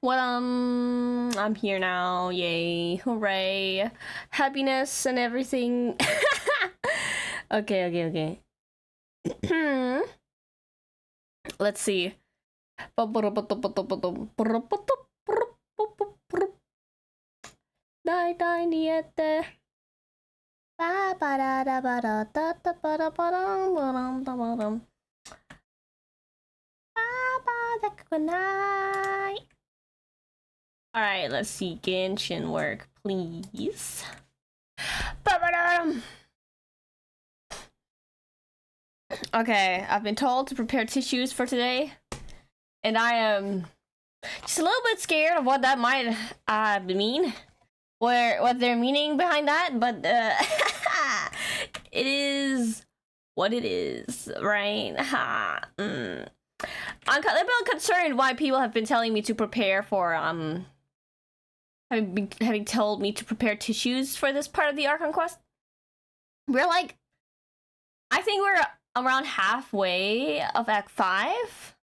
What I'm here now. Yay. Hooray. Happiness and everything. Okay. Let's see. Die niente. Alright, let's see. Genshin work, please. Okay, I've been told to prepare tissues for today. And I am just a little bit scared of what that might mean. What they're meaning behind that, but it is what it is, right? I'm a little concerned why people have been telling me to prepare for having told me to prepare tissues for this part of the Archon quest. We're like, I think we're around halfway of Act 5.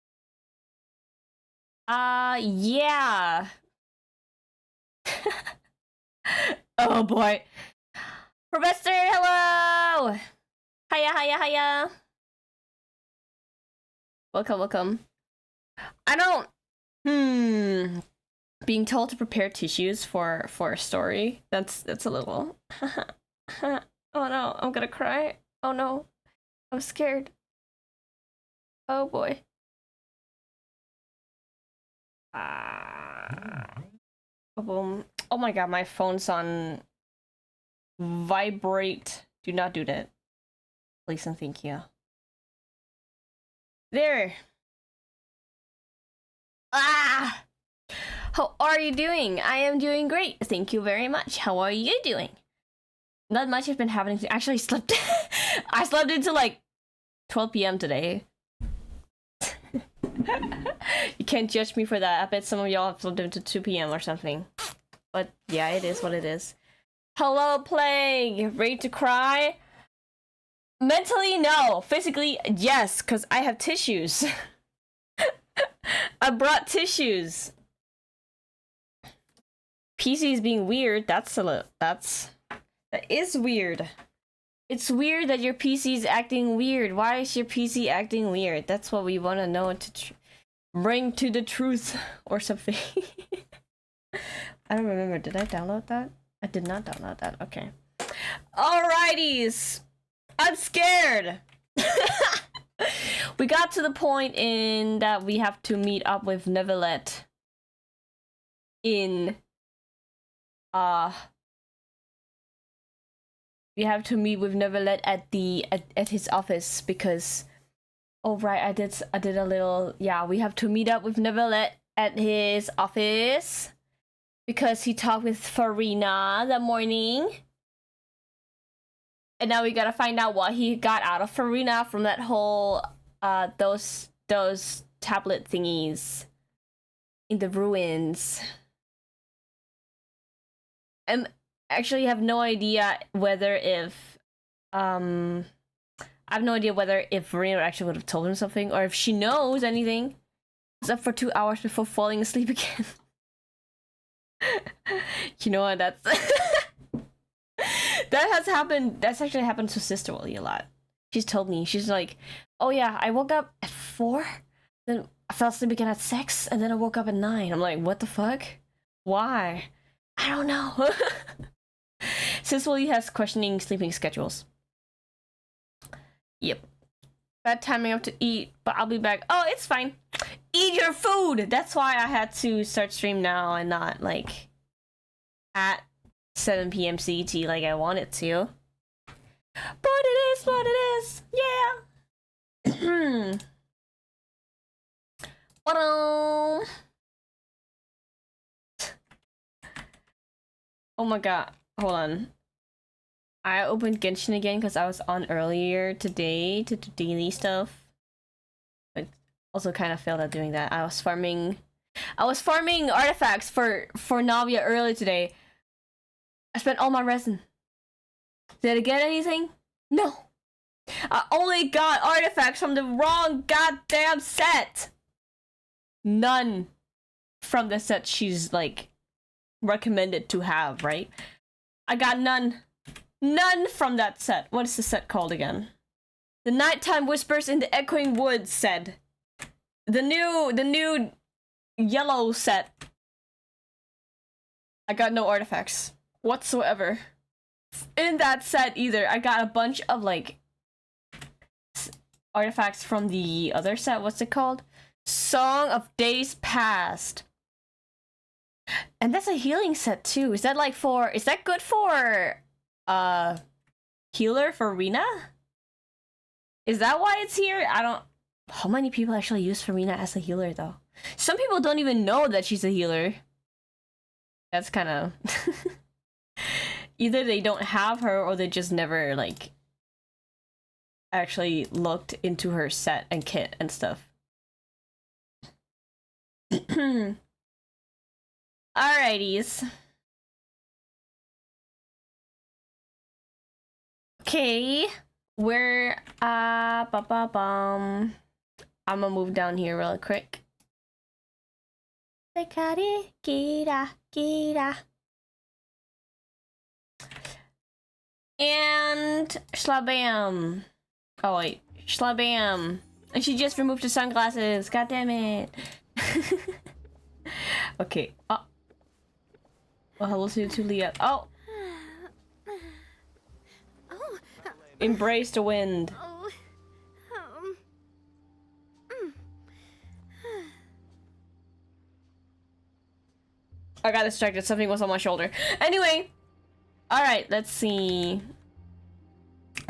Yeah. Oh boy. Professor, hello! Hiya. Welcome. I don't... Being told to prepare tissues for a story, that's a little... Oh no, I'm gonna cry. Oh no. I'm scared. Oh boy. Boom. Oh my god, my phone's on vibrate. Do not do that. Please and thank you. There. How are you doing? I am doing great. Thank you very much. How are you doing? Not much has been happening. I actually slept. I slept until like 12 p.m. today. You can't judge me for that. I bet some of y'all have slept until 2 p.m. or something. But yeah, it is what it is. Hello, Plague. Ready to cry? Mentally, no. Physically, yes, because I have tissues. I brought tissues. PC is being weird. That is weird. It's weird that your PC is acting weird. Why is your PC acting weird? That's what we want to know to bring to the truth or something. I don't remember. Did I download that? I did not download that. Okay. Alrighties. I'm scared. We got to the point in that we have to meet up with Neverlet in we have to meet with Neverlet at his office because I did a little, yeah, we have to meet up with Neverlet at his office because he talked with Farina that morning. And now we gotta find out what he got out of Farina from that whole those tablet thingies in the ruins. And actually have no idea whether if Farina actually would have told him something or if she knows anything. It's up for 2 hours before falling asleep again. You know what, that's that's actually happened to Sister Willie a lot. She's told me, she's like, oh yeah, I woke up at 4, then I fell asleep again at 6, and then I woke up at 9. I'm like, what the fuck? Why? I don't know. Sister Willie has questioning sleeping schedules. Yep. Bad timing up to eat, but I'll be back. Oh, it's fine. Eat your food! That's why I had to start stream now and not like at 7 p.m. CET like I wanted to. But it is what it is. Yeah. Oh my god. Hold on. I opened Genshin again because I was on earlier today to do daily stuff. But also kind of failed at doing that. I was farming artifacts for Navia earlier today. I spent all my resin. Did I get anything? No. I only got artifacts from the wrong goddamn set. none from the set she's like recommended to have, right? I got none. None from that set. What is the set called again? The Nighttime Whispers in the Echoing Woods set. The new yellow set. I got no artifacts whatsoever in that set either. I got a bunch of like artifacts from the other set. What's it called? Song of Days Past. And that's a healing set too. Is that like for, is that good for healer for Rena? Is that why it's here? I don't, how many people actually use Farina as a healer though? Some people don't even know that she's a healer. That's kind of either they don't have her or they just never like actually looked into her set and kit and stuff. Alrighties. Okay, we're I'm gonna move down here real quick. And shlabam. Oh wait, shlabam. And she just removed her sunglasses. God damn it. Okay. Oh. Well, hello to Leah. Oh. Embrace the wind. I got distracted. Something was on my shoulder. Anyway. Alright, let's see.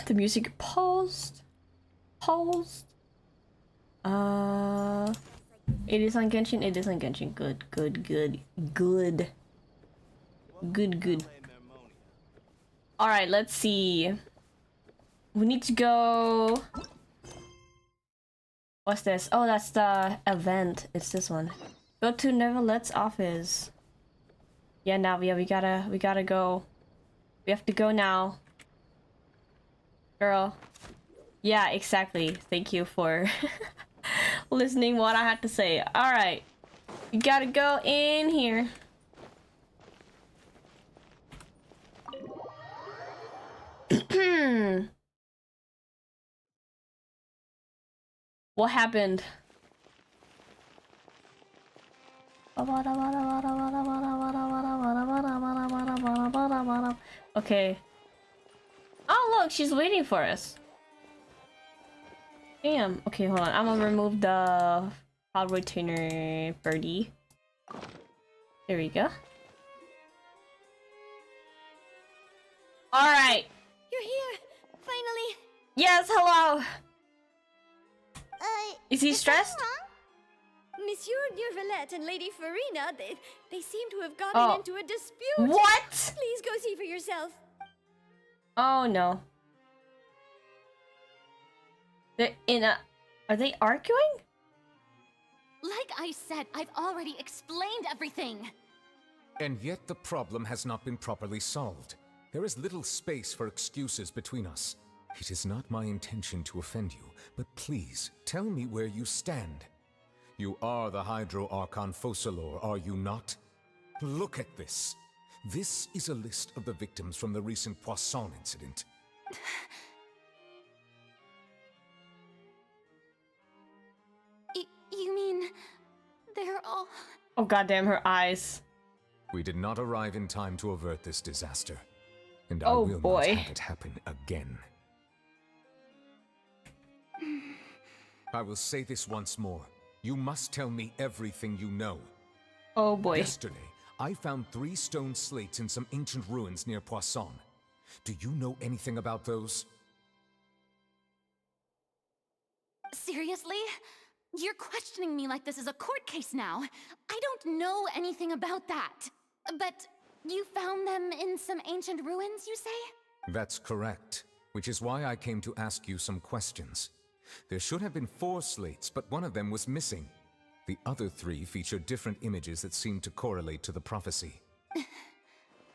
The music paused. Paused. It is on Genshin. It is on Genshin. Good, good, good, good. Good, good. Alright, let's see. We need to go... What's this? Oh, that's the event. It's this one. Go to Neverlette's office. Yeah, now we gotta go. We have to go now. Girl. Yeah, exactly. Thank you for listening what I had to say. Alright. We gotta go in here. What happened? Okay. Oh look, she's waiting for us. Damn. Okay, hold on. I'm gonna remove the cloud retainer birdie. There we go. Alright. You're here! Finally! Yes, hello! Is he stressed? Monsieur Neverlette and Lady Farina, they seem to have gotten into a dispute. What? Please go see for yourself. Oh no. They're in a... Are they arguing? Like I said, I've already explained everything. And yet the problem has not been properly solved. There is little space for excuses between us. It is not my intention to offend you, but please, tell me where you stand. You are the Hydro Archon Focalor, are you not? Look at this. This is a list of the victims from the recent Poisson incident. You mean... they're all... Oh goddamn, her eyes. We did not arrive in time to avert this disaster. And I Oh will boy. not have it happen again. I will say this once more. You must tell me everything you know. Oh boy. Yesterday, I found 3 stone slates in some ancient ruins near Poisson. Do you know anything about those? Seriously? You're questioning me like this is a court case now. I don't know anything about that. But you found them in some ancient ruins, you say? That's correct, which is why I came to ask you some questions. There should have been 4 slates, but one of them was missing. The other 3 feature different images that seem to correlate to the prophecy.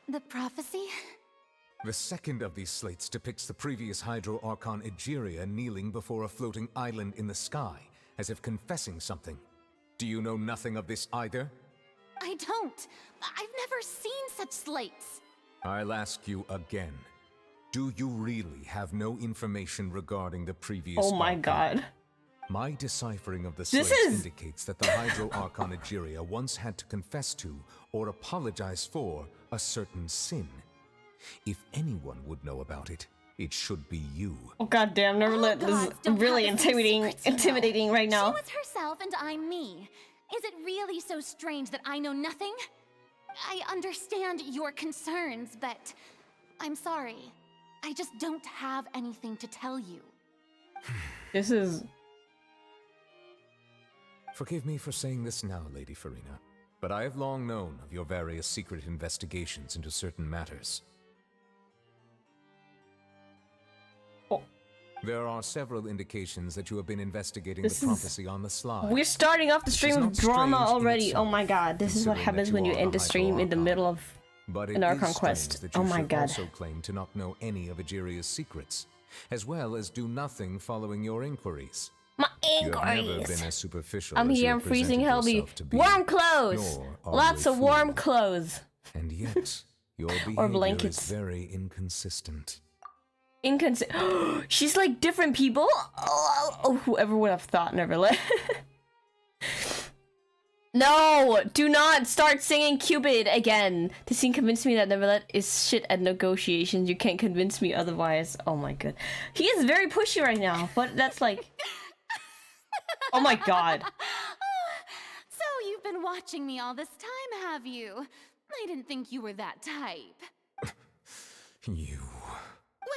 The prophecy? The second of these slates depicts the previous Hydro Archon Egeria kneeling before a floating island in the sky, as if confessing something. Do you know nothing of this either? I don't. I've never seen such slates. I'll ask you again. Do you really have no information regarding the previous Oh my Archon? god. My deciphering of the This slates is- indicates that the Hydro Archon Egeria once had to confess to, or apologize for, a certain sin. If anyone would know about it, it should be you. Oh god damn, Neverlet, All this gods don't is really have the same secrets, you know. intimidating right now. She was herself and I'm me. Is it really so strange that I know nothing? I understand your concerns, but I'm sorry. I just don't have anything to tell you. This is... Forgive me for saying this now, Lady Farina, but I have long known of your various secret investigations into certain matters. Oh. There are several indications that you have been investigating This the is- prophecy on the sly. We're starting off the stream It's with not drama strange in already. Oh itself, my god, this is what considering happens that when you you are end a the stream in the Hydro middle Archon. of But it an is Archon strange quest. that you Oh my should god. also claim to not know any of Egeria's secrets, as well as do nothing following your inquiries. My You have never inquiries. been as superficial I'm as you here, have I'm freezing presented healthy. yourself to be. Warm clothes! Nor are Lots you a of warm fool. clothes. And yet, your behavior blankets. is very inconsistent. She's like different people? Oh, whoever would have thought, Neverlet. No! Do not start singing Cupid again! This scene convinced me that Neverlet is shit at negotiations. You can't convince me otherwise. Oh my god. He is very pushy right now, but that's like... Oh my god. So you've been watching me all this time, have you? I didn't think you were that type. You...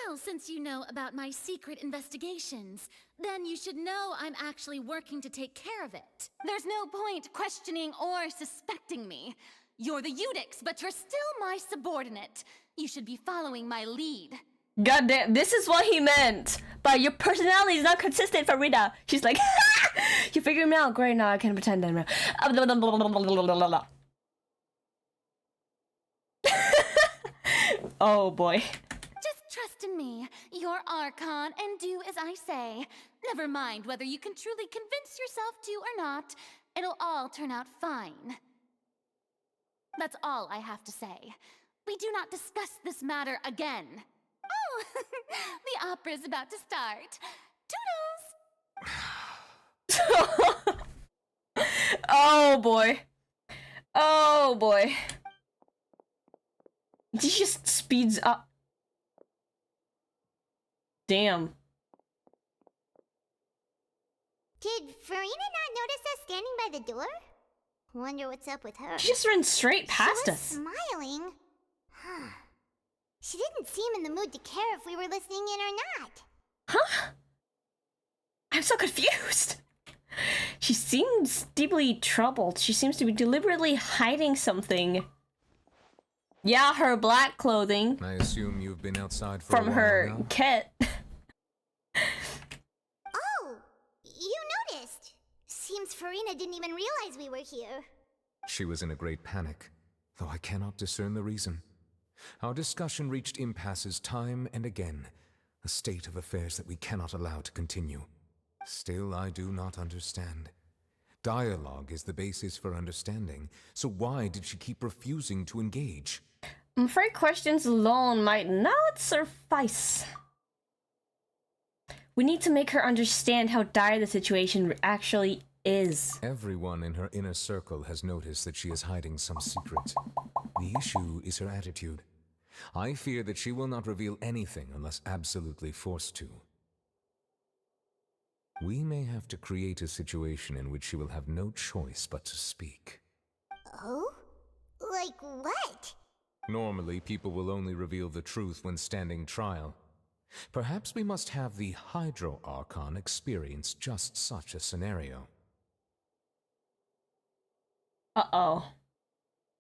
Well, since you know about my secret investigations, then you should know I'm actually working to take care of it. There's no point questioning or suspecting me. You're the Eudix, but you're still my subordinate. You should be following my lead. God damn, this is what he meant! But your personality is not consistent, Farida. She's like, you figured me out. Great, now I can pretend I'm... Oh boy. Just trust in me. You're Archon, and do as I say. Never mind whether you can truly convince yourself to or not. It'll all turn out fine. That's all I have to say. We do not discuss this matter again. Oh, the opera's about to start. Toodles! Oh boy. Oh boy. He just speeds up. Damn. Did Farina not notice us standing by the door? Wonder what's up with her. She just ran straight past she was us. smiling. Huh. She didn't seem in the mood to care if we were listening in or not. Huh? I'm so confused. She seems deeply troubled. She seems to be deliberately hiding something. Yeah, her black clothing I assume you've been outside for a from while her now? kit. Oh, you noticed. Seems Farina didn't even realize we were here. She was in a great panic, though I cannot discern the reason. Our discussion reached impasses time and again, a state of affairs that we cannot allow to continue. Still, I do not understand. Dialogue is the basis for understanding, so why did she keep refusing to engage? I'm afraid questions alone might not suffice. We need to make her understand how dire the situation actually is. Everyone in her inner circle has noticed that she is hiding some secret. The issue is her attitude. I fear that she will not reveal anything unless absolutely forced to. We may have to create a situation in which she will have no choice but to speak. Oh? Like what? Normally, people will only reveal the truth when standing trial. Perhaps we must have the Hydro Archon experience just such a scenario. Uh-oh.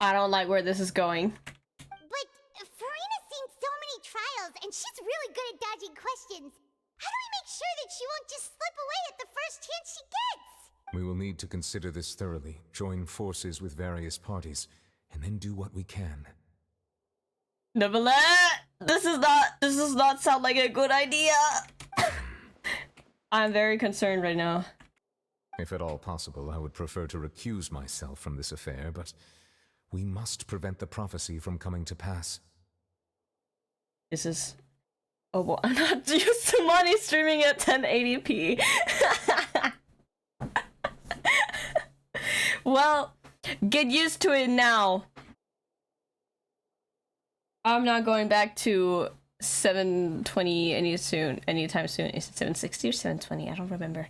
I don't like where this is going. But Farina's seen so many trials, and she's really good at dodging questions. How do we make sure that she won't just slip away at the first chance she gets? We will need to consider this thoroughly, join forces with various parties, and then do what we can. Neverlet! This does not sound like a good idea. I'm very concerned right now. If at all possible, I would prefer to recuse myself from this affair, but we must prevent the prophecy from coming to pass. This is... Oh, well, I'm not used to money streaming at 1080p. Well, get used to it now. I'm not going back to 720 anytime soon. Is it 760 or 720? I don't remember.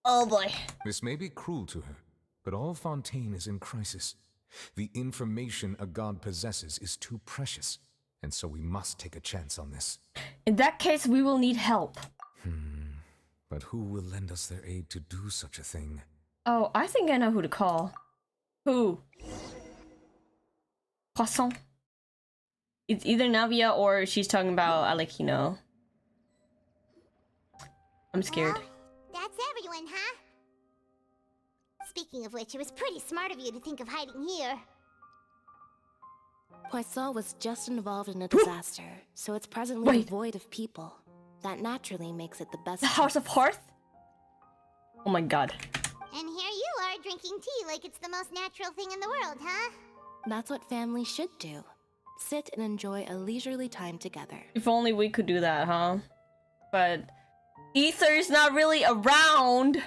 Oh boy. This may be cruel to her, but all Fontaine is in crisis. The information a god possesses is too precious, and so we must take a chance on this. In that case, we will need help. But who will lend us their aid to do such a thing? Oh, I think I know who to call. Who? Poisson. It's either Navia or she's talking about Alekino. I'm scared. Well, that's everyone, huh? Speaking of which, it was pretty smart of you to think of hiding here. Poisson was just involved in a disaster, so it's presently devoid of people. That naturally makes it the best. The House of Hearth? Oh my god. And here you are drinking tea like it's the most natural thing in the world, huh? That's what families should do. Sit and enjoy a leisurely time together. If only we could do that, huh? But Ether's not really around.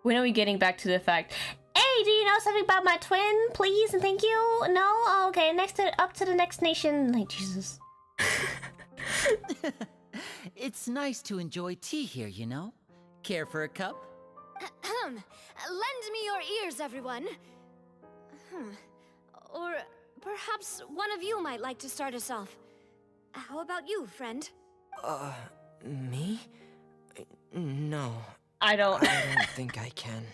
When are we getting back to the fact? Hey, do you know something about my twin, please and thank you? No? Oh, okay, up to the next nation. Like, Jesus. It's nice to enjoy tea here, you know? Care for a cup? Lend me your ears, everyone. Or perhaps one of you might like to start us off. How about you, friend? Me? No. I don't think I can.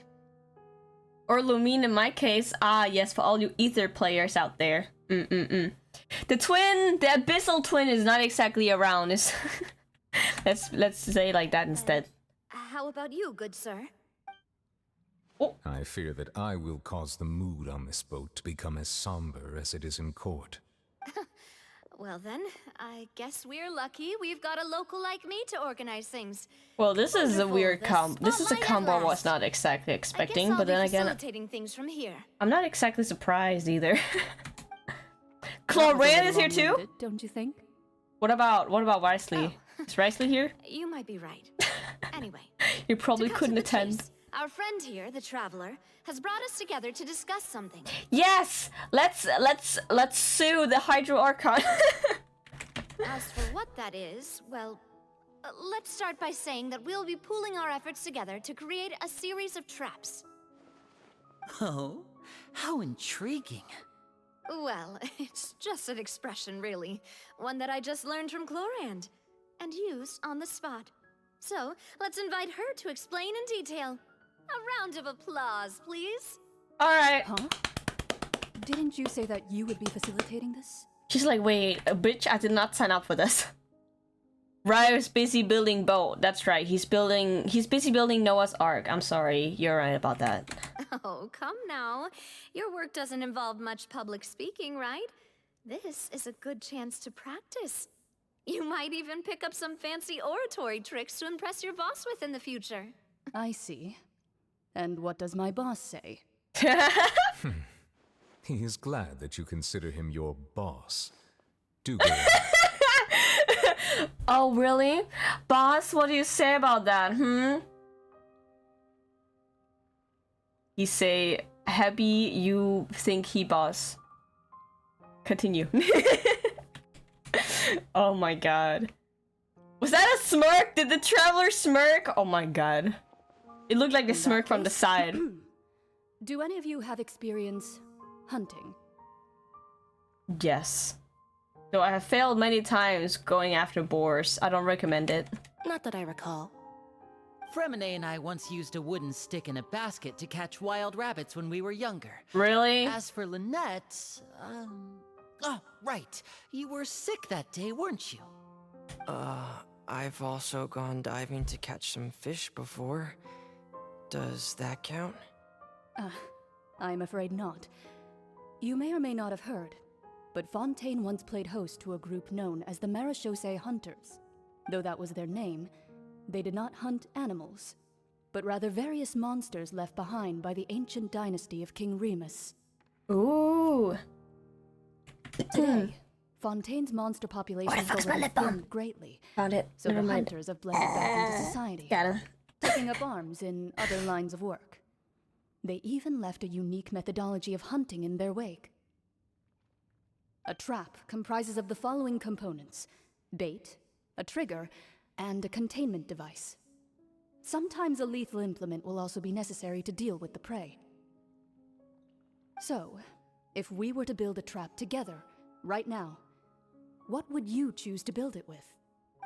Or Lumine in my case. Ah, yes, for all you Ether players out there. The twin, the abyssal twin is not exactly around. It's let's say it like that instead. How about you, good sir? I fear that I will cause the mood on this boat to become as somber as it is in court. Well then, I guess we're lucky we've got a local like me to organize things. Well, this is a Wonderful. weird The combo. This is a spotlight at combo I was last. not exactly expecting, but then I'll be again, facilitating things from here. I'm not exactly surprised either. Chlorine is here too? Don't you think? What about Risley? Is Risley here? You might be right. Anyway, You probably to cut to couldn't the attend. chase, our friend here, the traveler, has brought us together to discuss something. Yes! Let's sue the Hydro Archon. As for what that is, well, let's start by saying that we'll be pooling our efforts together to create a series of traps. Oh, how intriguing. Well, it's just an expression, really. One that I just learned from Chlorand, and used on the spot. So, let's invite her to explain in detail. A round of applause, please. Alright. Huh? Didn't you say that you would be facilitating this? She's like, wait, bitch, I did not sign up for this. Ryer's busy building boat. That's right, he's busy building Noah's Ark. I'm sorry, you're right about that. Oh, come now. Your work doesn't involve much public speaking, right? This is a good chance to practice. You might even pick up some fancy oratory tricks to impress your boss with in the future. I see. And what does my boss say? He is glad that you consider him your boss. Do go on. Oh, really? Boss, what do you say about that, He say, happy you think he boss. Continue. Oh my god. Was that a smirk? Did the traveler smirk? Oh my god. It looked like a smirk from the side. Do any of you have experience hunting? Yes. Though I have failed many times going after boars. I don't recommend it. Not that I recall. Fremine and I once used a wooden stick in a basket to catch wild rabbits when we were younger. Really? As for Lynette, oh, right. You were sick that day, weren't you? I've also gone diving to catch some fish before. Does that count? I'm afraid not. You may or may not have heard, but Fontaine once played host to a group known as the Marechaussee Hunters. Though that was their name, they did not hunt animals, but rather various monsters left behind by the ancient dynasty of King Remus. Ooh. Today, Fontaine's monster population has already thinned greatly, Found it. so the hunters have blended back into society, Got him. taking up arms in other lines of work. They even left a unique methodology of hunting in their wake. A trap comprises of the following components: bait, a trigger, and a containment device. Sometimes a lethal implement will also be necessary to deal with the prey. So, if we were to build a trap together, right now, what would you choose to build it with?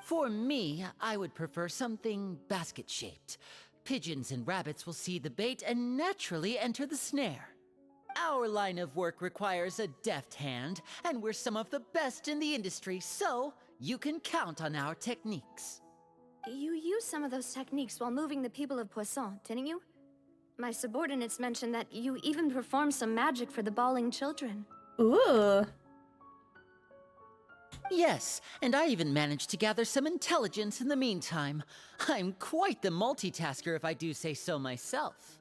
For me, I would prefer something basket-shaped. Pigeons and rabbits will see the bait and naturally enter the snare. Our line of work requires a deft hand, and we're some of the best in the industry, so you can count on our techniques. You used some of those techniques while moving the people of Poisson, didn't you? My subordinates mentioned that you even performed some magic for the bawling children. Ooh. Yes, and I even managed to gather some intelligence in the meantime. I'm quite the multitasker if I do say so myself.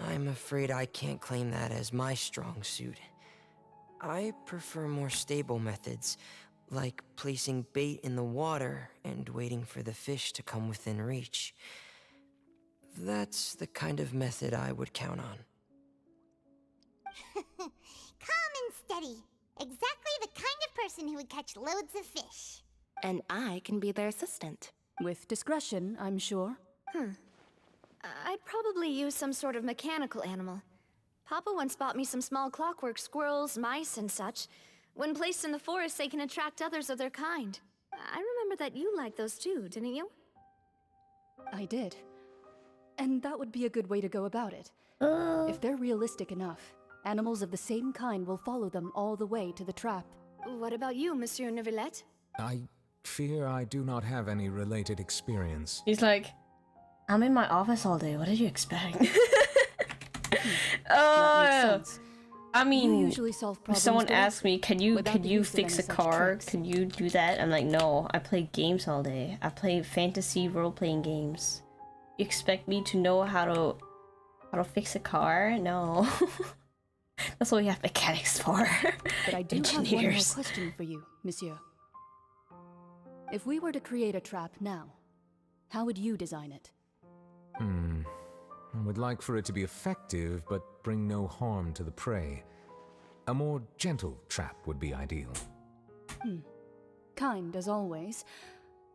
I'm afraid I can't claim that as my strong suit. I prefer more stable methods, like placing bait in the water and waiting for the fish to come within reach. That's the kind of method I would count on. Calm and steady. Exactly the kind of person who would catch loads of fish. And I can be their assistant. With discretion, I'm sure. I'd probably use some sort of mechanical animal. Papa once bought me some small clockwork squirrels, mice, and such. When placed in the forest, they can attract others of their kind. I remember that you liked those too, didn't you? I did. And that would be a good way to go about it. If they're realistic enough, animals of the same kind will follow them all the way to the trap. What about you, Monsieur Neuvillette? I fear I do not have any related experience. He's like, I'm in my office all day. What did you expect? That makes sense. I You mean, usually solve if problems someone directly, asks me, can you without the use of fix a any such car? tricks. Can you do that? I'm like, no. I play games all day. I play fantasy role-playing games. You expect me to know how to fix a car? No. That's what we have mechanics for. But I do have one more Engineers. question for you, monsieur. If we were to create a trap now, how would you design it? I would like for it to be effective, but bring no harm to the prey. A more gentle trap would be ideal. Kind, as always.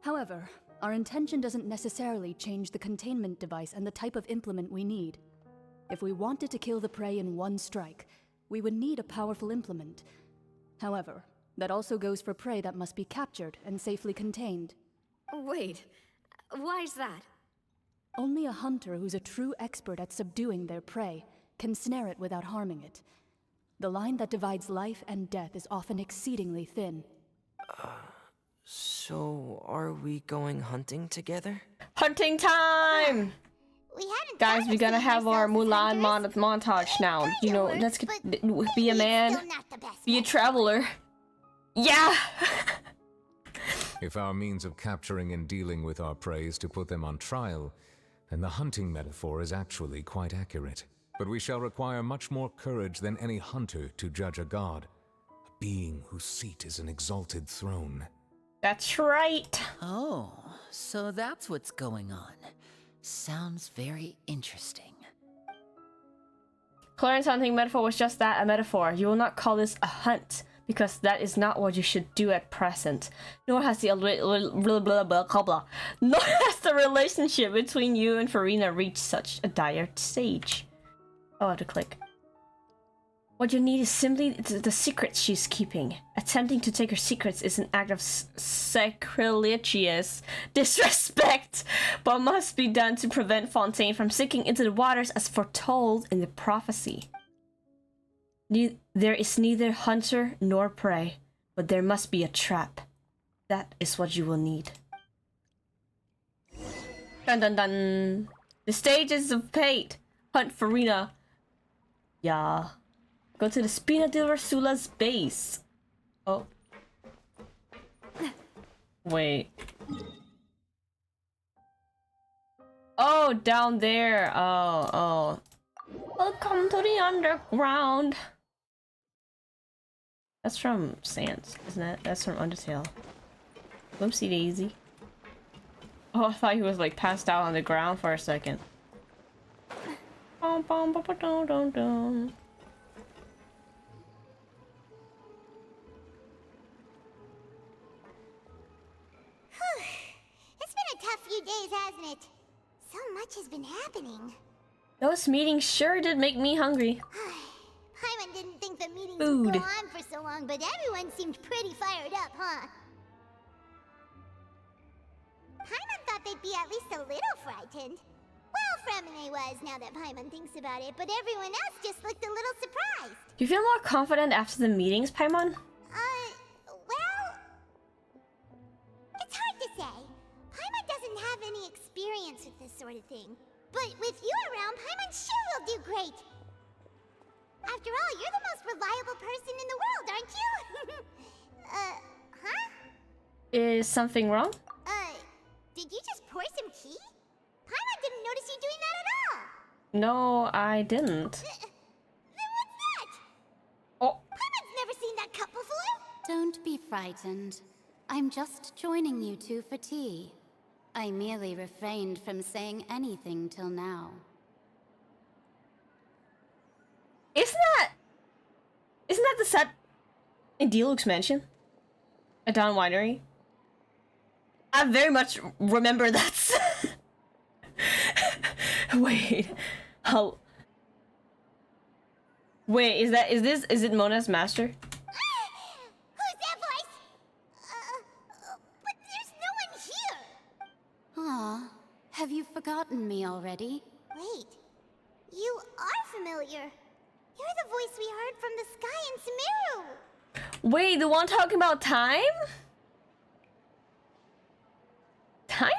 However, our intention doesn't necessarily change the containment device and the type of implement we need. If we wanted to kill the prey in one strike, we would need a powerful implement. However, that also goes for prey that must be captured and safely contained. Wait, why's that? Only a hunter who's a true expert at subduing their prey can snare it without harming it. The line that divides life and death is often exceedingly thin. So, are we going hunting together? Hunting time! We hadn't Guys, thought we're of gonna seeing have our ourselves as Mulan hunters. montage now. You know, Kinda let's works, get, but be a maybe man, it's still not the best be a method. traveler. Yeah! If our means of capturing and dealing with our prey is to put them on trial, then the hunting metaphor is actually quite accurate. But we shall require much more courage than any hunter to judge a god, a being whose seat is an exalted throne. That's right. Oh, so that's what's going on. Sounds very interesting. Clarence hunting metaphor was just that, a metaphor. You will not call this a hunt, because that is not what you should do at present. Nor has the nor has the relationship between you and Farina reached such a dire stage. Oh, I have to click. What you need is simply the secrets she's keeping. Attempting to take her secrets is an act of sacrilegious disrespect, but must be done to prevent Fontaine from sinking into the waters as foretold in the prophecy. There is neither hunter nor prey, but there must be a trap. That is what you will need. Dun dun dun. The stages of fate. Hunt Farina. Yeah. Go to the Spina di Ursula's base. Oh. Wait. Oh, down there. Oh, oh. Welcome to the underground. That's from Sans, isn't it? That's from Undertale. Whoopsie daisy. Oh, I thought he was like passed out on the ground for a second. Bum, bum, bum, dum, dum, dum. It's been a tough few days, hasn't it? So much has been happening. Those meetings sure did make me hungry. Paimon didn't think the meetings Food. would go on for so long, but everyone seemed pretty fired up, huh? Paimon thought they'd be at least a little frightened. Well, Fremine was, now that Paimon thinks about it, but everyone else just looked a little surprised. Do you feel more confident after the meetings, Paimon? Well... It's hard to say. Paimon doesn't have any experience with this sort of thing. But with you around, Paimon sure will do great. After all, you're the most reliable person in the world, aren't you? Huh? Is something wrong? Did you just pour some tea? Paimon didn't notice you doing that at all. No, I didn't. Then what's that? Oh. Paimon's never seen that cup before. Don't be frightened. I'm just joining you two for tea. I merely refrained from saying anything till now. Isn't that the set in Diluc's mansion? A Dawn Winery? I very much remember that set. Wait. How? Wait, is it Mona's master? Who's that voice? But there's no one here. Ah, have you forgotten me already? Wait, you are familiar. You're the voice we heard from the sky in Sumeru. Wait, the one talking about time? Time?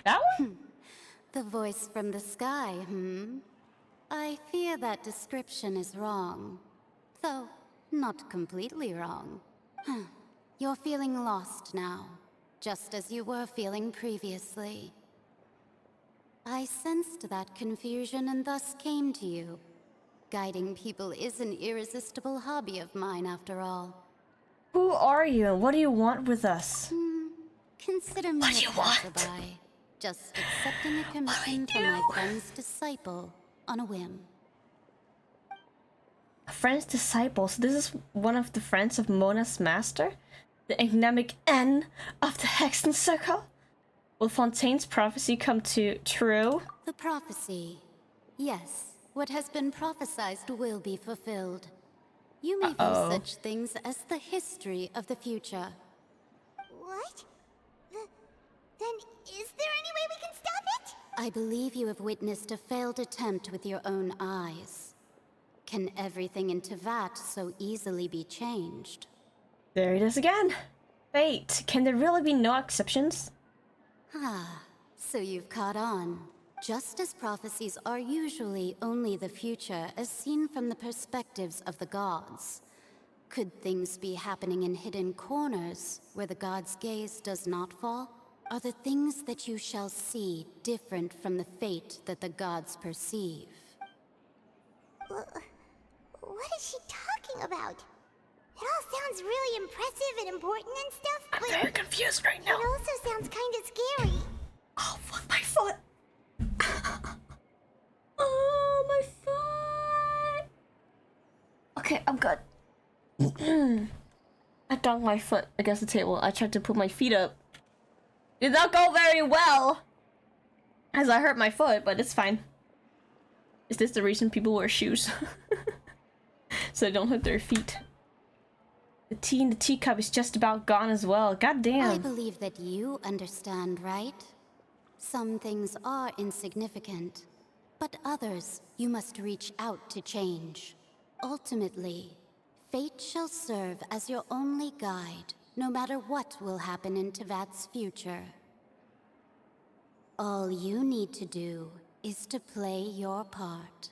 That one? The voice from the sky, I fear that description is wrong. Though, not completely wrong. You're feeling lost now, just as you were feeling previously. I sensed that confusion and thus came to you. Guiding people is an irresistible hobby of mine, after all. Who are you and what do you want with us? Consider me a passerby, just accepting a commission from my friend's disciple on a whim. A friend's disciple? So this is one of the friends of Mona's master? The enigmatic N of the Hexen Circle? Will Fontaine's prophecy come true? The prophecy. Yes, what has been prophesied will be fulfilled. You may view such things as the history of the future. What? Then is there any way we can stop it? I believe you have witnessed a failed attempt with your own eyes. Can everything in Tevat so easily be changed? There it is again. Fate. Can there really be no exceptions? Ah, so you've caught on. Just as prophecies are usually only the future as seen from the perspectives of the gods, could things be happening in hidden corners where the gods' gaze does not fall? Are the things that you shall see different from the fate that the gods perceive? What is she talking about? It all sounds really impressive and important and stuff, but... I'm very confused right now. It also sounds kinda scary. Oh, fuck my foot! Oh, my foot! Okay, I'm good. I dunked my foot against the table. I tried to put my feet up. Did not go very well! As I hurt my foot, but it's fine. Is this the reason people wear shoes? So they don't hurt their feet. The tea in the teacup is just about gone as well. God damn. I believe that you understand, right? Some things are insignificant, but others you must reach out to change. Ultimately, fate shall serve as your only guide, no matter what will happen in Tevat's future. All you need to do is to play your part.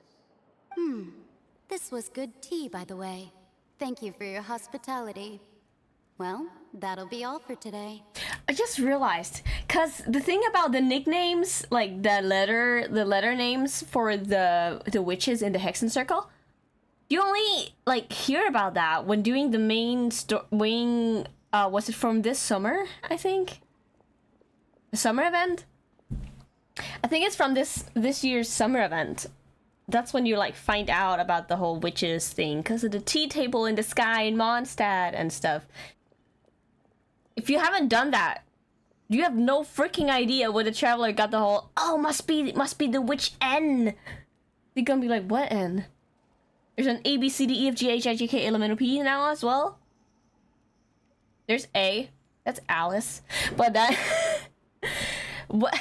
This was good tea, by the way. Thank you for your hospitality. Well, that'll be all for today. I just realized, cause the thing about the nicknames, like the letter names for the witches in the Hexen Circle, you only like hear about that when doing the main wing. Was it from this summer? I think the summer event. I think it's from this year's summer event. That's when you like find out about the whole witches thing, cause of the tea table in the sky in Mondstadt and stuff. If you haven't done that, you have no freaking idea where the traveler got the whole, oh, must be the witch N. You're gonna be like, what N? There's an A, B, C, D, E, F, G, H, I, J, K, L, M, N, O, P now as well. There's A. That's Alice. But that... what?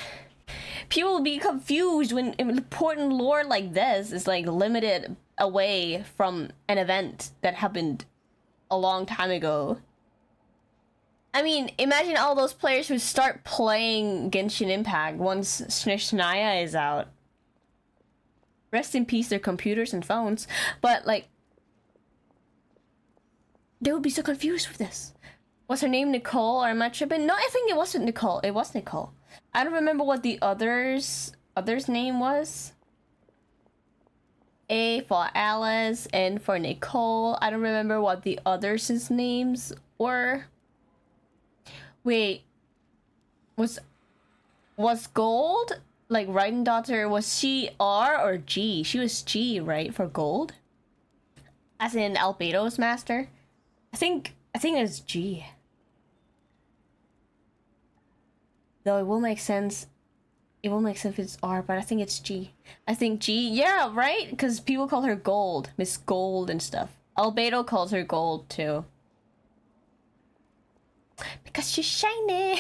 People will be confused when important lore like this is like limited away from an event that happened a long time ago. I mean, imagine all those players who start playing Genshin Impact once Snaya is out. Rest in peace, their computers and phones. But, like, they would be so confused with this. Was her name Nicole, or am I tripping? No, I think it wasn't Nicole. It was Nicole. I don't remember what the other's name was. A for Alice, N for Nicole. I don't remember what the others' names were. Wait, was Gold, like Raiden daughter, was she R or G? She was G, right, for Gold? As in Albedo's master? I think it's G. Though it will make sense. It will make sense if it's R, but I think it's G. I think G, yeah, right? Because people call her Gold, Miss Gold and stuff. Albedo calls her Gold too. Because she's shiny.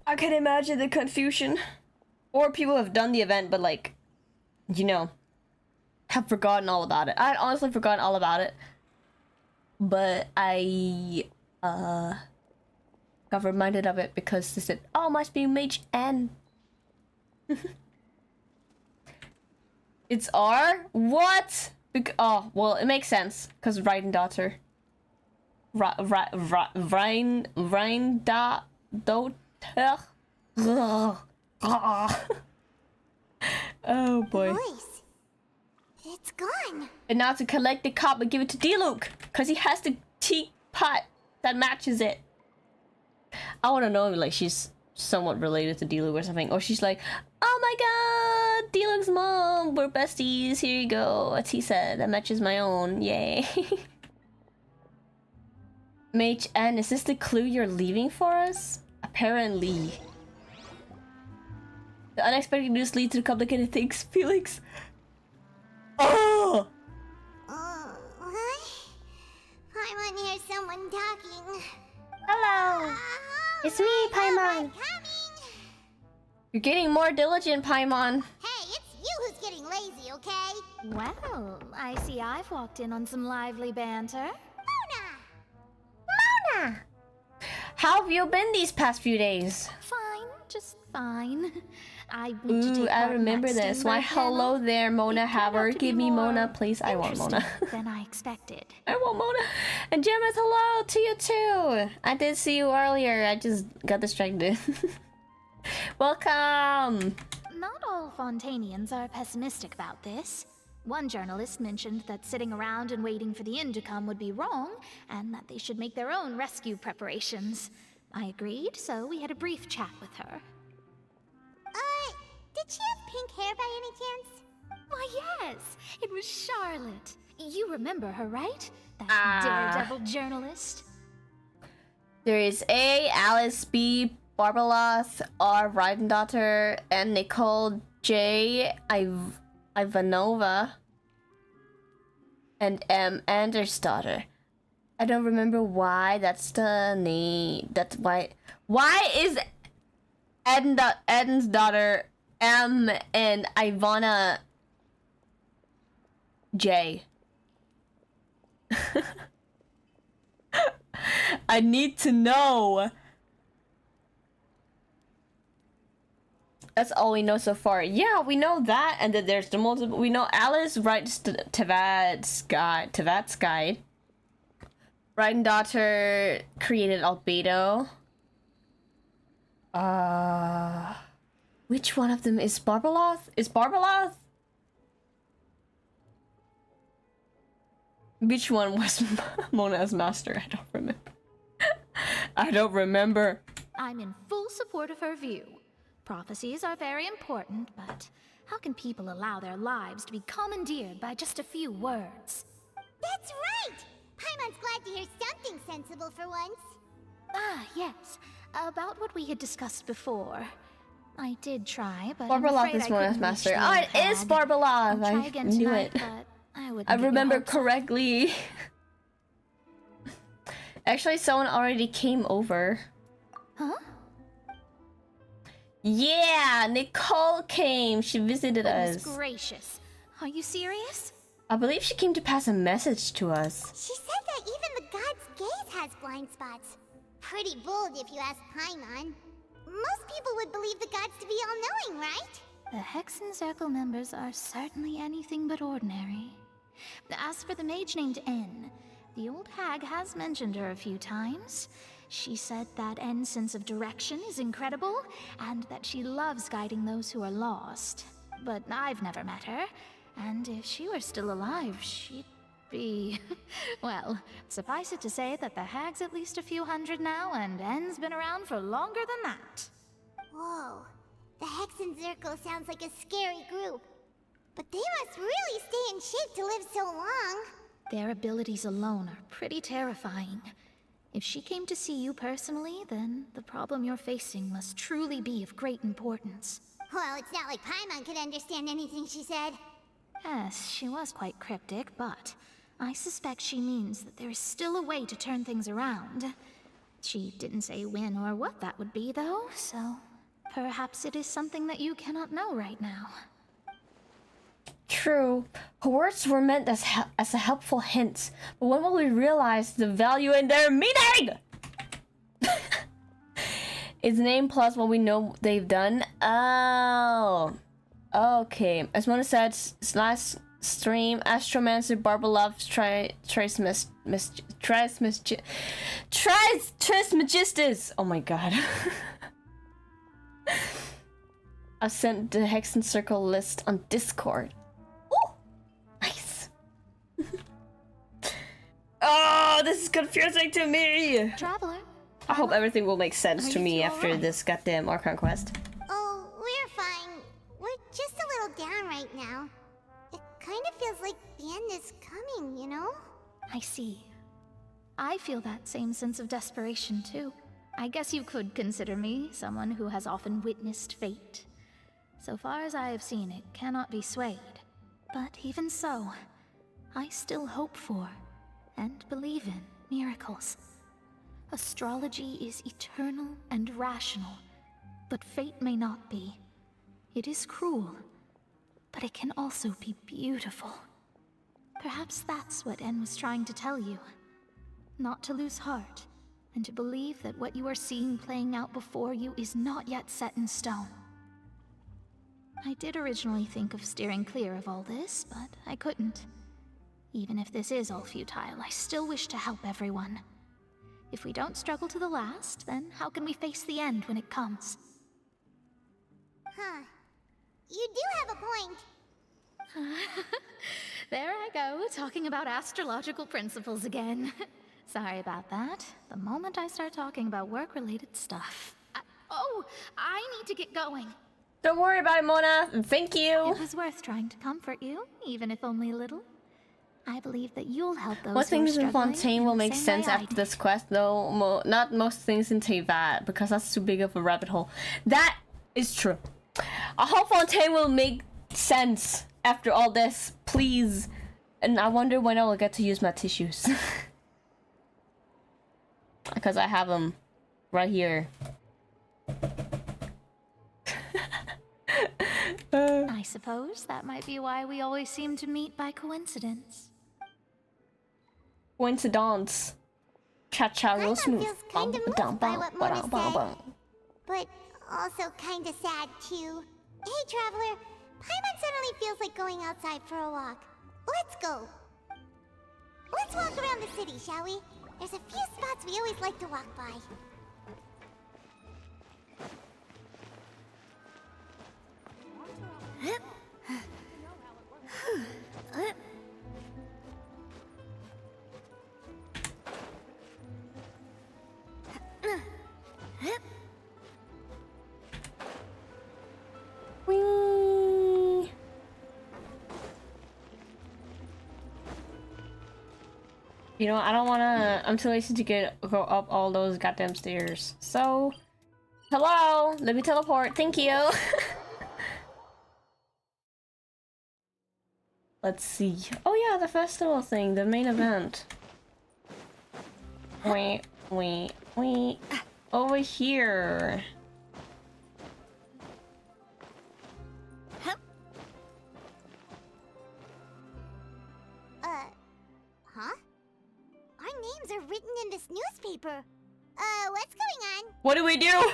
I can imagine the confusion. Or people have done the event, but like, you know, have forgotten all about it. I'd honestly forgotten all about it. But I got reminded of it because they said, oh, must be Mage N. It's R? What? Oh, well, it makes sense. Because Raiden daughter. Rain oh boy. Voice. It's gone. And now to collect the cup and give it to Diluc, because he has the teapot that matches it. I want to know if like she's somewhat related to Diluc or something, or she's like, oh my god, Diluc's mom, we're besties, here you go, a tea set that matches my own, yay. Mage N, is this the clue you're leaving for us? Apparently. The unexpected news leads to complicated things, Felix. Oh! What? I want to hear someone talking. Hello! It's me, Paimon! You're getting more diligent, Paimon. Hey, it's you who's getting lazy, okay? Well, I see I've walked in on some lively banter. Mona! How have you been these past few days? Fine, just fine. I went to Ooh, take I part in remember that this. Steamboat Why, hello panel. there, Mona It turned Haver. out to be Give me Mona, more please. I want Mona. than I expected. I want Mona. And Gemma's hello to you too. I did see you earlier. I just got distracted. Welcome. Not all Fontainians are pessimistic about this. One journalist mentioned that sitting around and waiting for the end to come would be wrong, and that they should make their own rescue preparations. I agreed, so we had a brief chat with her. Did she have pink hair by any chance? Why, yes! It was Charlotte. You remember her, right? That daredevil journalist. There is A, Alice, B, Barbaloth, R, Raidendaughter, and Nicole, J, Ivanova, and M, Andersdaughter. I don't remember why that's the name. That's why. Why is Eden's daughter M and Ivana J? I need to know. That's all we know so far. Yeah, we know that, and that there's the multiple. We know Alice writes Tevat's guide. Bright daughter created albedo. Which one of them is Barbaloth? Is Barbaloth? Which one was Mona's master? I don't remember. I don't remember. I'm in full support of her view. Prophecies are very important, but how can people allow their lives to be commandeered by just a few words? That's right! Paimon's glad to hear something sensible for once. Ah, yes. About what we had discussed before. I did try, but Barbaloth is Mona's master. Oh, it is Barbaloth! I knew it. I remember correctly. Actually, someone already came over. Huh? Yeah, Nicole came. She visited us. Goodness gracious. Are you serious? I believe she came to pass a message to us. She said that even the god's gaze has blind spots. Pretty bold if you ask Paimon. Most people would believe the gods to be all-knowing, right? The Hexen Circle members are certainly anything but ordinary. As for the mage named N, the old hag has mentioned her a few times. She said that N's sense of direction is incredible, and that she loves guiding those who are lost. But I've never met her, and if she were still alive, she'd be... well, suffice it to say that the hag's at least a few hundred now, and N's been around for longer than that. Whoa. The Hexen Circle sounds like a scary group. But they must really stay in shape to live so long. Their abilities alone are pretty terrifying. If she came to see you personally, then the problem you're facing must truly be of great importance. Well, it's not like Paimon could understand anything she said. Yes, she was quite cryptic, but I suspect she means that there is still a way to turn things around. She didn't say when or what that would be, though, so perhaps it is something that you cannot know right now. True. Her words were meant as a helpful hint, but when will we realize the value in their meaning? Its name plus what we know they've done. Oh. Okay. As Mona said, last stream, Astromancer Barbaloth Trismegistus. Oh my god. I sent the Hexen Circle list on Discord. Nice. Oh, this is confusing to me. Traveler. I hope everything will make sense to me after alright? this goddamn Archon quest. Oh, we're fine. We're just a little down right now. It kind of feels like the end is coming, you know? I see. I feel that same sense of desperation, too. I guess you could consider me someone who has often witnessed fate. So far as I have seen, it cannot be swayed. But even so, I still hope for, and believe in, miracles. Astrology is eternal and rational, but fate may not be. It is cruel, but it can also be beautiful. Perhaps that's what N was trying to tell you. Not to lose heart, and to believe that what you are seeing playing out before you is not yet set in stone. I did originally think of steering clear of all this, but I couldn't. Even if this is all futile, I still wish to help everyone. If we don't struggle to the last, then how can we face the end when it comes? Huh. You do have a point. There I go, talking about astrological principles again. Sorry about that. The moment I start talking about work-related stuff... I need to get going. Don't worry about it, Mona. Thank you. It was worth trying to comfort you, even if only a little. I believe that you'll help those Most who are things in struggling Fontaine will the make same sense way I after did. this quest, though. Not most things in Teyvat, because that's too big of a rabbit hole. That is true. I hope Fontaine will make sense after all this, please. And I wonder when I will get to use my tissues. Because I have them right here. I suppose that might be why we always seem to meet by coincidence. Coincidence. Cha-cha real Paimon smooth. feels kinda moved by what Mona said. But also kinda sad, too. Hey, Traveler. Paimon suddenly feels like going outside for a walk. Let's go. Let's walk around the city, shall we? There's a few spots we always like to walk by. Whee! You know, I don't wanna. I'm too lazy to go up all those goddamn stairs. So, hello, let me teleport. Thank you. Let's see. Oh yeah, the festival thing, the main event. Wait. Over here. Huh? Our names are written in this newspaper. What's going on? What do we do?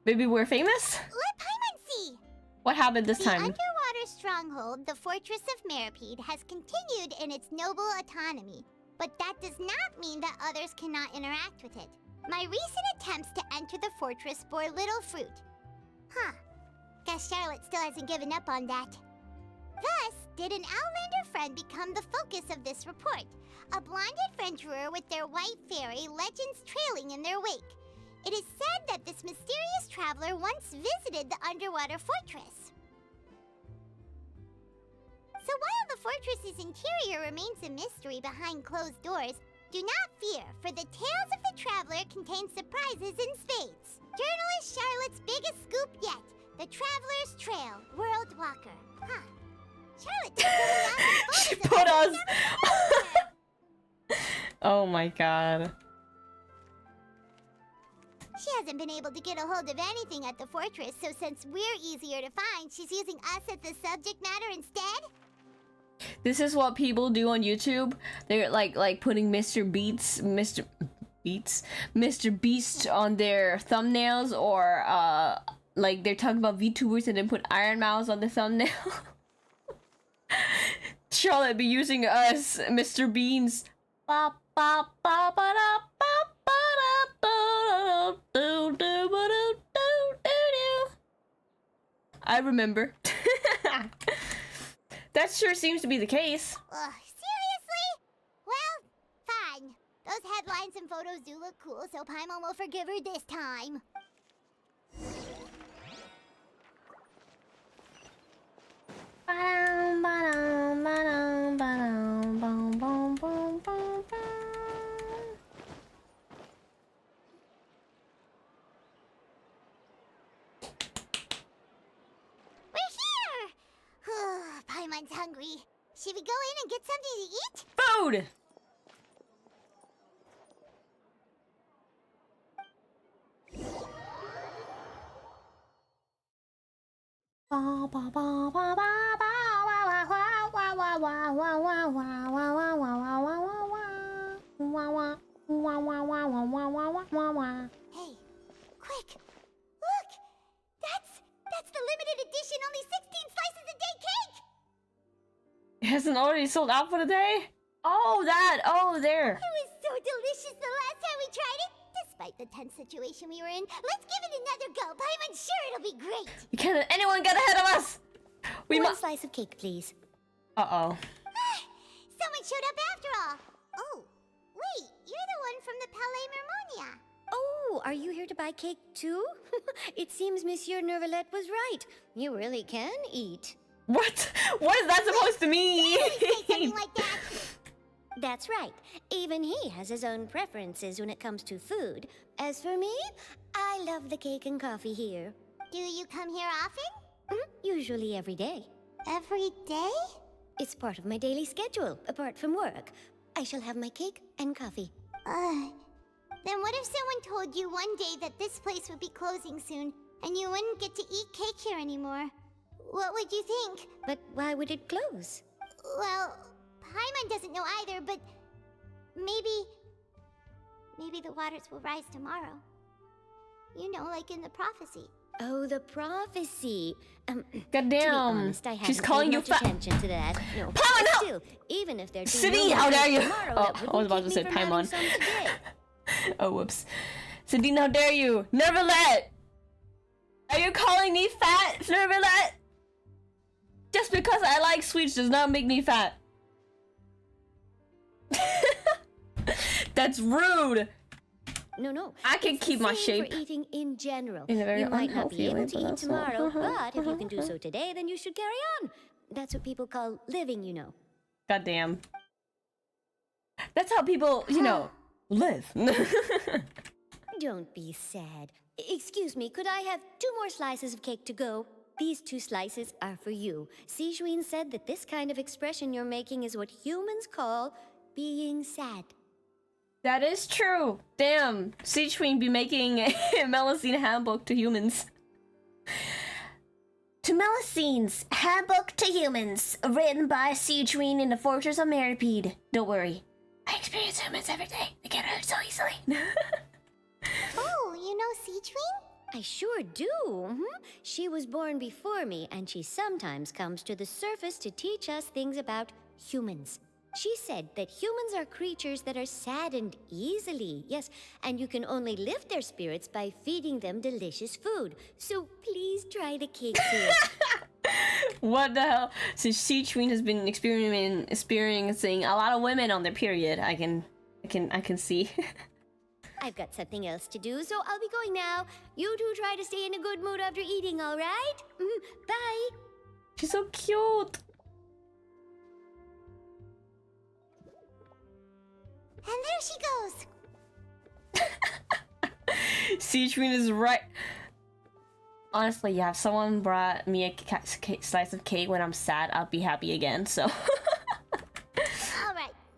Maybe we're famous? Let Paimon see! What happened this The time? underwater stronghold, the Fortress of Meripede, has continued in its noble autonomy. But that does not mean that others cannot interact with it. My recent attempts to enter the fortress bore little fruit. Huh. Guess Charlotte still hasn't given up on that. Thus, did an Outlander friend become the focus of this report? A blonde adventurer with their white fairy legends trailing in their wake. It is said that this mysterious traveler once visited the underwater fortress. So while the fortress's interior remains a mystery behind closed doors, do not fear, for the tales of the traveler contain surprises in spades. Journalist Charlotte's biggest scoop yet, the Traveler's Trail, World Walker. Huh. Charlotte She put us. Oh my god. She hasn't been able to get a hold of anything at the fortress, so since we're easier to find, she's using us as the subject matter instead? This is what people do on YouTube. They're like putting Mr. Beast on their thumbnails, or like they're talking about VTubers and then put Iron Mouse on the thumbnail. Charlotte be using us, Mr. Beans. I remember. That sure seems to be the case. Seriously? Well, fine. Those headlines and photos do look cool, so Paimon will forgive her this time. We're here! Paimon's hungry. Should we go in and get something to eat? Food! Hey, quick! Look! That's the limited edition, only 16 slices a day cake! It hasn't already sold out for the day? Oh, that! Oh, there! It was so delicious the last time we tried it! Despite the tense situation we were in, let's give it another go. I'm sure it'll be great! We can't let anyone get ahead of us! We One must. slice of cake, please. Uh-oh. Someone showed up after all! Oh, wait, you're the one from the Palais Mermonia. Oh, are you here to buy cake too? It seems Monsieur Nervalette was right. You really can eat. What? What is that supposed to mean? Say something like that. That's right. Even he has his own preferences when it comes to food. As for me, I love the cake and coffee here. Do you come here often? Usually every day. Every day? It's part of my daily schedule, apart from work. I shall have my cake and coffee. Then what if someone told you one day that this place would be closing soon, and you wouldn't get to eat cake here anymore? What would you think? But why would it close? Well, Paimon doesn't know either, but maybe the waters will rise tomorrow. You know, like in the prophecy. Oh, the prophecy. Goddamn. To be honest, I She's haven't calling paid you much fat. attention to that. No, Paimon, but no! still, even if they're doing Sydney, no how dare you? tomorrow, Oh, that I was about wouldn't to keep say me from having Paimon. some today. Oh, whoops. Sadine, how dare you? Neverlet! Are you calling me fat, Neverlet? Just because I like sweets does not make me fat. That's rude. No. I can It's keep the my same shape. for eating in general. In a very You might not unhealthy be able way, to but eat also- tomorrow, but if you can do so today, then you should carry on. That's what people call living, you know. Goddamn. That's how people, you know, live. Don't be sad. Excuse me, could I have 2 more slices of cake to go? These 2 slices are for you. Sijuin said that this kind of expression you're making is what humans call being sad. That is true. Damn. Siege Queen be making a Melusine handbook to humans. To Melusine's Handbook to Humans, written by Siege Queen in the Fortress of Meripede. Don't worry, I experience humans every day. They get hurt so easily. Oh, you know Sijuin? I sure do. She was born before me, and she sometimes comes to the surface to teach us things about humans. She said that humans are creatures that are saddened easily, yes, and you can only lift their spirits by feeding them delicious food. So please try the cake here. What the hell? Since Siege Queen has been experiencing a lot of women on their period, I can see. I've got something else to do, so I'll be going now. You two try to stay in a good mood after eating, all right? Bye. She's so cute. And there she goes. Siege Queen is right. Honestly, yeah, if someone brought me a slice of cake when I'm sad, I'll be happy again, so. Alright,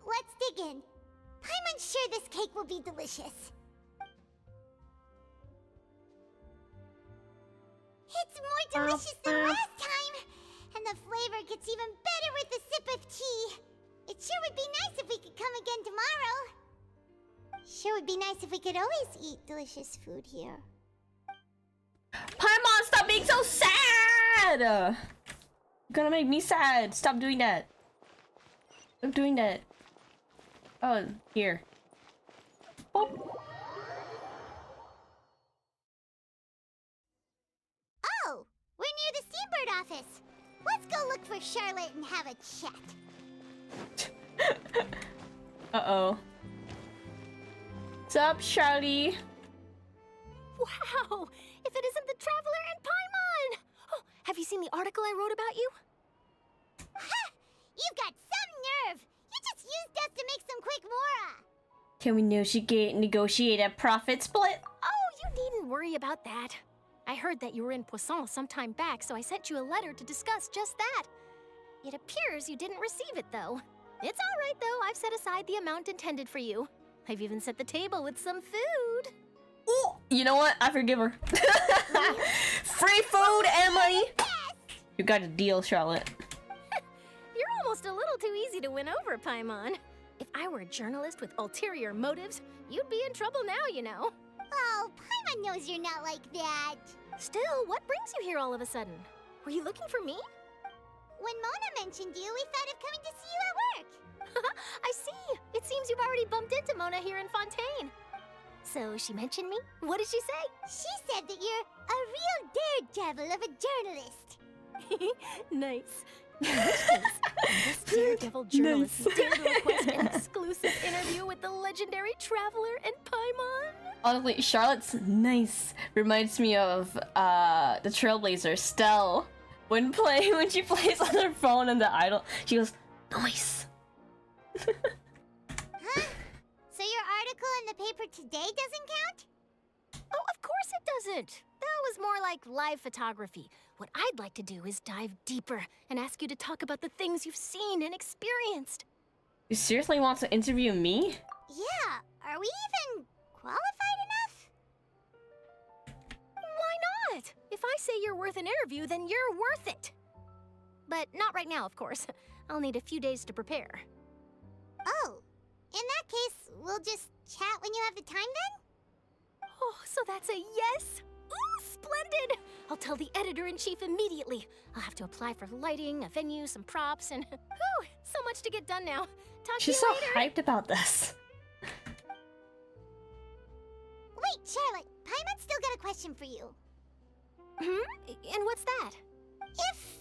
let's dig in. Paimon's sure this cake will be delicious. It's more delicious than last time! And the flavor gets even better with a sip of tea. It sure would be nice if we could come again tomorrow. Sure would be nice if we could always eat delicious food here. Paimon, stop being so sad! You're gonna make me sad. Stop doing that. Stop doing that. Oh, here. Boop. Oh, we're near the Steambird office. Let's go look for Charlotte and have a chat. Uh-oh. What's up, Charlie? Wow! If it isn't the Traveler and Paimon! Oh, have you seen the article I wrote about you? Ha! You've got some nerve! You just used us to make some quick mora! Can we negotiate a profit split? Oh, you needn't worry about that. I heard that you were in Poisson some time back, so I sent you a letter to discuss just that. It appears you didn't receive it, though. It's all right, though. I've set aside the amount intended for you. I've even set the table with some food. Ooh, you know what? I forgive her. Free food and money. You got a deal, Charlotte. You're almost a little too easy to win over, Paimon. If I were a journalist with ulterior motives, you'd be in trouble now, you know. Oh, Paimon knows you're not like that. Still, what brings you here all of a sudden? Were you looking for me? When Mona mentioned you, we thought of coming to see you at work. I see. It seems you've already bumped into Mona here in Fontaine. So she mentioned me? What did she say? She said that you're a real daredevil of a journalist. Nice. In which case, this daredevil journalist dared to request an exclusive interview with the legendary Traveler and Paimon. Honestly, Charlotte's nice reminds me of the Trailblazer Stell. When she plays on her phone and the idol, she goes, nice. Huh? So your article in the paper today doesn't count? Oh, of course it doesn't. That was more like live photography. What I'd like to do is dive deeper and ask you to talk about the things you've seen and experienced. You seriously want to interview me? Yeah, are we even qualified enough? Why not? If I say you're worth an interview, then you're worth it. But not right now, of course. I'll need a few days to prepare. Oh, in that case, we'll just chat when you have the time then? Oh, so that's a yes? Ooh, splendid! I'll tell the editor-in-chief immediately. I'll have to apply for lighting, a venue, some props, and whew, so much to get done now. Talk She's to so you later. hyped about this. Wait, Charlotte, Paimon's still got a question for you. And what's that? If,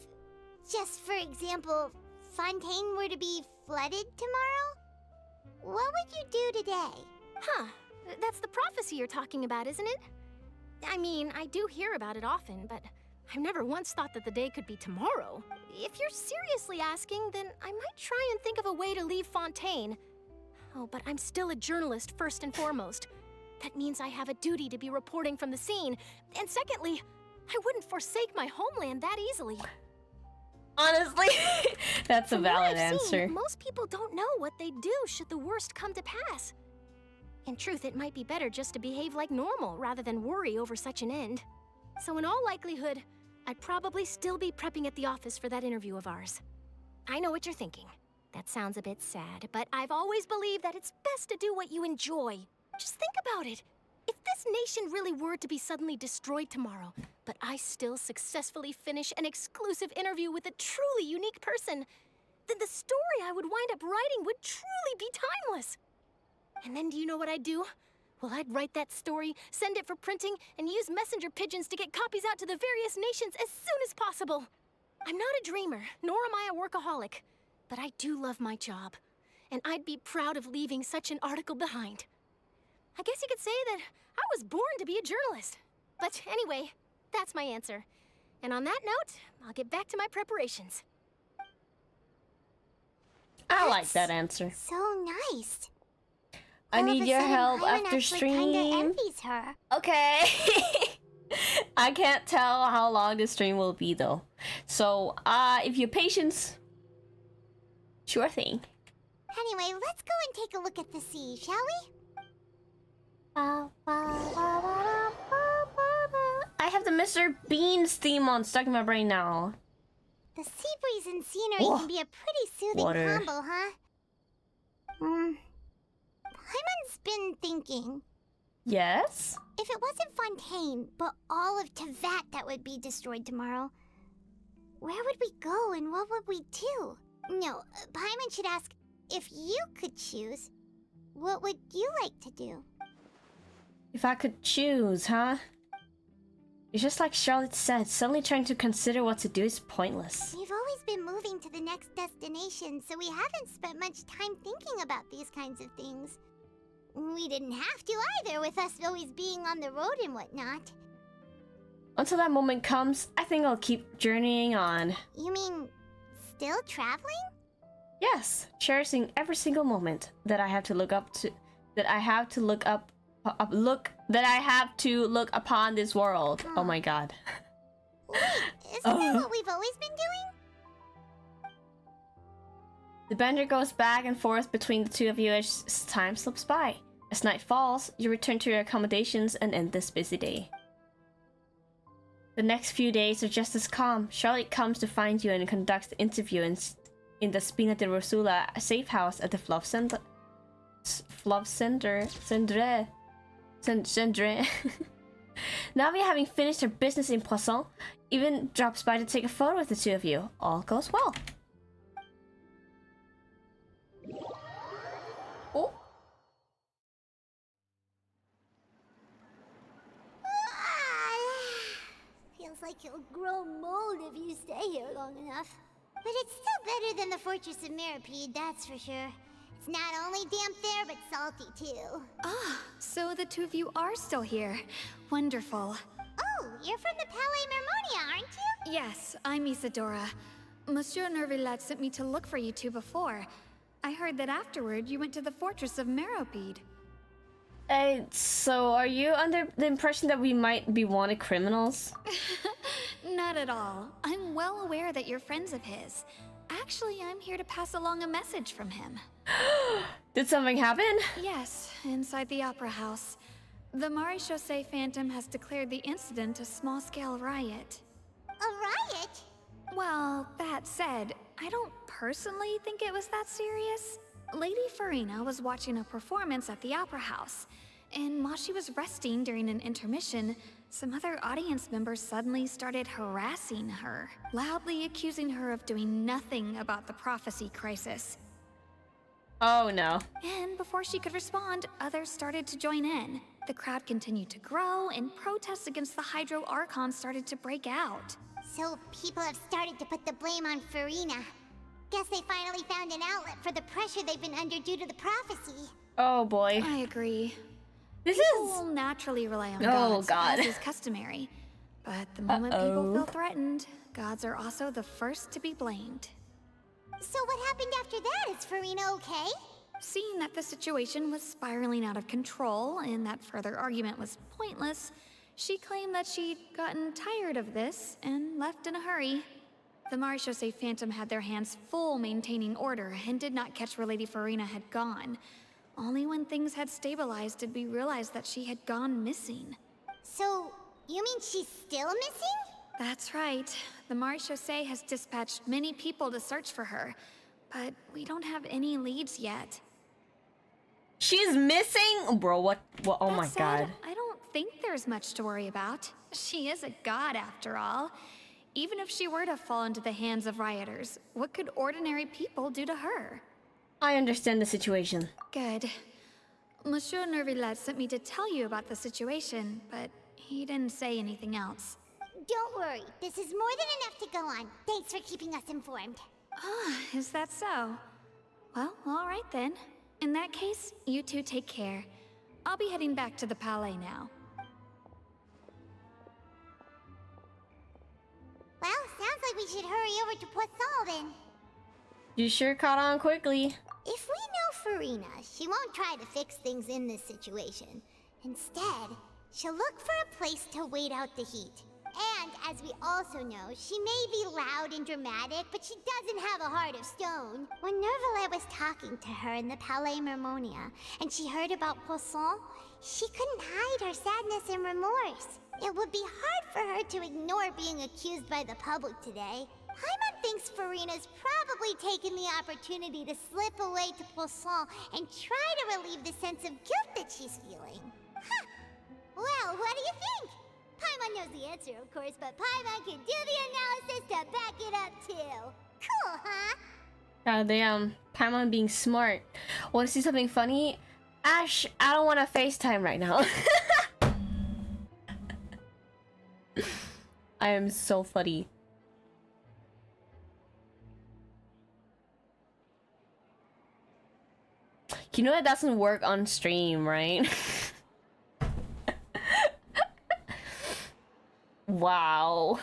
just for example, Fontaine were to be flooded tomorrow, what would you do today? Huh. That's the prophecy you're talking about, isn't it? I mean, I do hear about it often, but I've never once thought that the day could be tomorrow. If you're seriously asking, then I might try and think of a way to leave Fontaine. Oh, but I'm still a journalist first and foremost. That means I have a duty to be reporting from the scene. And secondly, I wouldn't forsake my homeland that easily. Honestly, that's a From what valid I've seen, answer. most people don't know what they'd do should the worst come to pass. In truth, it might be better just to behave like normal rather than worry over such an end. So in all likelihood, I'd probably still be prepping at the office for that interview of ours. I know what you're thinking. That sounds a bit sad, but I've always believed that it's best to do what you enjoy. Just think about it. If this nation really were to be suddenly destroyed tomorrow, but I still successfully finish an exclusive interview with a truly unique person, then the story I would wind up writing would truly be timeless. And then do you know what I'd do? Well, I'd write that story, send it for printing, and use messenger pigeons to get copies out to the various nations as soon as possible. I'm not a dreamer, nor am I a workaholic, but I do love my job, and I'd be proud of leaving such an article behind. I guess you could say that I was born to be a journalist. But anyway, that's my answer. And on that note, I'll get back to my preparations. I like that answer. So nice. I All of need a your sudden, help Paimon after actually kinda stream. envies her. Okay. I can't tell how long the stream will be though. So, if you're patient, sure thing. Anyway, let's go and take a look at the sea, shall we? I have the Mr. Bean's theme on stuck in my brain now. The sea breeze and scenery Oh. can be a pretty soothing Water. combo, huh? Paimon's been thinking. Yes? If it wasn't Fontaine, but all of Tevat that would be destroyed tomorrow, where would we go and what would we do? No, Paimon should ask, if you could choose, what would you like to do? If I could choose, huh? It's just like Charlotte said, suddenly trying to consider what to do is pointless. We've always been moving to the next destination, so we haven't spent much time thinking about these kinds of things. We didn't have to either, with us always being on the road and whatnot. Until that moment comes, I think I'll keep journeying on. You mean, still traveling? Yes, cherishing every single moment that I have to look up to, that I have to look upon this world. Oh my god. Wait, isn't that what we've always been doing? The banter goes back and forth between the two of you as time slips by. As night falls, you return to your accommodations and end this busy day. The next few days are just as calm. Charlotte comes to find you and conducts the interview in the Spina de Rosula safe house at the Fluff Center. Navi, having finished her business in Poisson, even drops by to take a photo with the two of you. All goes well. Oh. Feels like you'll grow mold if you stay here long enough. But it's still better than the Fortress of Meropide, that's for sure. It's not only damp there, but salty too. Ah, so the two of you are still here. Wonderful. Oh, you're from the Palais Mermonia, aren't you? Yes, I'm Isadora. Monsieur Nervillet sent me to look for you two before. I heard that afterward you went to the Fortress of Meropide. So are you under the impression that we might be wanted criminals? Not at all. I'm well aware that you're friends of his. Actually, I'm here to pass along a message from him. Did something happen? Yes, inside the Opera House. The Maréchaussée Phantom has declared the incident a small-scale riot. A riot? Well, that said, I don't personally think it was that serious. Lady Farina was watching a performance at the Opera House, And while she was resting during an intermission, some other audience members suddenly started harassing her, loudly accusing her of doing nothing about the prophecy crisis. Oh no. And before she could respond, others started to join in. The crowd continued to grow, and protests against the Hydro Archon started to break out. So people have started to put the blame on Farina. Guess they finally found an outlet for the pressure they've been under due to the prophecy. Oh boy. I agree. This People is... will naturally rely on Oh, gods, God. as is customary. But the moment people feel threatened, gods are also the first to be blamed. So what happened after that? Is Farina okay? Seeing that the situation was spiraling out of control and that further argument was pointless, she claimed that she'd gotten tired of this and left in a hurry. The Marechaussee Phantom had their hands full maintaining order and did not catch where Lady Farina had gone. Only when things had stabilized did we realize that she had gone missing. So, you mean she's still missing? That's right. The Marechaussee has dispatched many people to search for her, but we don't have any leads yet. She's missing? Bro, what? Oh my god. I don't think there's much to worry about. She is a god after all. Even if she were to fall into the hands of rioters, what could ordinary people do to her? I understand the situation. Good. Monsieur Nervillet sent me to tell you about the situation, but he didn't say anything else. Don't worry, this is more than enough to go on. Thanks for keeping us informed. Ah, is that so? Well, all right then. In that case, you two take care. I'll be heading back to the Palais now. Well, sounds like we should hurry over to Poisson then. You sure caught on quickly. If we know Farina, she won't try to fix things in this situation. Instead, she'll look for a place to wait out the heat. And, as we also know, she may be loud and dramatic, but she doesn't have a heart of stone. When Nervalet was talking to her in the Palais Mermonia, and she heard about Poisson, she couldn't hide her sadness and remorse. It would be hard for her to ignore being accused by the public today. Paimon thinks Farina's probably taken the opportunity to slip away to Poisson and try to relieve the sense of guilt that she's feeling. Huh. Well, what do you think? Paimon knows the answer, of course, but Paimon can do the analysis to back it up too. Cool, huh? God damn. Paimon being smart. Want to see something funny? Ash, I don't want to FaceTime right now. I am so funny. You know that doesn't work on stream, right? Wow.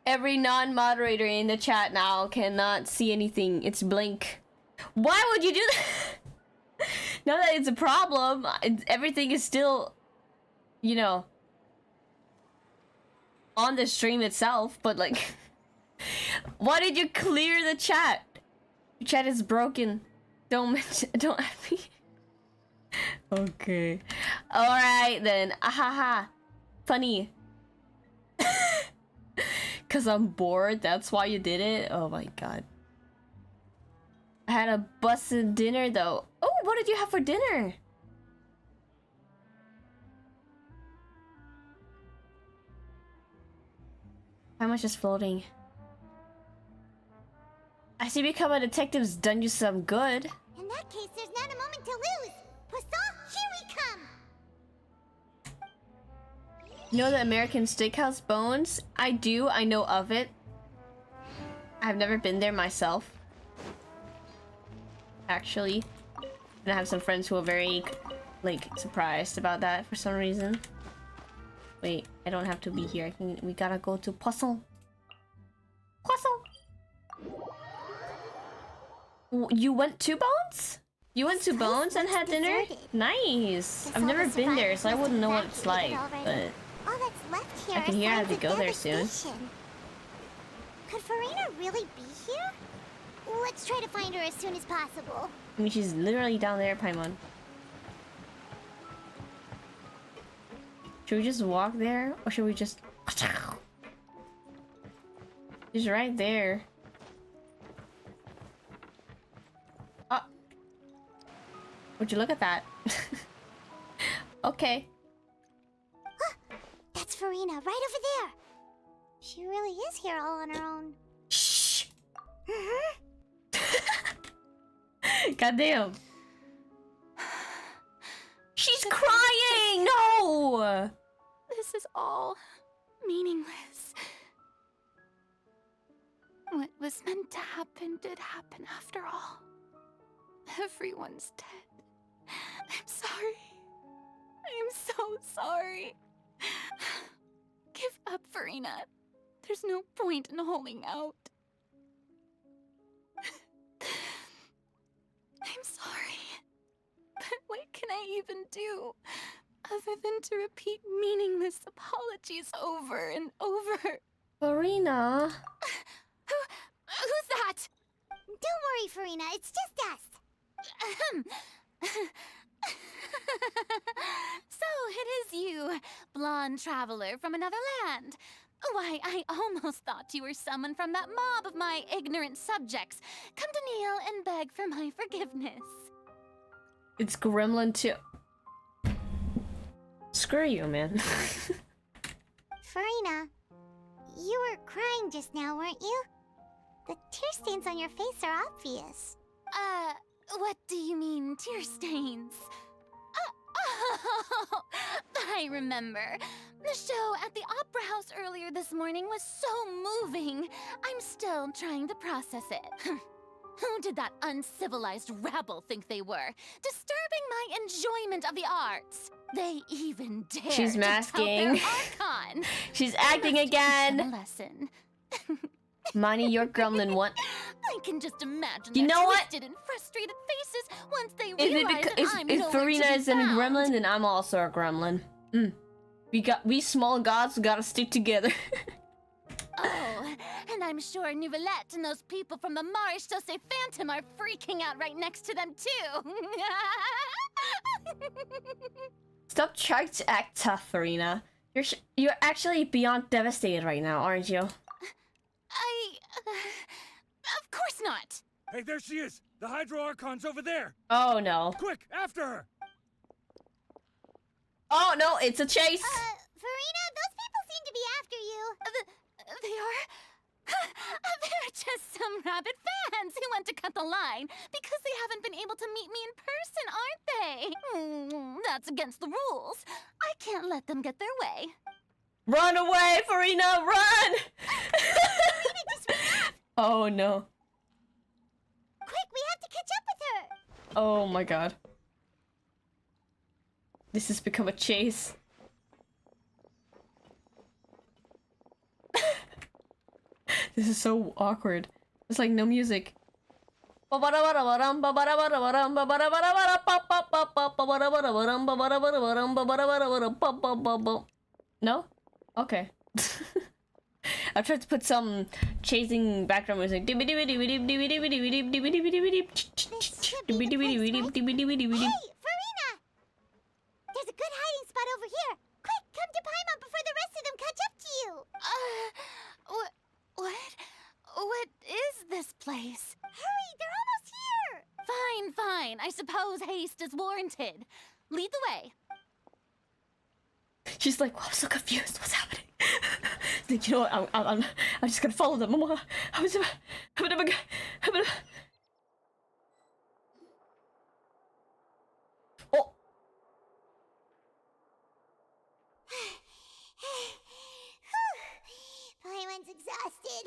Every non-moderator in the chat now cannot see anything. It's blink. Why would you do that? Not that it's a problem. Everything is still, you know, on the stream itself, but like... Why did you clear the chat? Your chat is broken. Don't mention... Don't have me... Okay. Alright then. Ahaha. Funny. Cause I'm bored, that's why you did it? Oh my god. I had a busted dinner though. Oh, what did you have for dinner? How much is floating? I see become a detective's done you some good. In that case, there's not a moment to lose. Poisson, here we come! You know the American Steakhouse Bones? I do, I know of it. I've never been there myself. Actually. And I have some friends who are very, like, surprised about that for some reason. Wait, I don't have to be here. We gotta go to Poisson. Poisson! You went to Bones? You went to Bones and had dinner? Nice! I've never been there, so I wouldn't know what it's like, but... All that's left here I can hear I have to go there soon. Could Farina really be here? Let's try to find her as soon as possible. I mean, she's literally down there, Paimon. Should we just walk there? Or should we just... She's right there. Would you look at that? Okay. That's Farina, right over there. She really is here all on her own. Shh. Goddamn. She's crying! No! This is all meaningless. What was meant to happen did happen after all. Everyone's dead. I'm sorry. I'm so sorry. Give up, Farina. There's no point in holding out. I'm sorry. But what can I even do other than to repeat meaningless apologies over and over? Farina. Who's that? Don't worry, Farina. It's just us. So it is you, blonde traveler from another land. Why, I almost thought you were someone from that mob of my ignorant subjects, come to kneel and beg for my forgiveness. It's Gremlin 2. Screw you, man. Farina, you were crying just now, weren't you? The tear stains on your face are obvious. What do you mean, tear stains? Oh, I remember. The show at the Opera House earlier this morning was so moving. I'm still trying to process it. Who did that uncivilized rabble think they were? Disturbing my enjoyment of the arts. They even dared She's masking. to tout their Archon. She's acting again. A lesson. Money, your gremlin one. I can just imagine You their know what? twisted and frustrated faces once they If, realize that I'm if nowhere Farina to be isn't a found. gremlin, then I'm also a gremlin. We small gods gotta stick together. Oh, and I'm sure Nouvellette and those people from the Maréchaussée Phantom are freaking out right next to them too. Stop trying to act tough, Farina. You're actually beyond devastated right now, aren't you? Of course not. Hey, there she is! The Hydro Archon's over there! Oh no. Quick, after her! Oh no, it's a chase! Farina, those people seem to be after you. They are? They're just some rabid fans who want to cut the line because they haven't been able to meet me in person, aren't they? That's against the rules. I can't let them get their way. Run away, Farina, run! Farina just ran off. Oh no. Quick, we have to catch up with her. Oh my god. This has become a chase. This is so awkward. There's like no music. No? Okay. I tried to put some chasing background music. Hey, Farina, there's a good hiding spot over here. Quick, come to Paimon before the rest of them catch up to you. What is this place? Hurry, they're almost here. Fine. I suppose haste is warranted. Lead the way. She's like, I'm so confused. What's happening? Like, you know what? I'm just gonna follow them. Oh. Paimon's exhausted.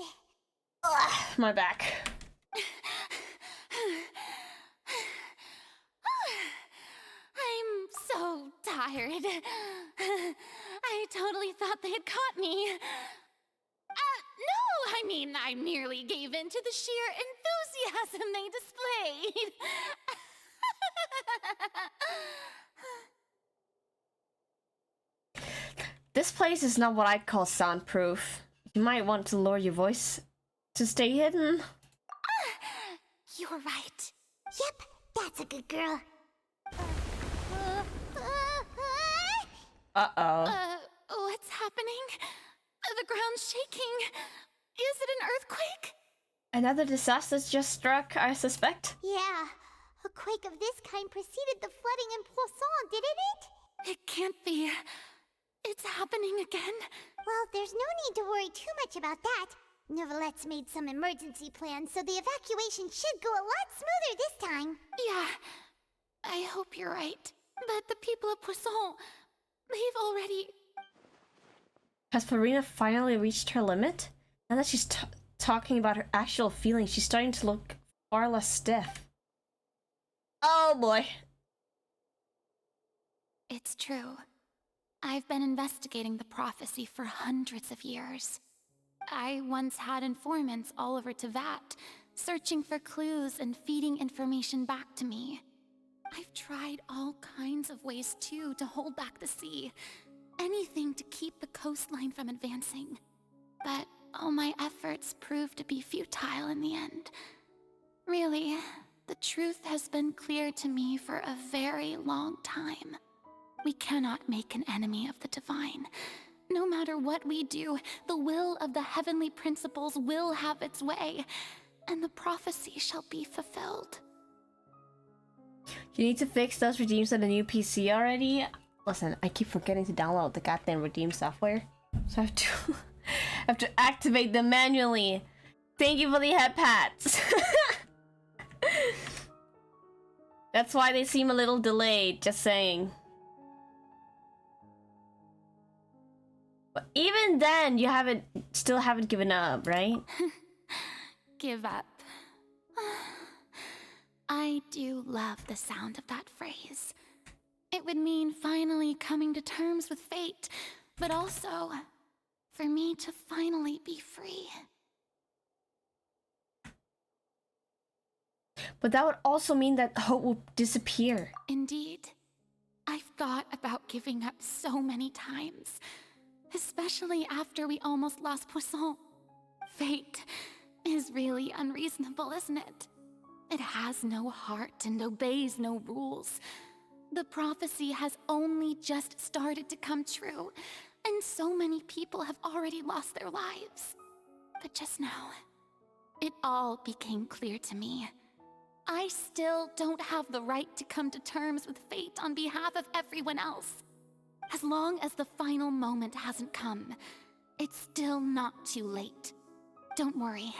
Ugh, my back. I'm so tired. I totally thought they had caught me. No, I mean, I merely gave in to the sheer enthusiasm they displayed. This place is not what I call soundproof. You might want to lower your voice to stay hidden. You're right. Yep, that's a good girl. What's happening? The ground's shaking. Is it an earthquake? Another disaster's just struck, I suspect. Yeah, A quake of this kind preceded the flooding in Poisson, didn't it? It can't be. It's happening again. Well, there's no need to worry too much about that. Neuvillettes made some emergency plans, so the evacuation should go a lot smoother this time. Yeah, I hope you're right. But the people of Poisson, they've already... Has Farina finally reached her limit? Now that she's talking about her actual feelings, she's starting to look far less stiff. Oh boy. It's true. I've been investigating the prophecy for hundreds of years. I once had informants all over Tevat, searching for clues and feeding information back to me. I've tried all kinds of ways too to hold back the sea. Anything to keep the coastline from advancing. But all my efforts proved to be futile in the end. Really, the truth has been clear to me for a very long time. We cannot make an enemy of the divine. No matter what we do, the will of the heavenly principles will have its way, and the prophecy shall be fulfilled. You need to fix those redeems on the new PC already? Listen, I keep forgetting to download the goddamn redeem software, so I have to have to activate them manually. Thank you for the head pats. That's why they seem a little delayed, just saying. But even then, you still haven't given up, right? Give up. I do love the sound of that phrase. It would mean finally coming to terms with fate, but also for me to finally be free. But that would also mean that hope will disappear. Indeed. I've thought about giving up so many times, especially after we almost lost Poisson. Fate is really unreasonable, isn't it? It has no heart and obeys no rules. The prophecy has only just started to come true, and so many people have already lost their lives. But just now, it all became clear to me. I still don't have the right to come to terms with fate on behalf of everyone else. As long as the final moment hasn't come, it's still not too late. Don't worry.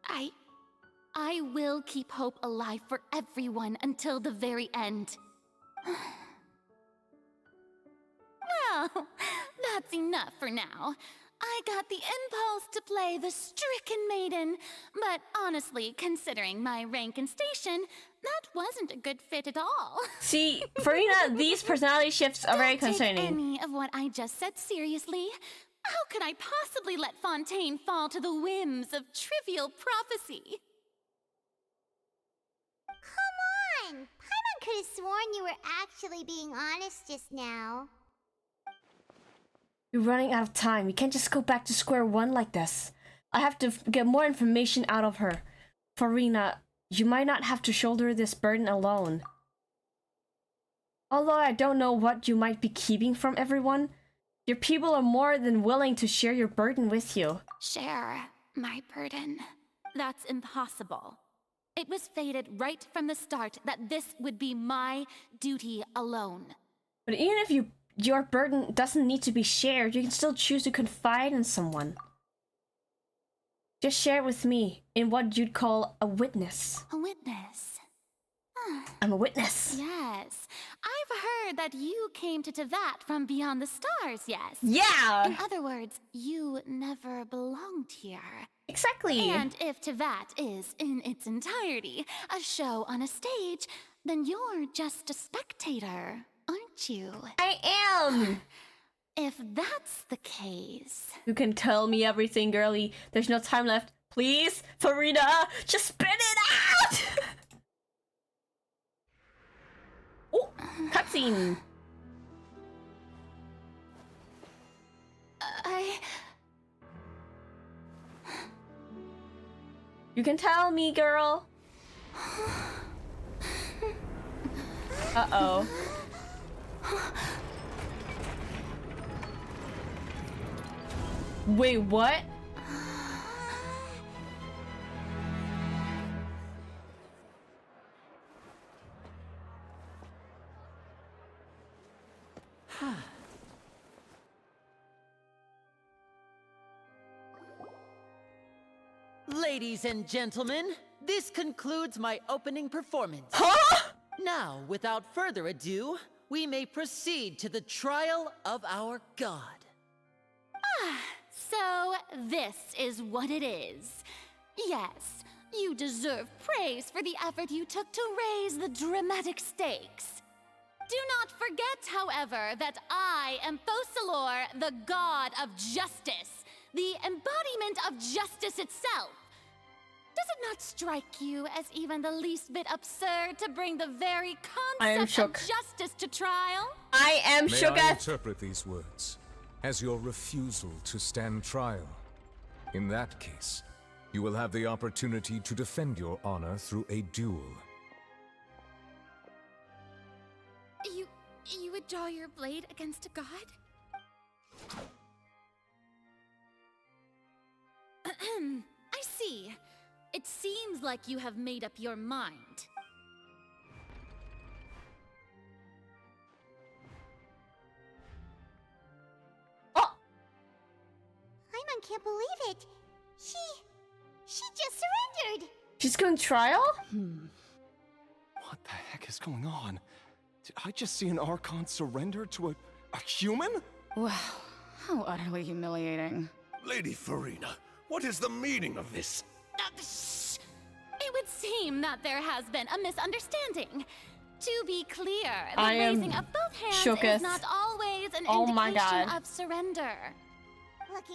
I will keep hope alive for everyone until the very end. Well, that's enough for now. I got the impulse to play the stricken maiden, but honestly, considering my rank and station, that wasn't a good fit at all. See, Farina, these personality shifts are very concerning. Don't take any of what I just said seriously. How could I possibly let Fontaine fall to the whims of trivial prophecy? Come on! Paimon could have sworn you were actually being honest just now. You're running out of time. You can't just go back to square one like this. I have to get more information out of her. Farina, you might not have to shoulder this burden alone. Although I don't know what you might be keeping from everyone, your people are more than willing to share your burden with you. Share my burden? That's impossible. It was fated right from the start that this would be my duty alone. But even if your burden doesn't need to be shared, you can still choose to confide in someone. Just share it with me in what you'd call a witness. A witness? I'm a witness. Yes. I've heard that you came to Tevat from beyond the stars, yes? Yeah! In other words, you never belonged here. Exactly. And if Tevat is, in its entirety, a show on a stage, then you're just a spectator, aren't you? I am! If that's the case... You can tell me everything, girlie. There's no time left. Please, Farina, just spit it out! Oh, cutscene. You can tell me, girl. Uh-oh. Wait, what? Ladies and gentlemen, this concludes my opening performance. Huh? Now, without further ado, we may proceed to the trial of our god. So this is what it is. Yes, you deserve praise for the effort you took to raise the dramatic stakes. Do not forget, however, that I am Focalor, the god of justice, the embodiment of justice itself. Does it not strike you as even the least bit absurd to bring the very concept of justice to trial? I am shook May I at. interpret these words as your refusal to stand trial? In that case, you will have the opportunity to defend your honor through a duel. You would draw your blade against a god? I see. It seems like you have made up your mind. Paimon can't believe it. She just surrendered. She's going trial? What the heck is going on? Did I just see an Archon surrender to a human? Wow, how utterly humiliating. Lady Farina, what is the meaning of this? Shh. It would seem that there has been a misunderstanding. To be clear, the raising of both hands is not always an indication of surrender.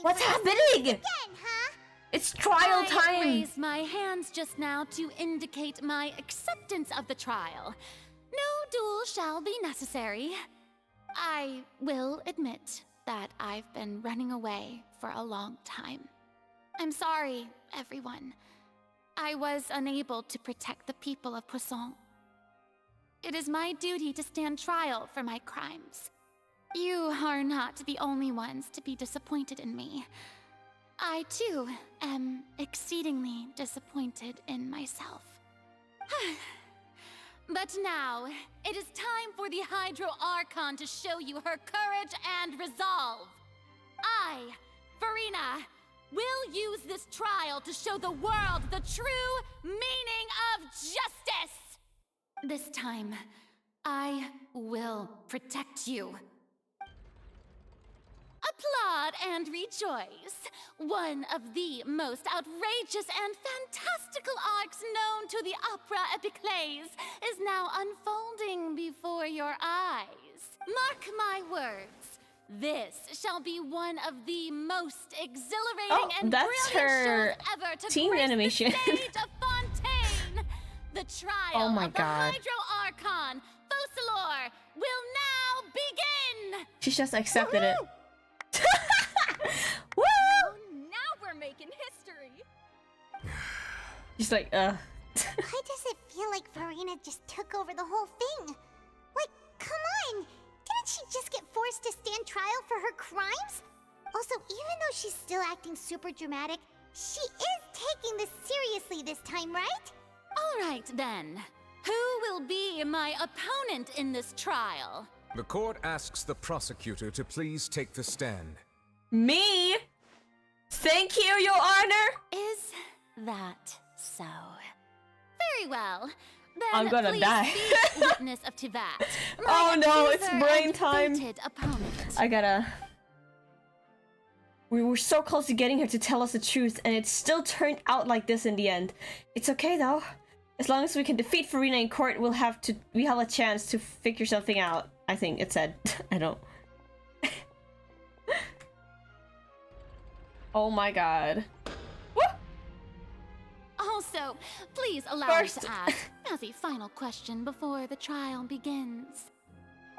What's happening? Again, huh? It's trial time. I raised my hands just now to indicate my acceptance of the trial. No duel shall be necessary. I will admit that I've been running away for a long time. I'm sorry, everyone. I was unable to protect the people of Poisson. It is my duty to stand trial for my crimes. You are not the only ones to be disappointed in me. I, too, am exceedingly disappointed in myself. But now, it is time for the Hydro Archon to show you her courage and resolve. I, Farina, will use this trial to show the world the true meaning of justice! This time, I will protect you. Applaud and rejoice! One of the most outrageous and fantastical arcs known to the opera epiclese is now unfolding before your eyes. Mark my words. This shall be one of the most exhilarating and brilliant shows ever to team grace animation. the stage of Fontaine. The trial of the Hydro Archon, Focalor, will now begin! She's just accepted it. Woo! Now we're making history. She's like, Why does it feel like Farina just took over the whole thing? Like, come on! Didn't she just get forced to stand trial for her crimes? Also, even though she's still acting super dramatic, she is taking this seriously this time, right? All right, then. Who will be my opponent in this trial? The court asks the prosecutor to please take the stand. Me? Thank you, Your Honor. Is that so? Very well. Then I'm gonna die. be witness of to that. Oh no, it's accuser brain and time. fated opponent. I gotta. We were so close to getting her to tell us the truth, and it still turned out like this in the end. It's okay though. As long as we can defeat Farina in court, we have a chance to figure something out. I think it said. I don't. Oh my god. Woo! Also, please allow me to ask, as a final question before the trial begins.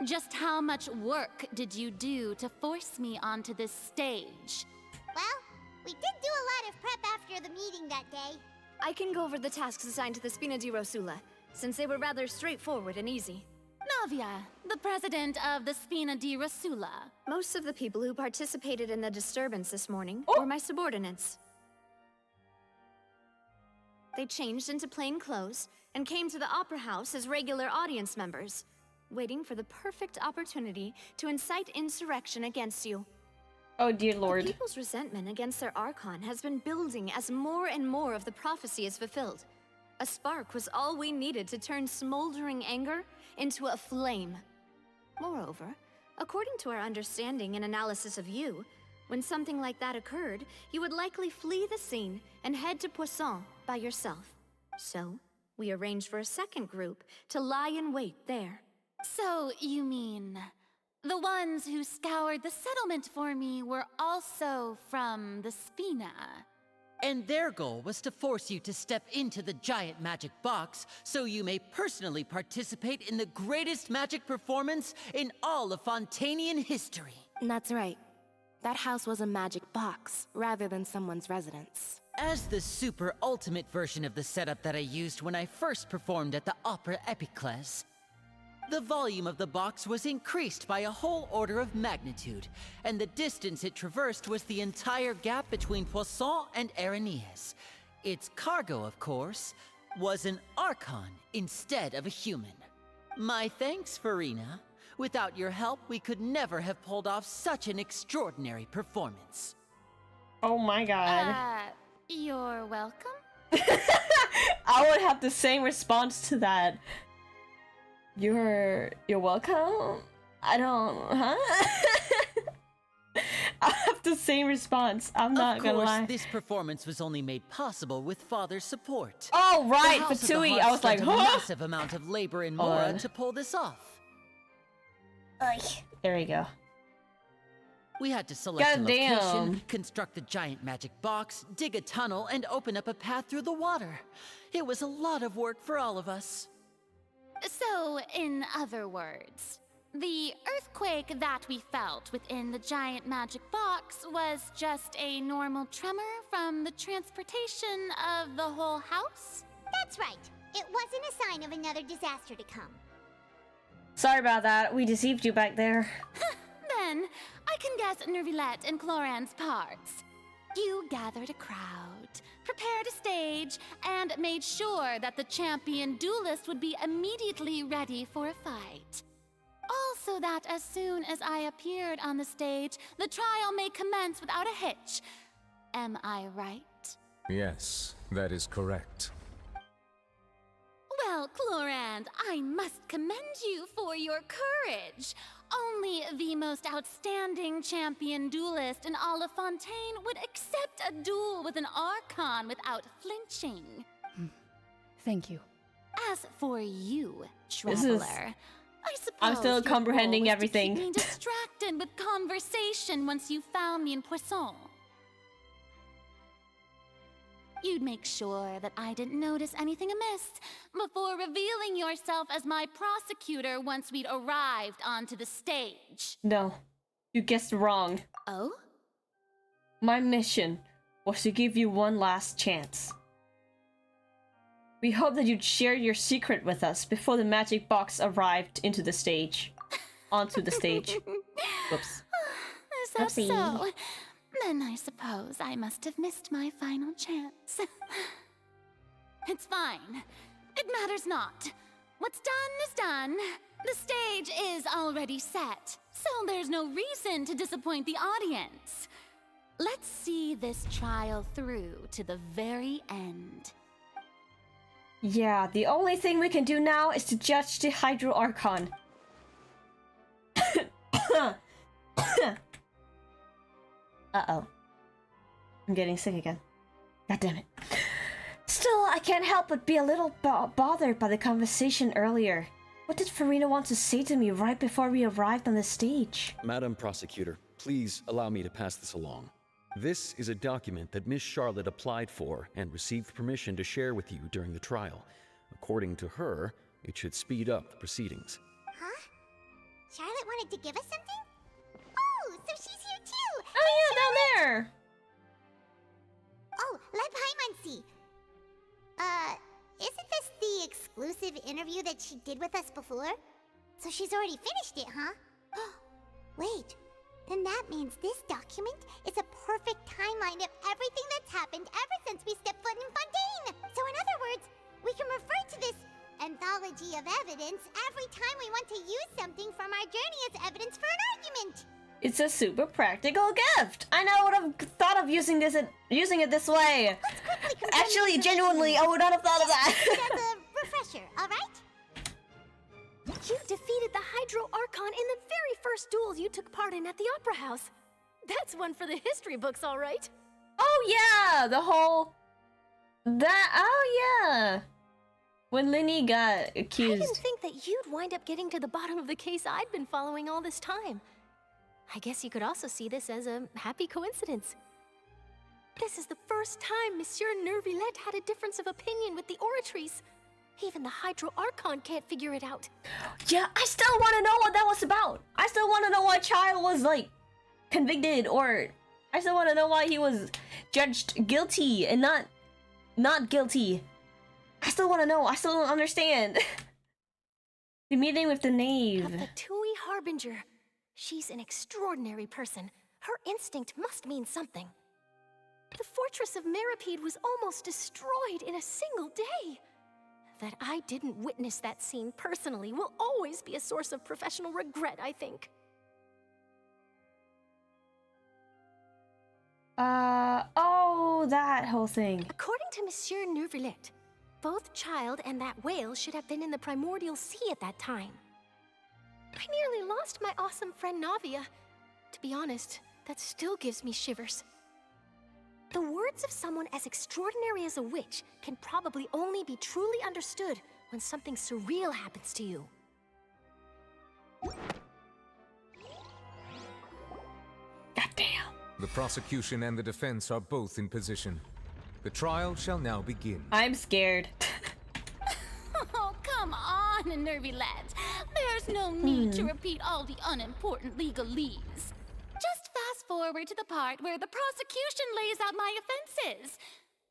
Just how much work did you do to force me onto this stage? Well, we did do a lot of prep after the meeting that day. I can go over the tasks assigned to the Spina di Rosula, since they were rather straightforward and easy. Navia, the president of the Spina di Rosula. Most of the people who participated in the disturbance this morning were my subordinates. They changed into plain clothes and came to the Opera House as regular audience members, waiting for the perfect opportunity to incite insurrection against you. Oh dear The lord. people's resentment against their Archon has been building as more and more of the prophecy is fulfilled. A spark was all we needed to turn smoldering anger into a flame. Moreover, according to our understanding and analysis of you, when something like that occurred, you would likely flee the scene and head to Poisson by yourself. So, we arranged for a second group to lie in wait there. So, you mean the ones who scoured the settlement for me were also from the Spina? And their goal was to force you to step into the giant magic box so you may personally participate in the greatest magic performance in all of Fontainian history. That's right. That house was a magic box, rather than someone's residence. As the super ultimate version of the setup that I used when I first performed at the Opera Epiclese, the volume of the box was increased by a whole order of magnitude, and the distance it traversed was the entire gap between Poisson and Araneas. Its cargo, of course, was an Archon instead of a human. My thanks, Farina. Without your help, we could never have pulled off such an extraordinary performance. Oh my god. You're welcome? I would have the same response to that. You're welcome? I don't, huh? I have the same response. I'm not gonna lie. Of course, this performance was only made possible with Father's support. Oh right, The House of the Fatui. Heart I was like, spent a huh? massive amount of labor in Mora to pull this off. There we go. We had to select a Goddamn. location, construct the giant magic box, dig a tunnel, and open up a path through the water. It was a lot of work for all of us. So, in other words, the earthquake that we felt within the giant magic box was just a normal tremor from the transportation of the whole house? That's right. It wasn't a sign of another disaster to come. Sorry about that. We deceived you back there. Then, I can guess Nervilette and Cloran's parts. You gathered a crowd, prepared a stage, and made sure that the champion duelist would be immediately ready for a fight. Also that as soon as I appeared on the stage, the trial may commence without a hitch. Am I right? Yes, that is correct. Well, Clorand, I must commend you for your courage. Only the most outstanding champion duelist in all of Fontaine would accept a duel with an Archon without flinching. Thank you. As for you, This is- traveler, I suppose I'm still your comprehending goal was everything. To keep me distracted with conversation once you found me in Poisson. You'd make sure that I didn't notice anything amiss before revealing yourself as my prosecutor once we'd arrived onto the stage. No, you guessed wrong. Oh? My mission was to give you one last chance. We hoped that you'd share your secret with us before the magic box arrived into the stage. Onto the stage. Whoops. Is that Oopsie. so? Then I suppose I must have missed my final chance. It's fine. It matters not. What's done is done. The stage is already set, so there's no reason to disappoint the audience. Let's see this trial through to the very end. Yeah, the only thing we can do now is to judge the Hydro Archon. Uh-oh. I'm getting sick again. God damn it. Still, I can't help but be a little bothered by the conversation earlier. What did Farina want to say to me right before we arrived on the stage? Madam Prosecutor, please allow me to pass this along. This is a document that Miss Charlotte applied for and received permission to share with you during the trial. According to her, it should speed up the proceedings. Huh? Charlotte wanted to give us something? Oh, so she's here too! Oh yeah, down there! Oh, let Paimon see. Isn't this the exclusive interview that she did with us before? So she's already finished it, huh? Wait, then that means this document is a perfect timeline of everything that's happened ever since we stepped foot in Fontaine! So in other words, we can refer to this anthology of evidence every time we want to use something from our journey as evidence for an argument! It's a super practical gift. I never would have thought of using it this way. Actually, genuinely, I would not have thought of that. As a refresher, alright? You defeated the Hydro Archon in the very first duels you took part in at the Opera House. That's one for the history books, all right. Oh yeah, oh yeah. When Linny got accused. I didn't think that you'd wind up getting to the bottom of the case I'd been following all this time. I guess you could also see this as a happy coincidence. This is the first time Monsieur Neuvillette had a difference of opinion with the Oratrice. Even the Hydro Archon can't figure it out. Yeah, I still want to know what that was about. I still want to know why Child was, like, convicted, or I still want to know why he was judged guilty and not guilty. I still want to know. I still don't understand. The meeting with the knave. Of the Tui Harbinger. She's an extraordinary person. Her instinct must mean something. The fortress of Meripede was almost destroyed in a single day. That I didn't witness that scene personally will always be a source of professional regret, I think. Oh, that whole thing. According to Monsieur Neuvillette, both Child and that whale should have been in the Primordial Sea at that time. I nearly lost my awesome friend Navia. To be honest, that still gives me shivers. The words of someone as extraordinary as a witch can probably only be truly understood when something surreal happens to you. Goddamn. The prosecution and the defense are both in position. The trial shall now begin. I'm scared. Oh, come on, Neuvillette. There's no need to repeat all the unimportant legalese. Just fast forward to the part where the prosecution lays out my offenses.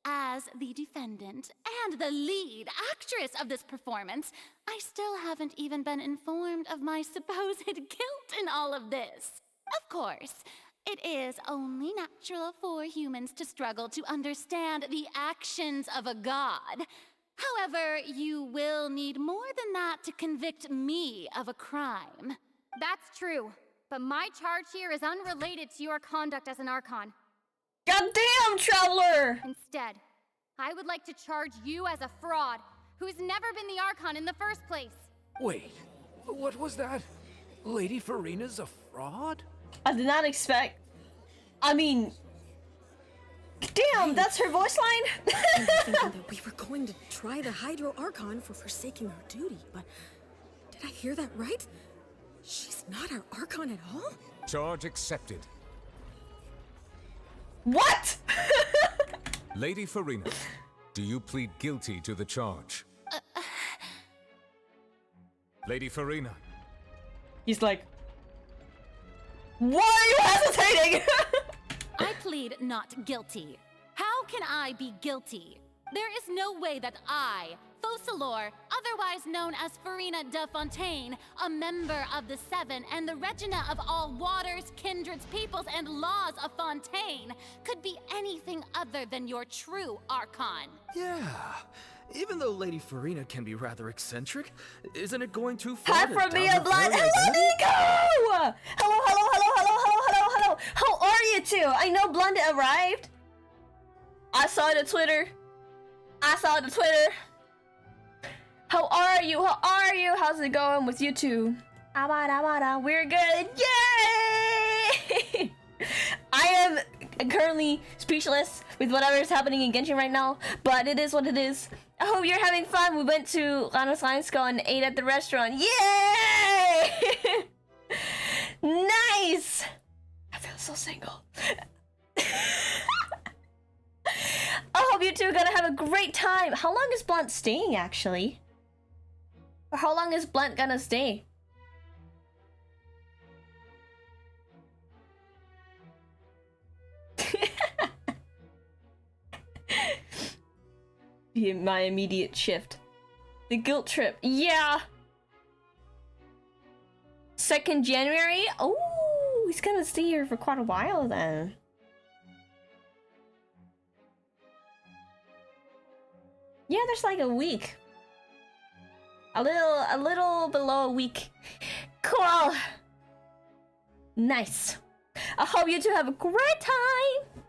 As the defendant and the lead actress of this performance, I still haven't even been informed of my supposed guilt in all of this. Of course, it is only natural for humans to struggle to understand the actions of a god. However, you will need more than that to convict me of a crime. That's true, but my charge here is unrelated to your conduct as an Archon. Goddamn, Traveler! Instead, I would like to charge you as a fraud who's never been the Archon in the first place. Wait, what was that? Lady Farina's a fraud? I did not expect... I mean... Damn, that's her voice line? I was thinking that we were going to try the Hydro Archon for forsaking her duty, but... Did I hear that right? She's not our Archon at all? Charge accepted. What? Lady Farina, do you plead guilty to the charge? Lady Farina. He's like... Why are you hesitating? I plead not guilty. How can I be guilty? There is no way that I, Focalor, otherwise known as Farina de Fontaine, a member of the Seven and the Regina of all waters, kindreds, peoples, and laws of Fontaine, could be anything other than your true Archon. Yeah. Even though Lady Farina can be rather eccentric, isn't it going too far? Hi from me, a blood. Hello, Nico! Hello. How are you two? I know Blunda arrived. I saw the Twitter. How are you? How's it going with you two? We're good. Yay! I am currently speechless with whatever is happening in Genshin right now, but it is what it is. I hope you're having fun. We went to Lanos Lion Skull and ate at the restaurant. Yay! Nice! I feel so single. I hope you two are gonna have a great time. How long is Blunt staying, actually? Or how long is Blunt gonna stay? My immediate shift. The guilt trip. Yeah! 2nd January? Oh, he's gonna stay here for quite a while then. Yeah, there's like a week. A little below a week. Cool. Nice. I hope you two have a great time.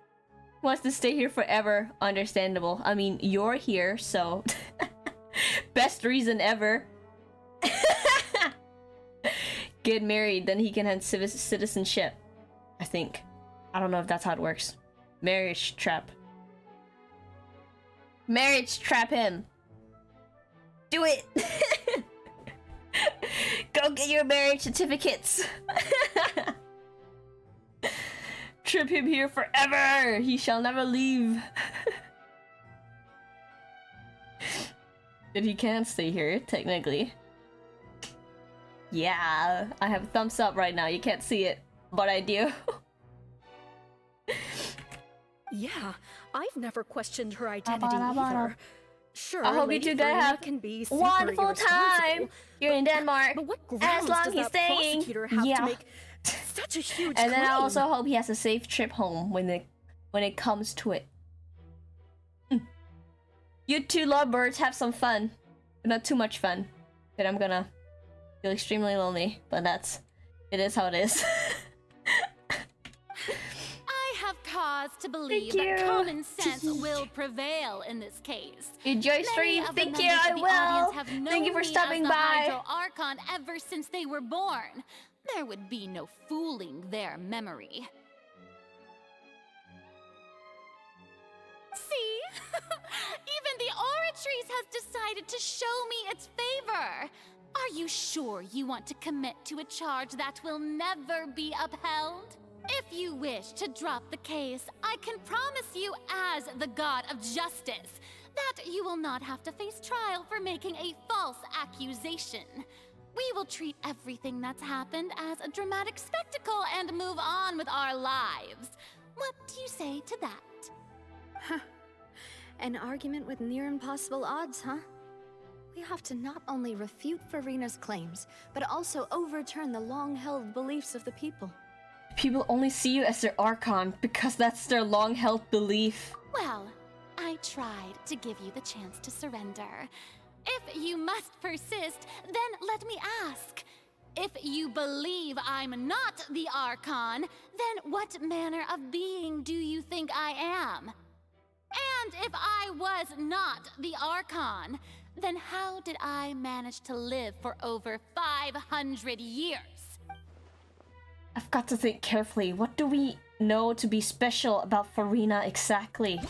Wants to stay here forever. Understandable. I mean, you're here, so best reason ever. Get married, then he can have citizenship. I think. I don't know if that's how it works. Marriage trap. Marriage trap him. Do it. Go get your marriage certificates. Trip him here forever. He shall never leave. But he can stay here, technically. Yeah, I have a thumbs up right now. You can't see it, but I do. Yeah, I've never questioned her identity either. Sure, I hope you Lady two guys Verena have can be super wonderful time. irresponsible, You're in Denmark. But what As grounds long does he's that staying. prosecutor have Yeah. to make such a huge And then I claim? also hope he has a safe trip home when it comes to it. You two lovebirds have some fun, but not too much fun. But I'm gonna feel extremely lonely. But it is how it is. I have cause to believe Thank that you. common sense will prevail in this case. Enjoy Many stream. of the Thank you. members I of the audience will. have Thank known you for me stopping as the by. Hydro Archon ever since they were born. There would be no fooling their memory. See? Even the Oratrice has decided to show me its favor. Are you sure you want to commit to a charge that will never be upheld? If you wish to drop the case, I can promise you as the god of justice that you will not have to face trial for making a false accusation. We will treat everything that's happened as a dramatic spectacle and move on with our lives. What do you say to that? Huh. An argument with near impossible odds, huh? We have to not only refute Farina's claims, but also overturn the long-held beliefs of the people. People only see you as their Archon because that's their long-held belief. Well, I tried to give you the chance to surrender. If you must persist, then let me ask. If you believe I'm not the Archon, then what manner of being do you think I am? And if I was not the Archon, then how did I manage to live for over 500 years? I've got to think carefully. What do we know to be special about Farina exactly?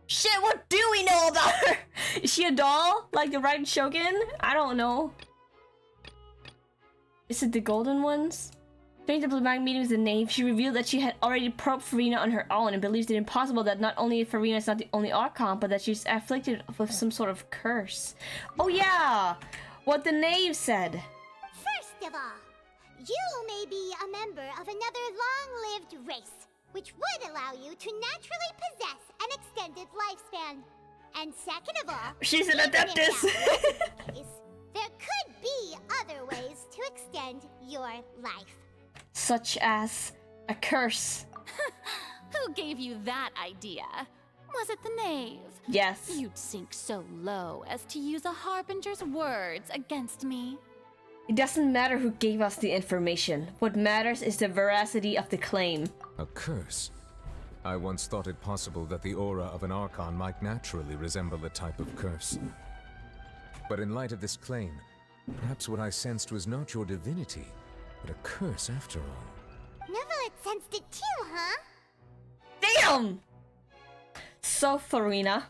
Shit, what do we know about her? Is she a doll? Like the right Shogun? I don't know. Is it the golden ones? During the diplomatic meeting with the knave, she revealed that she had already probed Farina on her own and believes it impossible that not only Farina is not the only Archon, but that she's afflicted with some sort of curse. Oh yeah! What the knave said! First of all, you may be a member of another long-lived race, which would allow you to naturally possess an extended lifespan. And second of all, She's an even if adeptus! that wasn't the case, there could be other ways to extend your life. Such as a curse. Who gave you that idea? Was it the knave? Yes. You'd sink so low as to use a harbinger's words against me. It doesn't matter who gave us the information. What matters is the veracity of the claim. A curse? I once thought it possible that the aura of an Archon might naturally resemble a type of curse. But in light of this claim, perhaps what I sensed was not your divinity, but a curse after all. Neverlet sensed it too, huh? Damn! So, Farina,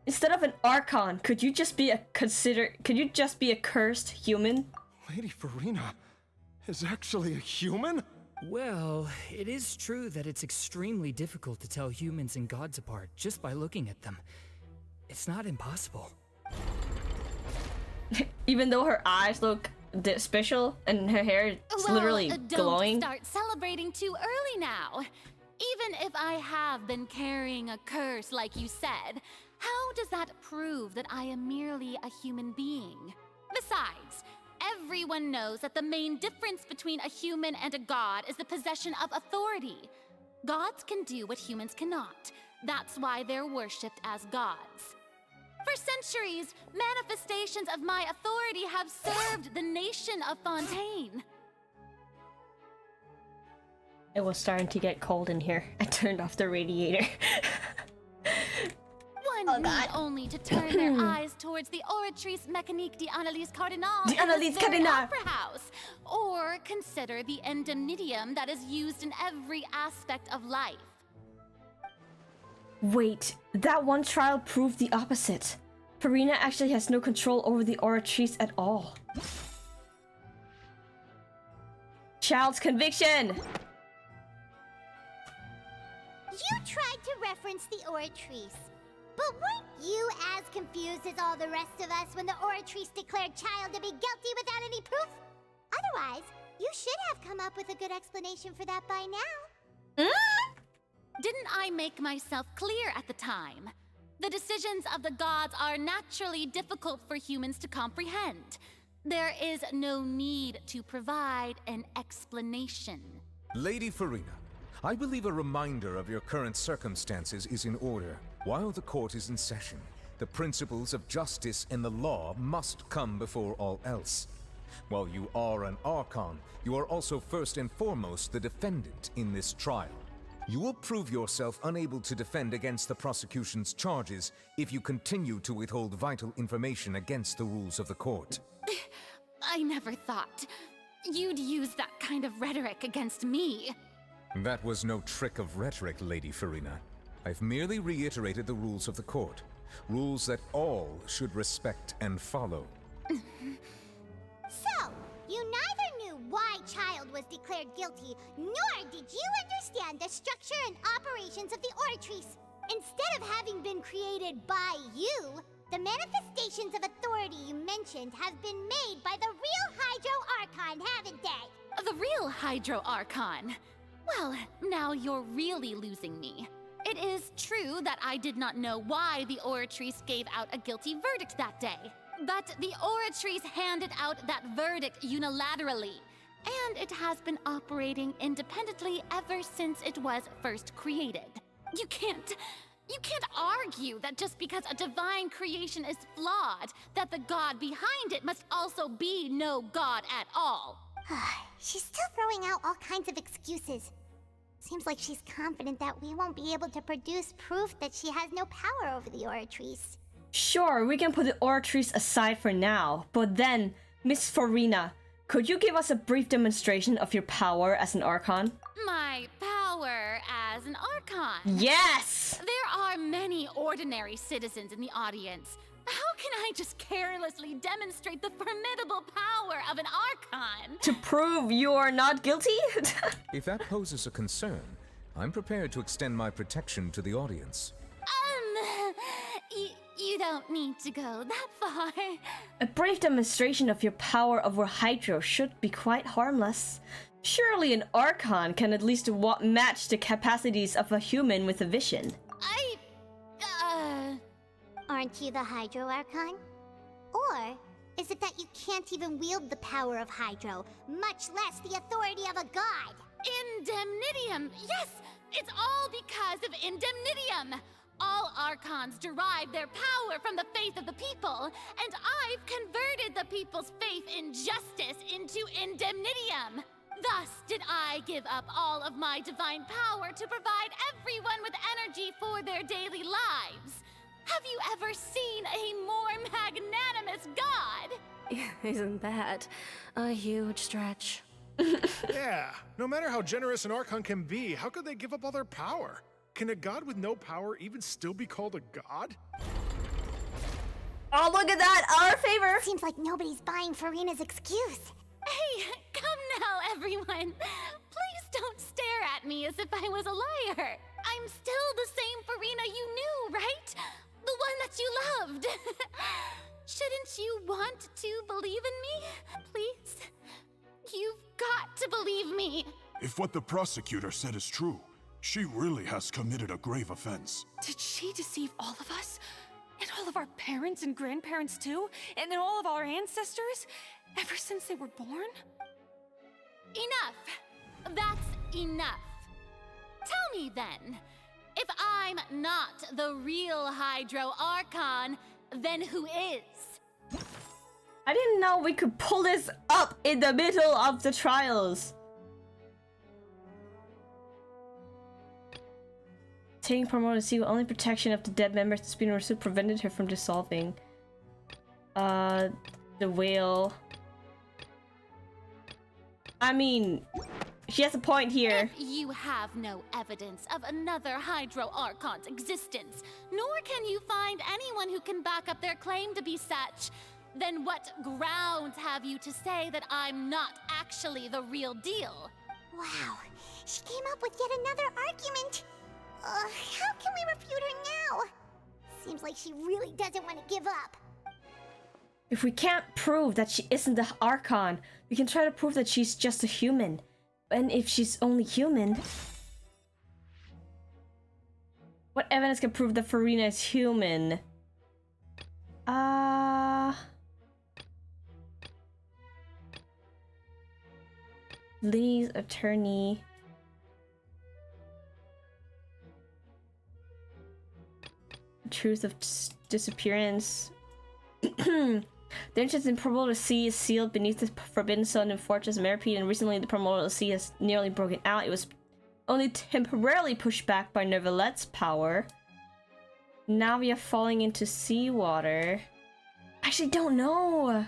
instead of an Archon, could you just be a cursed human? Lady Farina is actually a human? Well, it is true that it's extremely difficult to tell humans and gods apart just by looking at them. It's not impossible. Even though her eyes look special and her hair is literally don't glowing. Start celebrating too early now. Even if I have been carrying a curse like you said, how does that prove that I am merely a human being? Besides, everyone knows that the main difference between a human and a god is the possession of authority. Gods can do what humans cannot. That's why they're worshipped as gods. For centuries, manifestations of my authority have served the nation of Fontaine. It was starting to get cold in here. I turned off the radiator. One need only to turn their eyes towards the Oratrice Mécanique d'Analyse Cardinale The Analyse Cardinale. Opera House, or consider the indemnitium that is used in every aspect of life. Wait, that one trial proved the opposite. Farina actually has no control over the Oratrice at all. Child's conviction! You tried to reference the Oratrice, but weren't you as confused as all the rest of us when the Oratrice declared Child to be guilty without any proof? Otherwise, you should have come up with a good explanation for that by now. Didn't I make myself clear at the time? The decisions of the gods are naturally difficult for humans to comprehend. There is no need to provide an explanation. Lady Farina, I believe a reminder of your current circumstances is in order. While the court is in session, the principles of justice and the law must come before all else. While you are an Archon, you are also first and foremost the defendant in this trial. You will prove yourself unable to defend against the prosecution's charges if you continue to withhold vital information against the rules of the court. I never thought you'd use that kind of rhetoric against me. That was no trick of rhetoric, Lady Farina. I've merely reiterated the rules of the court. Rules that all should respect and follow. So, you neither knew why Child was declared guilty, nor did you understand the structure and operations of the Oratrice. Instead of having been created by you, the manifestations of authority you mentioned have been made by the real Hydro Archon, haven't they? The real Hydro Archon? Well, now you're really losing me. It is true that I did not know why the Oratrice gave out a guilty verdict that day. But the Oratrice handed out that verdict unilaterally, and it has been operating independently ever since it was first created. You can't argue that just because a divine creation is flawed, that the god behind it must also be no god at all. She's still throwing out all kinds of excuses. Seems like she's confident that we won't be able to produce proof that she has no power over the Oratrice. Sure, we can put the Oratrice aside for now, but then, Miss Farina, could you give us a brief demonstration of your power as an Archon? My power as an Archon? Yes! There are many ordinary citizens in the audience. How can I just carelessly demonstrate the formidable power of an Archon? To prove you are not guilty? If that poses a concern, I'm prepared to extend my protection to the audience. You don't need to go that far. A brief demonstration of your power over Hydro should be quite harmless. Surely an Archon can at least match the capacities of a human with a vision. Aren't you the Hydro Archon? Or is it that you can't even wield the power of Hydro, much less the authority of a god? Indemnitium! Yes! It's all because of Indemnitium! All Archons derive their power from the faith of the people, and I've converted the people's faith in justice into Indemnitium! Thus did I give up all of my divine power to provide everyone with energy for their daily lives. Have you ever seen a more magnanimous god? Isn't that a huge stretch? Yeah, no matter how generous an Archon can be, how could they give up all their power? Can a god with no power even still be called a god? Oh, look at that! Our favor! Seems like nobody's buying Farina's excuse. Hey, come now, everyone. Please don't stare at me as if I was a liar. I'm still the same Farina you knew, right? The one that you loved. Shouldn't you want to believe in me? Please? You've got to believe me. If what the prosecutor said is true, she really has committed a grave offense. Did she deceive all of us? And all of our parents and grandparents too? And then all of our ancestors? Ever since they were born? Enough. That's enough. Tell me then, if I'm not the real Hydro Archon, then who is? I didn't know we could pull this up in the middle of the trials. taking promoted to see what only protection of the dead members of the Spina Suit prevented her from dissolving. The whale. I mean, she has a point here. If you have no evidence of another Hydro Archon's existence, nor can you find anyone who can back up their claim to be such, then what grounds have you to say that I'm not actually the real deal? Wow, she came up with yet another argument. How can we refute her now? Seems like she really doesn't want to give up. If we can't prove that she isn't the Archon, we can try to prove that she's just a human. And if she's only human, what evidence can prove that Farina is human? Lily's attorney. Truth of disappearance. The entrance in Primordial Sea is sealed beneath the Forbidden Sun in Fortress Meripede, and recently the Primordial Sea has nearly broken out. It was only temporarily pushed back by Nervalette's power. Now we are falling into seawater. I actually don't know.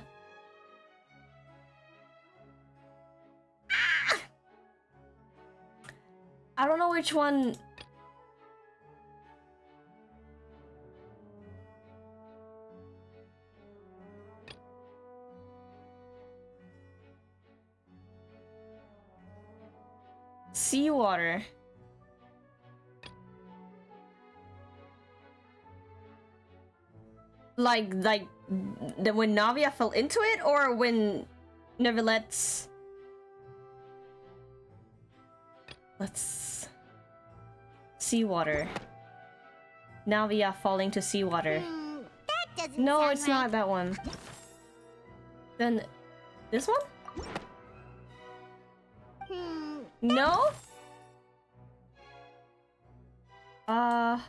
I don't know which one. Seawater. Like when Navia fell into it, or when Nervalette's... Let's... Seawater. Navia falling to seawater. That doesn't No, sound it's right. not that one. Then... This one? No? Oh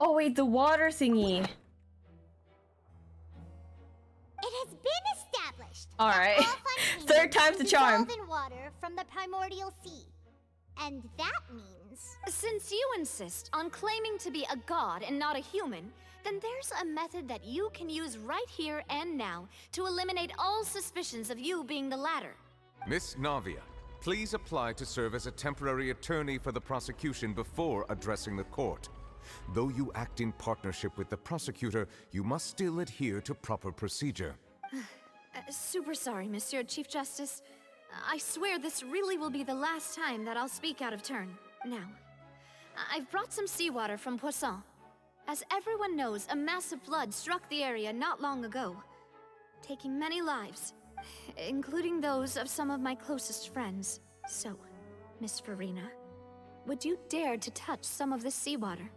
wait, the water thingy. It has been established. Alright. that all Fontaine Third time's the charm. dissolve in water from the primordial sea. And that means... Since you insist on claiming to be a god and not a human, then there's a method that you can use right here and now to eliminate all suspicions of you being the latter. Miss Navia, please apply to serve as a temporary attorney for the prosecution before addressing the court. Though you act in partnership with the prosecutor, you must still adhere to proper procedure. Super sorry, Monsieur Chief Justice. I swear this really will be the last time that I'll speak out of turn. Now, I've brought some seawater from Poisson. As everyone knows, a massive flood struck the area not long ago, taking many lives, including those of some of my closest friends. So, Miss Farina, would you dare to touch some of this seawater?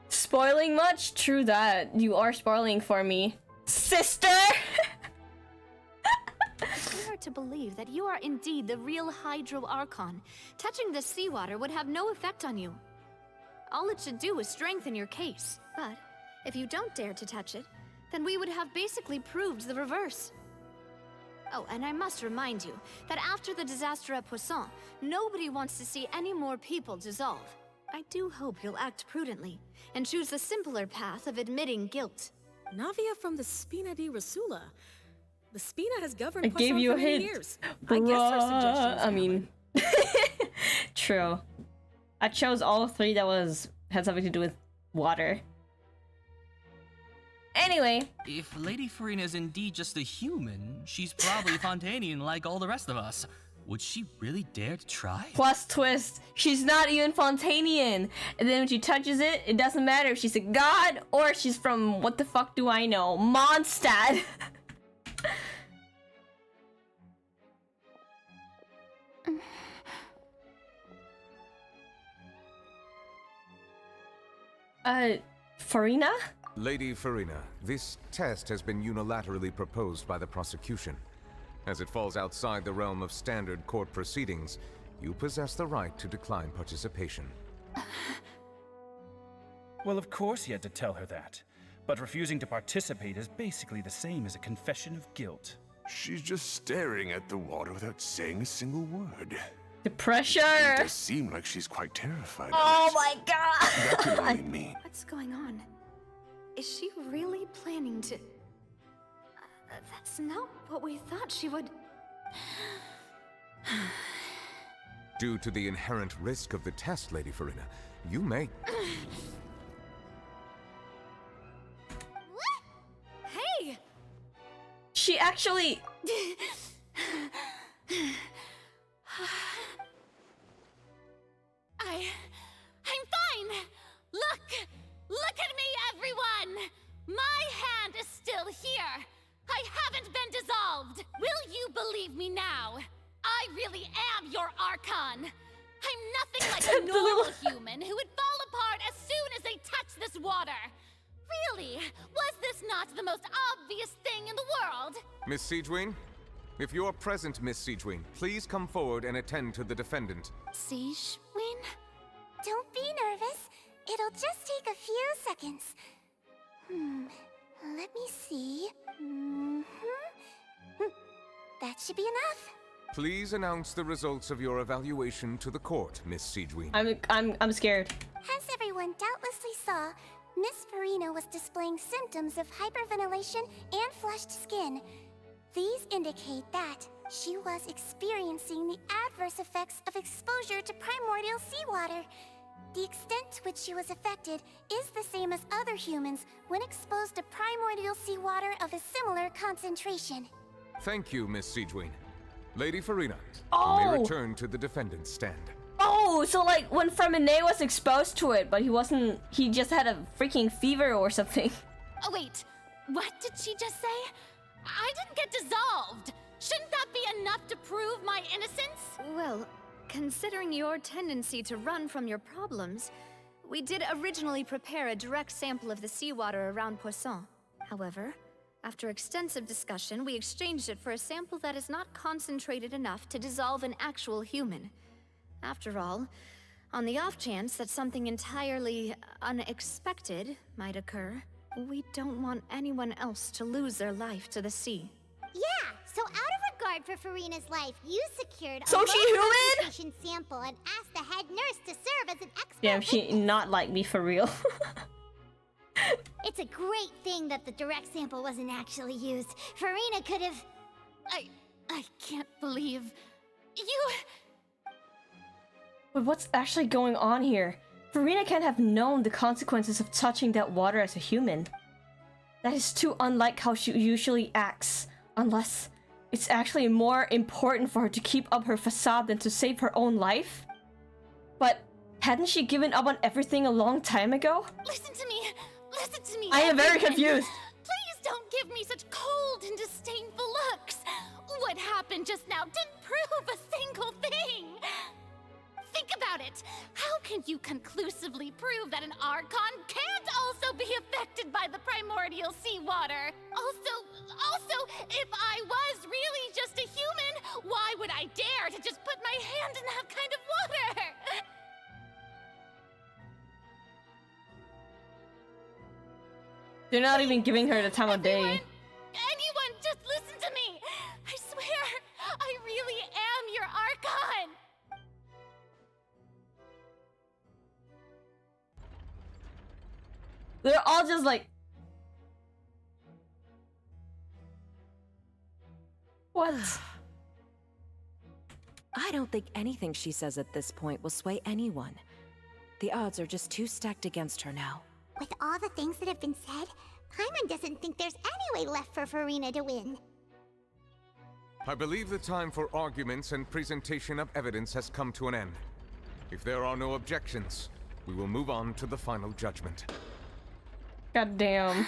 Spoiling much? True that. You are spoiling for me. Sister! If we are to believe that you are indeed the real Hydro Archon, touching the seawater would have no effect on you. All it should do is strengthen your case. But if you don't dare to touch it, then we would have basically proved the reverse. Oh, and I must remind you that after the disaster at Poisson, nobody wants to see any more people dissolve. I do hope you'll act prudently and choose the simpler path of admitting guilt. Navia from the Spina di Rasula. The Spina has governed I gave you a for many hint. years. I guess her suggestion is I mean, true. I chose all three that had something to do with water. Anyway. If Lady Farina is indeed just a human, she's probably Fontainian like all the rest of us. Would she really dare to try? Plus twist, she's not even Fontainian. And then when she touches it, it doesn't matter if she's a god or she's from, what the fuck do I know, Mondstadt. Farina? Lady Farina, this test has been unilaterally proposed by the prosecution. As it falls outside the realm of standard court proceedings, you possess the right to decline participation. Well, of course he had to tell her that. but refusing to participate is basically the same as a confession of guilt. She's just staring at the water without saying a single word. The pressure! It does seem like she's quite terrified. Oh my god! That could only mean. What's going on? Is she really planning to... that's not what we thought she would... Due to the inherent risk of the test, Lady Farina, you may... Hey! She actually... I'm fine! Look at me, everyone! My hand is still here! I haven't been dissolved! Will you believe me now? I really am your Archon! I'm nothing like a normal human who would fall apart as soon as they touch this water! Really? Was this not the most obvious thing in the world? Miss Siegewin? If you're present, Miss Siegewin, please come forward and attend to the defendant. Siegewin? Don't be nervous. It'll just take a few seconds. Let me see. That should be enough. Please announce the results of your evaluation to the court, Miss Siegewin. I'm scared. As everyone doubtlessly saw, Miss Farina was displaying symptoms of hyperventilation and flushed skin. These indicate that she was experiencing the adverse effects of exposure to primordial seawater. The extent to which she was affected is the same as other humans when exposed to primordial seawater of a similar concentration. Thank you, Miss Siegewin. Lady Farina, Oh! you may return to the defendant's stand. Oh, so like when Ferminet was exposed to it, but he just had a freaking fever or something. Oh wait, what did she just say? I didn't get dissolved! Shouldn't that be enough to prove my innocence? Well, considering your tendency to run from your problems, we did originally prepare a direct sample of the seawater around Poisson. However, after extensive discussion, we exchanged it for a sample that is not concentrated enough to dissolve an actual human. After all, on the off chance that something entirely unexpected might occur, we don't want anyone else to lose their life to the sea. Yeah, so out of regard for Farina's life, you secured a So she human? concentration sample and asked the head nurse to serve as an expert. Damn, she not like me for real. It's a great thing that the direct sample wasn't actually used. Farina could have... I can't believe... you... But what's actually going on here? Farina can't have known the consequences of touching that water as a human. That is too unlike how she usually acts. Unless it's actually more important for her to keep up her facade than to save her own life? But hadn't she given up on everything a long time ago? Listen to me! Listen to me! I am very everyone. confused. Please don't give me such cold and disdainful looks! What happened just now didn't prove a single thing! Think about it! How can you conclusively prove that an Archon can't also be affected by the primordial seawater? Also, if I was really just a human, why would I dare to just put my hand in that kind of water? They're not even giving her the time of day. Anyone, just listen to me! I swear, I really am your Archon! They're all just like... What? I don't think anything she says at this point will sway anyone. The odds are just too stacked against her now. With all the things that have been said, Paimon doesn't think there's any way left for Farina to win. I believe the time for arguments and presentation of evidence has come to an end. If there are no objections, we will move on to the final judgment. God damn.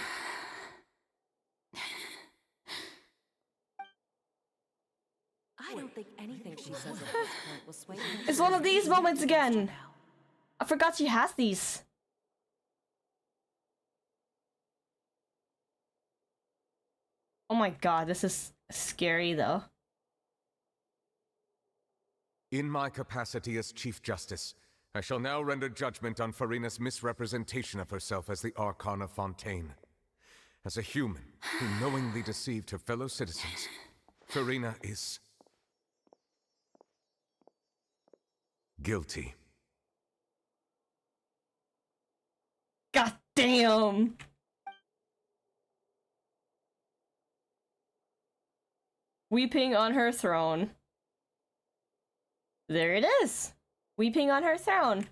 I don't think anything she says at this point will sway anyone. It's one of these moments again. I forgot she has these. Oh my god, this is scary though. In my capacity as Chief Justice, I shall now render judgment on Farina's misrepresentation of herself as the Archon of Fontaine. as a human who knowingly deceived her fellow citizens, Farina is guilty. God damn! Weeping on her throne. There it is! Weeping on her throne.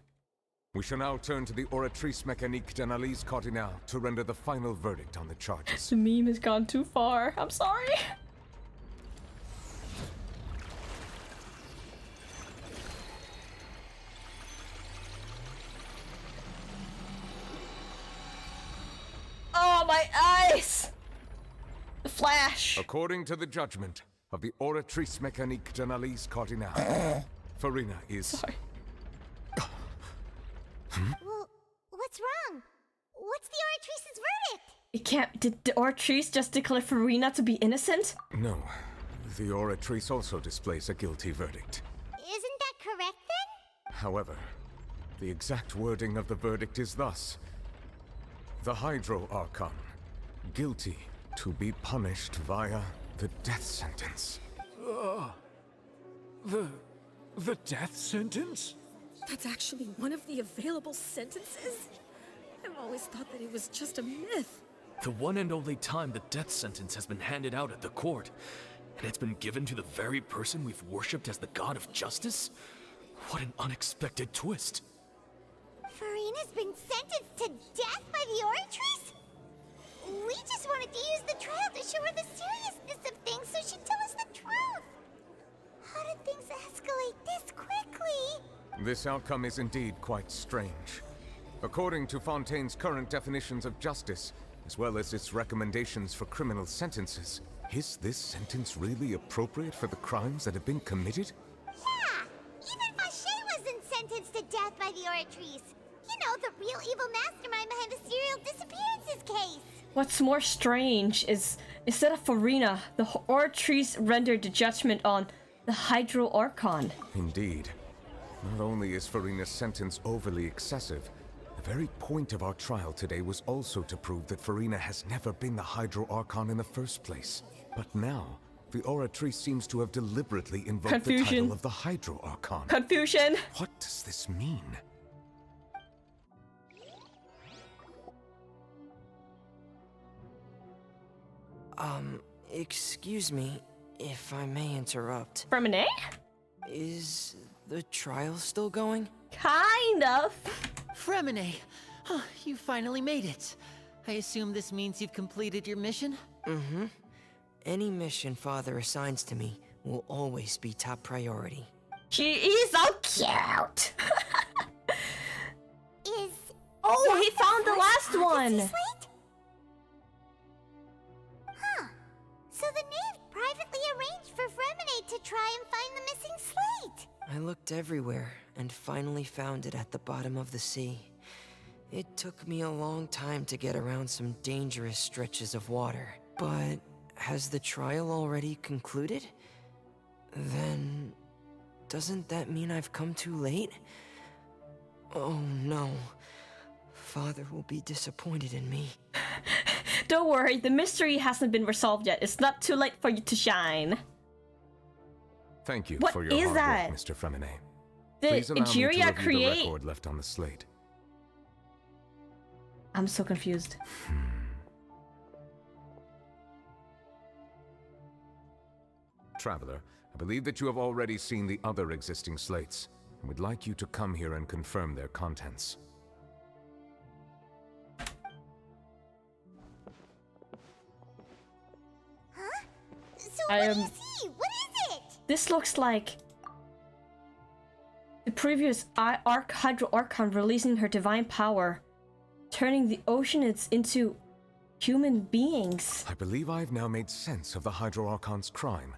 We shall now turn to the Oratrice Mécanique d'Analyse Cardinale to render the final verdict on the charges. The meme has gone too far. I'm sorry. Oh, my eyes! The flash! According to the judgment of the Oratrice Mécanique d'Analyse Cardinale, Farina is... Sorry. Well, what's wrong? What's the Oratrice's verdict? It can't. Did the Oratrice just declare Farina to be innocent? No. The Oratrice also displays a guilty verdict. Isn't that correct then? However, the exact wording of the verdict is thus: the Hydro Archon, guilty to be punished via the death sentence. The death sentence? That's actually one of the available sentences? I've always thought that it was just a myth. The one and only time the death sentence has been handed out at the court, and it's been given to the very person we've worshipped as the god of justice? What an unexpected twist. Farina's been sentenced to death by the Oratrice? We just wanted to use the trial to show her the seriousness of things so she'd tell us the truth. How did things escalate this quickly? This outcome is indeed quite strange. According to Fontaine's current definitions of justice, as well as its recommendations for criminal sentences, is this sentence really appropriate for the crimes that have been committed? Yeah! Even Fauché wasn't sentenced to death by the Oratrice. You know, the real evil mastermind behind the serial disappearances case. What's more strange is, instead of Farina, the Oratrice rendered the judgment on the Hydro Archon. Indeed. Not only is Farina's sentence overly excessive, the very point of our trial today was also to prove that Farina has never been the Hydro Archon in the first place. But now, the Oratrice seems to have deliberately invoked the title of the Hydro Archon. Confusion! What does this mean? Excuse me, if I may interrupt. Fremine? Is the trial still going? Kind of. Fremine, you finally made it. I assume this means you've completed your mission? Mm-hmm. Any mission Father assigns to me will always be top priority. She is so cute! Oh, he found the last one! Huh. So the knave privately arranged for Fremine to try and find the missing slate. I looked everywhere and finally found it at the bottom of the sea. It took me a long time to get around some dangerous stretches of water. But has the trial already concluded? Then doesn't that mean I've come too late? Oh no. Father will be disappointed in me. Don't worry, the mystery hasn't been resolved yet. It's not too late for you to shine. Thank you What for your is hard that? work, Mr. Fremine. Did Please allow me to Injuria review create? the record left on the slate. I'm so confused. Traveler, I believe that you have already seen the other existing slates, and would like you to come here and confirm their contents. Huh? So what do you see? What is it? This looks like the previous Hydro Archon releasing her divine power, turning the oceanids into human beings. I believe I've now made sense of the Hydro Archon's crime.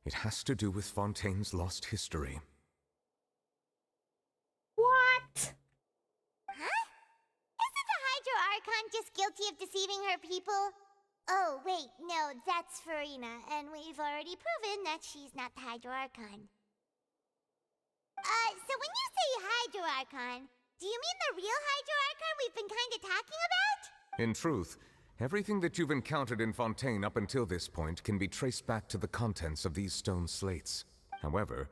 It has to do with Fontaine's lost history. What? Huh? Isn't the Hydro Archon just guilty of deceiving her people? Oh, wait, no, that's Farina, and we've already proven that she's not the Hydro Archon. So when you say Hydro Archon, do you mean the real Hydro Archon we've been kinda talking about? In truth, Everything that you've encountered in Fontaine up until this point can be traced back to the contents of these stone slates. However,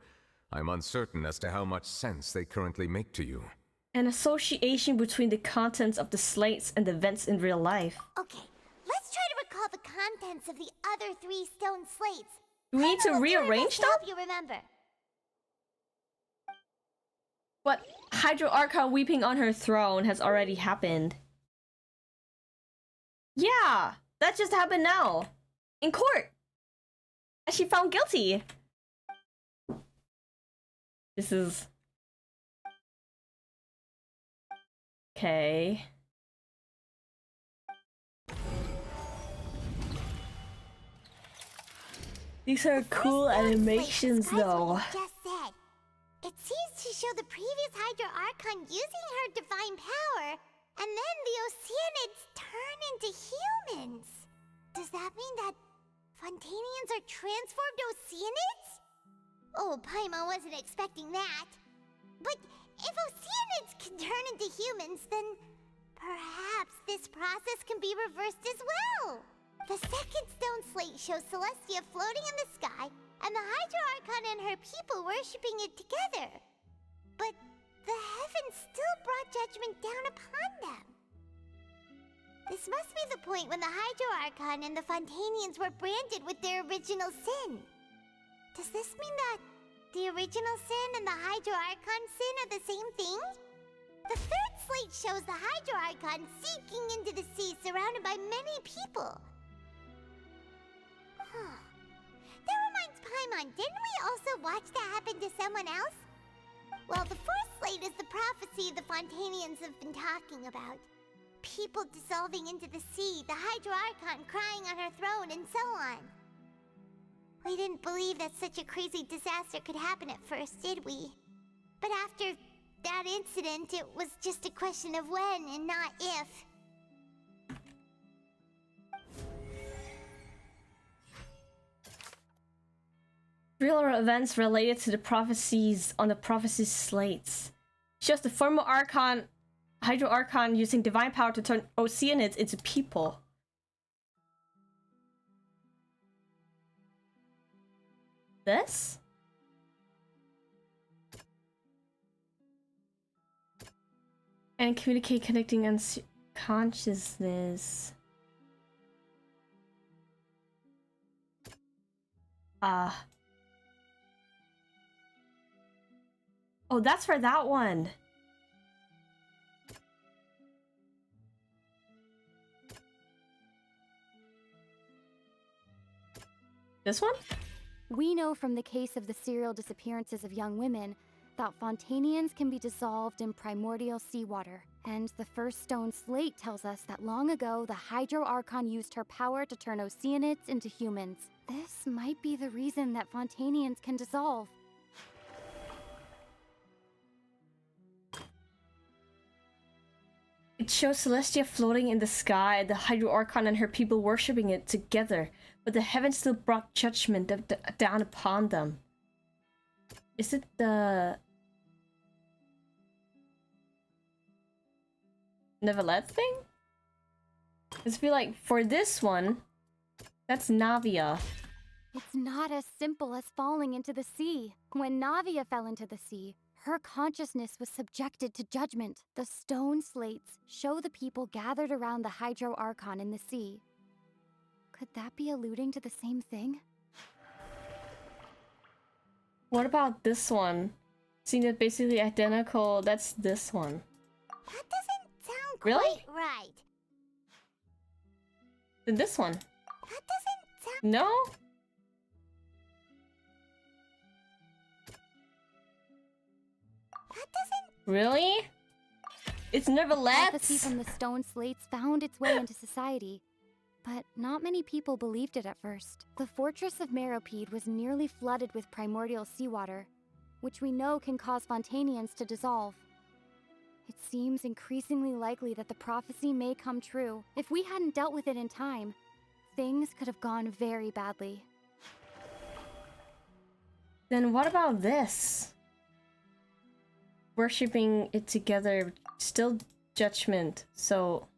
I'm uncertain as to how much sense they currently make to you. An association between the contents of the slates and events in real life. Okay, let's try to recall the contents of the other 3 stone slates. Do we need to rearrange them? Help you remember. But Hydro Archon weeping on her throne has already happened. Yeah, that just happened now. In court. And she found guilty. This is... Okay. These are cool animations though. Just said. It seems to show the previous Hydro Archon using her divine power, and then the Oceanids turn into humans. Does that mean that Fontainians are transformed Oceanids? Oh, Paimon wasn't expecting that. But if Oceanids can turn into humans, then perhaps this process can be reversed as well. The second stone slate shows Celestia floating in the sky, and the Hydro Archon and her people worshipping it together. But the heavens still brought judgment down upon them. This must be the point when the Hydro Archon and the Fontainians were branded with their original sin. Does this mean that the original sin and the Hydro Archon sin are the same thing? The third slate shows the Hydro Archon sinking into the sea surrounded by many people. That reminds Paimon, didn't we also watch that happen to someone else? Well, the fourth slate is the prophecy the Fontainians have been talking about. People dissolving into the sea, the Hydro Archon crying on her throne, and so on. We didn't believe that such a crazy disaster could happen at first, did we? But after that incident, it was just a question of when and not if. Real events related to the prophecies on the prophecy slates. Shows the former Archon, Hydro Archon using divine power to turn Oceanids into people. This? And communicate connecting consciousness. Oh, that's for that one. This one? We know from the case of the serial disappearances of young women that Fontainians can be dissolved in primordial seawater. And the first stone slate tells us that long ago, the Hydro Archon used her power to turn Oceanids into humans. This might be the reason that Fontainians can dissolve. It shows Celestia floating in the sky, the Hydro Archon and her people worshipping it together, but the heavens still brought judgment down upon them. Is it the Neverlet thing? I feel like for this one, that's Navia. It's not as simple as falling into the sea. When Navia fell into the sea, her consciousness was subjected to judgment. The stone slates show the people gathered around the Hydro Archon in the sea. Could that be alluding to the same thing? What about this one? Seeing it basically identical, that's this one. That doesn't sound Really? quite right. Then this one. That doesn't sound... No? That doesn't... Really? It's Neverlet? Prophecy from the stone slates found its way into society. But not many people believed it at first. The fortress of Meropide was nearly flooded with primordial seawater, which we know can cause Fontainians to dissolve. It seems increasingly likely that the prophecy may come true. If we hadn't dealt with it in time, things could have gone very badly. Then what about this? Worshipping it together, still judgment, so...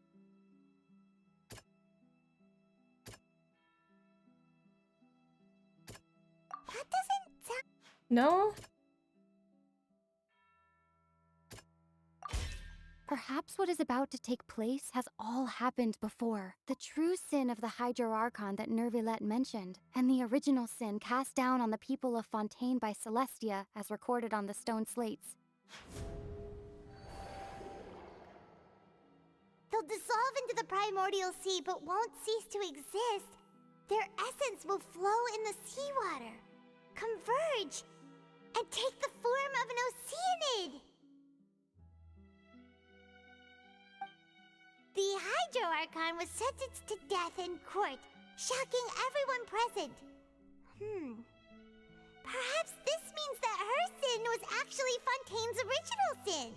No? Perhaps what is about to take place has all happened before. The true sin of the Hydro Archon that Nervilette mentioned, and the original sin cast down on the people of Fontaine by Celestia, as recorded on the stone slates. They'll dissolve into the primordial sea but won't cease to exist. Their essence will flow in the seawater, converge, and take the form of an Oceanid. The Hydro Archon was sentenced to death in court, shocking everyone present. Perhaps this means that her sin was actually Fontaine's original sin.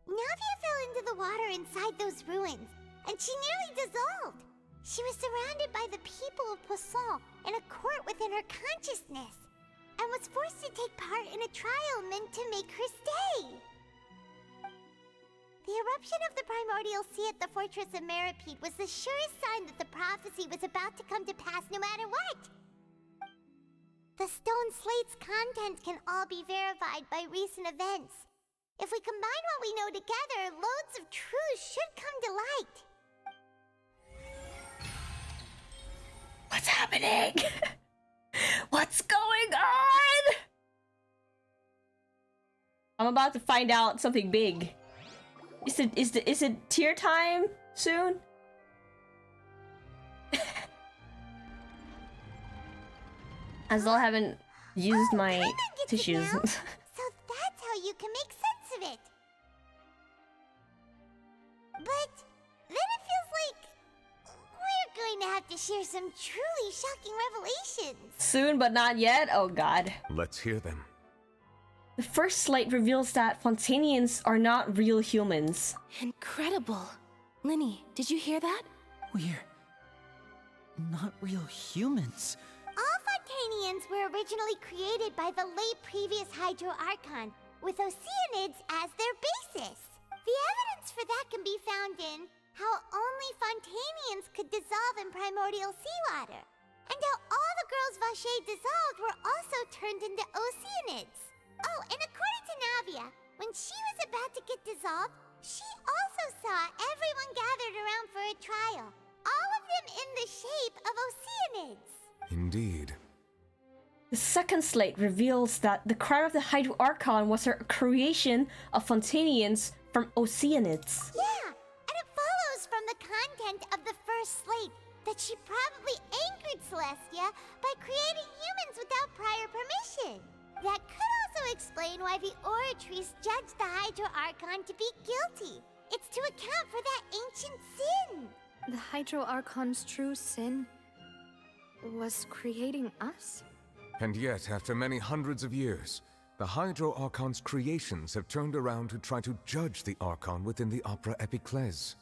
Navia fell into the water inside those ruins, and she nearly dissolved. She was surrounded by the people of Poisson in a court within her consciousness, and was forced to take part in a trial meant to make her stay. The eruption of the primordial sea at the fortress of Meripede was the surest sign that the prophecy was about to come to pass no matter what. The stone slate's contents can all be verified by recent events. If we combine what we know together, loads of truths should come to light. What's happening? What's going on? I'm about to find out something big. Is it tier time soon? I still haven't used my tissues. So that's how you can make sense of it. But then it feels like we're going to have to share some truly shocking revelations. Soon, but not yet? Oh god. Let's hear them. The first slate reveals that Fontainians are not real humans. Incredible. Linny, did you hear that? We're not real humans. All Fontainians were originally created by the late previous Hydro Archon, with Oceanids as their basis. The evidence for that can be found in how only Fontainians could dissolve in primordial seawater, and how all the girls Vacher dissolved were also turned into Oceanids. Oh, and according to Navia, when she was about to get dissolved, she also saw everyone gathered around for a trial, all of them in the shape of Oceanids. Indeed. The second slate reveals that the crown of the Hydro Archon was a creation of Fontainians from Oceanids. Yeah, and it follows from the content of the first slate that she probably angered Celestia by creating humans without prior permission. That could also explain why the Oratrice judged the Hydro Archon to be guilty. It's to account for that ancient sin. The Hydro Archon's true sin was creating us? And yet, after many hundreds of years, the Hydro Archon's creations have turned around to try to judge the Archon within the Opera Epiclese.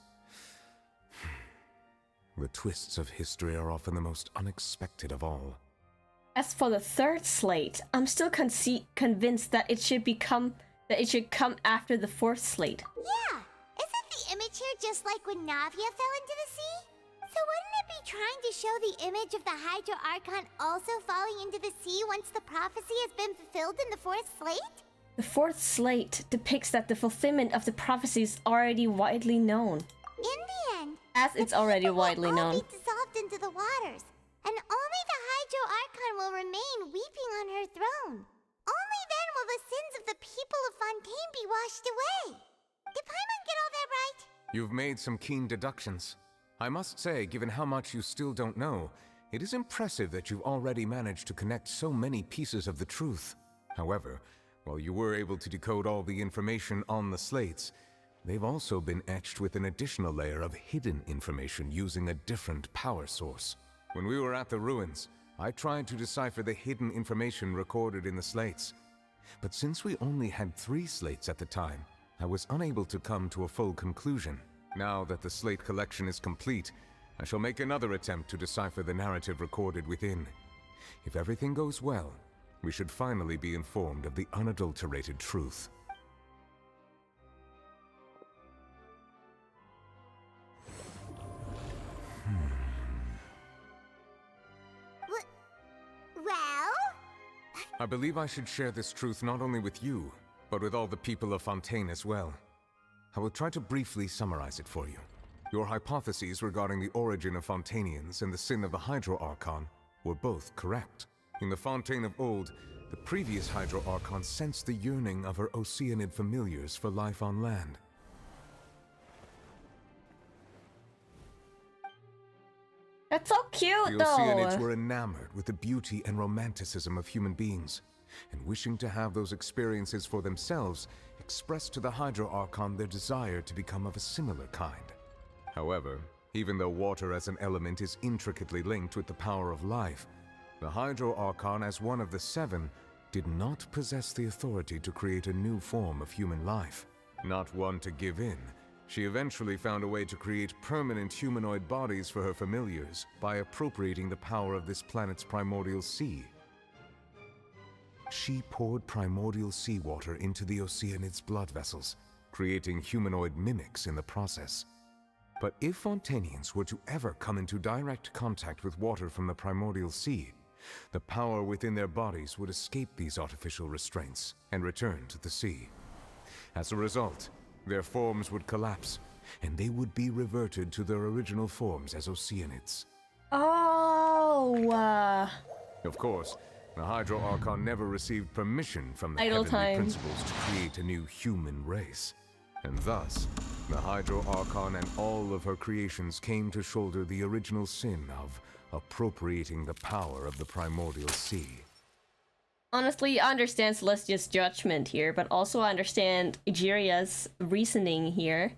The twists of history are often the most unexpected of all. As for the third slate, I'm still convinced that it should come after the fourth slate. Yeah, isn't the image here just like when Navia fell into the sea? So wouldn't it be trying to show the image of the Hydro Archon also falling into the sea once the prophecy has been fulfilled in the fourth slate? The fourth slate depicts that the fulfillment of the prophecy is already widely known. In the end, As it's already widely known. will be dissolved into the waters, and only the Hydro Archon will remain weeping on her throne. Only then will the sins of the people of Fontaine be washed away. Did Paimon get all that right? You've made some keen deductions. I must say, given how much you still don't know, it is impressive that you've already managed to connect so many pieces of the truth. However, while you were able to decode all the information on the slates, they've also been etched with an additional layer of hidden information using a different power source. When we were at the ruins, I tried to decipher the hidden information recorded in the slates. But since we only had 3 slates at the time, I was unable to come to a full conclusion. Now that the slate collection is complete, I shall make another attempt to decipher the narrative recorded within. If everything goes well, we should finally be informed of the unadulterated truth. Well, I believe I should share this truth not only with you, but with all the people of Fontaine as well. I will try to briefly summarize it for you. Your hypotheses regarding the origin of Fontainians and the sin of the Hydro Archon were both correct. In the Fontaine of old, the previous Hydro Archon sensed the yearning of her Oceanid familiars for life on land. That's so cute, The though. Oceanids were enamored with the beauty and romanticism of human beings, and wishing to have those experiences for themselves, expressed to the Hydro Archon their desire to become of a similar kind. However, even though water as an element is intricately linked with the power of life, the Hydro Archon, as one of the seven, did not possess the authority to create a new form of human life. Not one to give in, she eventually found a way to create permanent humanoid bodies for her familiars by appropriating the power of this planet's primordial sea. She poured primordial seawater into the Oceanid's blood vessels, creating humanoid mimics in the process. But if Fontainians were to ever come into direct contact with water from the primordial sea, the power within their bodies would escape these artificial restraints and return to the sea. As a result, their forms would collapse, and they would be reverted to their original forms as Oceanids. Oh, Of course, the Hydro Archon never received permission from the Idle heavenly time. principles to create a new human race. And thus, the Hydro Archon and all of her creations came to shoulder the original sin of appropriating the power of the primordial sea. honestly, I understand Celestia's judgment here, but also I understand Egeria's reasoning here.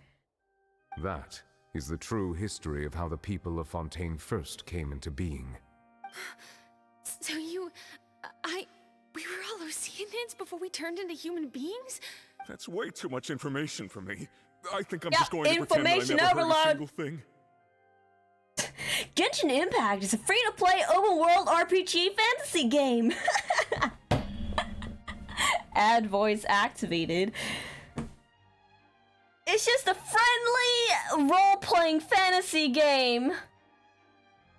That is the true history of how the people of Fontaine first came into being. So we were all Oceanids before we turned into human beings? That's way too much information for me. I think I'm Yeah, just going to pretend that I information never heard a overload. single thing. Genshin Impact is a free-to-play open-world RPG fantasy game. Add voice activated. It's just a friendly role-playing fantasy game.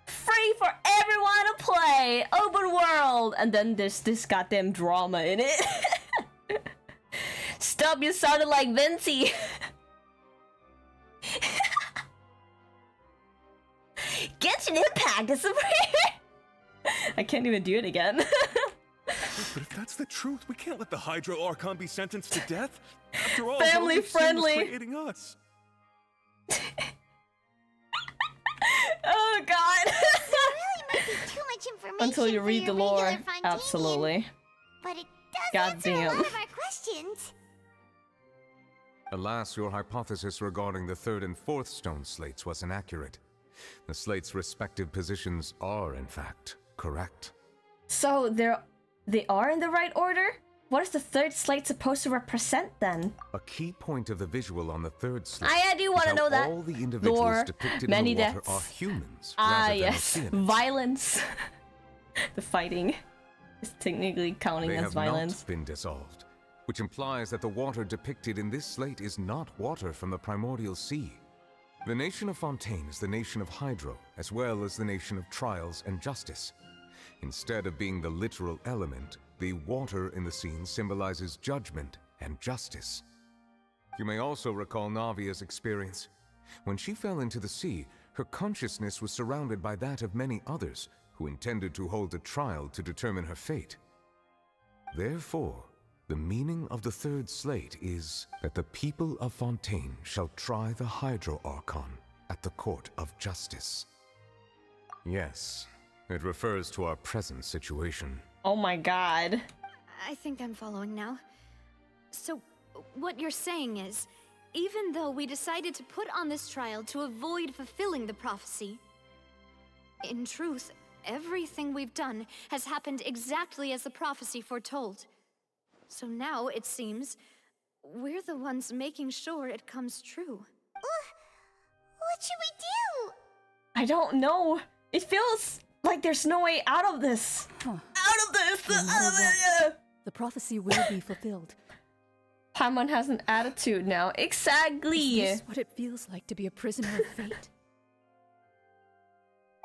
Free for everyone to play. Open world. And then there's this goddamn drama in it. Stop, you sounded like Vinci. Genshin Impact is a I can't even do it again. But if that's the truth, we can't let the Hydro Archon be sentenced to death. After all, Family her only sin was friendly. creating us. Oh god. There really might be too much information Until you for read the your lore. regular Fontainian, Absolutely. But it does God answer a damn. lot of our questions. Alas, your hypothesis regarding the third and fourth stone slates was inaccurate. The slates' respective positions are, in fact, correct. So they are in the right order? What is the third slate supposed to represent then? A key point of the visual on the third slate I do want to is how know that. all the individuals Lore, depicted many in the water deaths. are humans Ah, rather yes. than Oceanids. Violence. The fighting is technically counting They as have violence. not been dissolved, which implies that the water depicted in this slate is not water from the primordial sea. The nation of Fontaine is the nation of Hydro, as well as the nation of trials and justice. Instead of being the literal element, the water in the scene symbolizes judgment and justice. You may also recall Navia's experience. When she fell into the sea, her consciousness was surrounded by that of many others who intended to hold a trial to determine her fate. Therefore, the meaning of the third slate is that the people of Fontaine shall try the Hydro Archon at the court of justice. Yes, it refers to our present situation. Oh my god. I think I'm following now. So, what you're saying is, even though we decided to put on this trial to avoid fulfilling the prophecy, in truth, everything we've done has happened exactly as the prophecy foretold. So now, it seems, we're the ones making sure it comes true. What should we do? I don't know. It feels like there's no way out of this. Huh. Out of this! No matter what, the prophecy will be fulfilled. Paimon has an attitude now. Exactly! Is this what it feels like to be a prisoner of fate?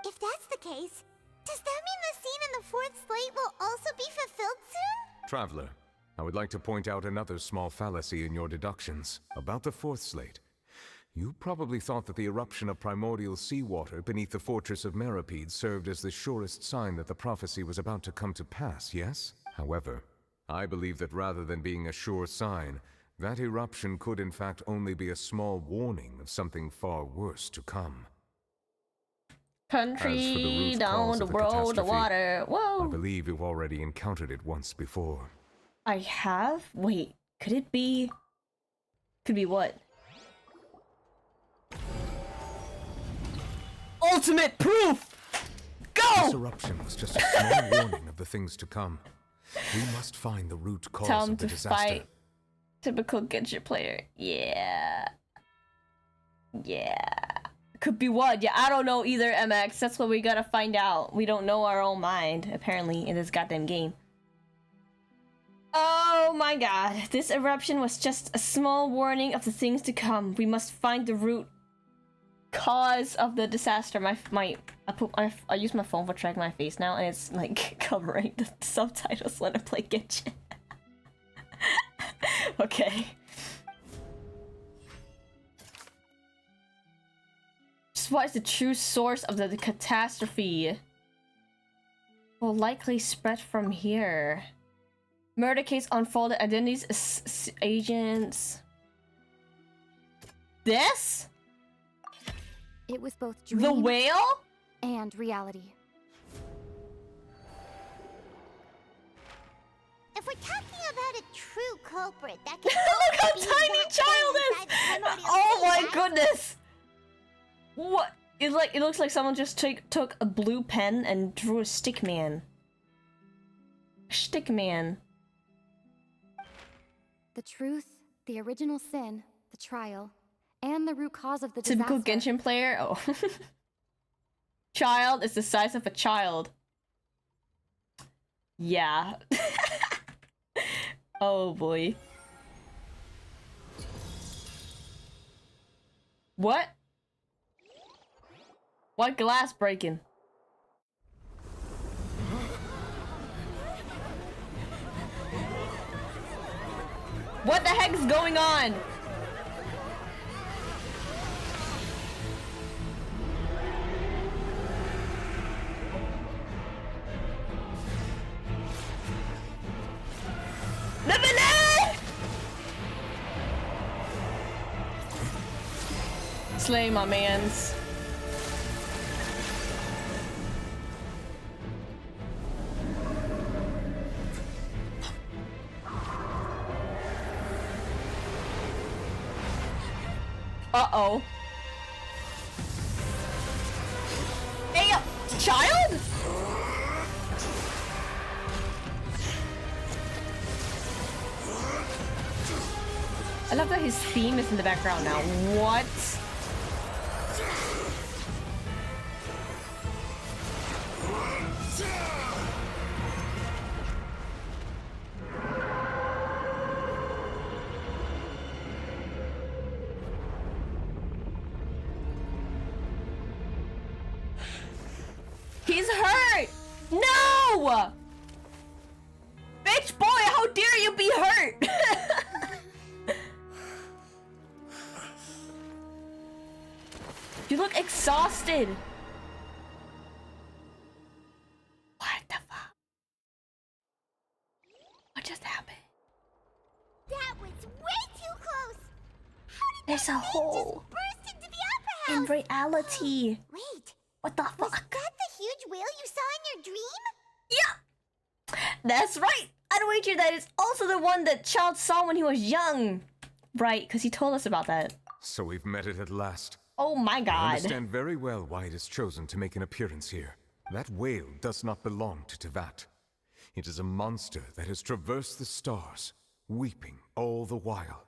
If that's the case, Does that mean the scene in the fourth slate will also be fulfilled soon? Traveler, I would like to point out another small fallacy in your deductions about the fourth slate. You probably thought that the eruption of primordial seawater beneath the fortress of Meripede served as the surest sign that the prophecy was about to come to pass, yes? However, I believe that rather than being a sure sign, that eruption could in fact only be a small warning of something far worse to come. Country down the road, the water. Whoa! I believe you've already encountered it once before. I have? Wait, could it be? Could be what? Ultimate proof! Go! This eruption was just a small warning of the things to come. We must find the root cause Time of the to disaster. fight. Typical Genshin player. Yeah. Could be what? Yeah, I don't know either, MX. That's what we gotta find out. We don't know our own mind, apparently, in this goddamn game. Oh my god. This eruption was just a small warning of the things to come. We must find the root cause of the disaster. I use my phone for tracking my face now, and it's like covering the subtitles when I play Genshin. Okay. Just what is the true source of the catastrophe? Will likely spread from here. Murder case unfolded. Identities, agents. This? It was both The dream whale? and reality. If we're talking about a true culprit, that can Look how be tiny that Child thing is! inside the primordial Oh sea, my right? goodness! What? It looks like someone just took a blue pen and drew a stick man. Stick man. The truth, the original sin, the trial, and the root cause of the Typical disaster. Genshin player? Oh. Child is the size of a child. Yeah. Oh boy. What? What glass breaking? What the heck is going on? The banana! Slay my mans. Uh-oh. Hey, child? I love that his theme is in the background now. What? He's hurt! No! Bitch boy, how dare you be hurt? You look exhausted. What the fuck? What just happened? That was way too close. There's a hole Burst into the opera in house. reality. Wait, What the was fuck? that the huge whale you saw in your dream? Yeah! That's right! I'd wager that is also the one that Child saw when he was young. Right, because he told us about that. So we've met it at last. Oh my I god. understand very well why it has chosen to make an appearance here. That whale does not belong to Tevat. It is a monster that has traversed the stars, weeping all the while.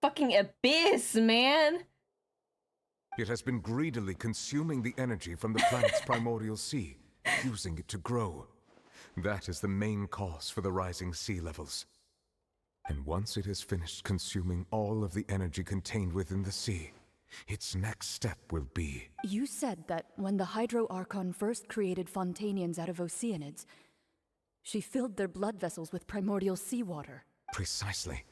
Fucking abyss, man! It has been greedily consuming the energy from the planet's primordial sea, using it to grow. That is the main cause for the rising sea levels. And once it has finished consuming all of the energy contained within the sea, Its next step will be... You said that when the Hydro Archon first created Fontainians out of Oceanids, she filled their blood vessels with primordial seawater. Precisely.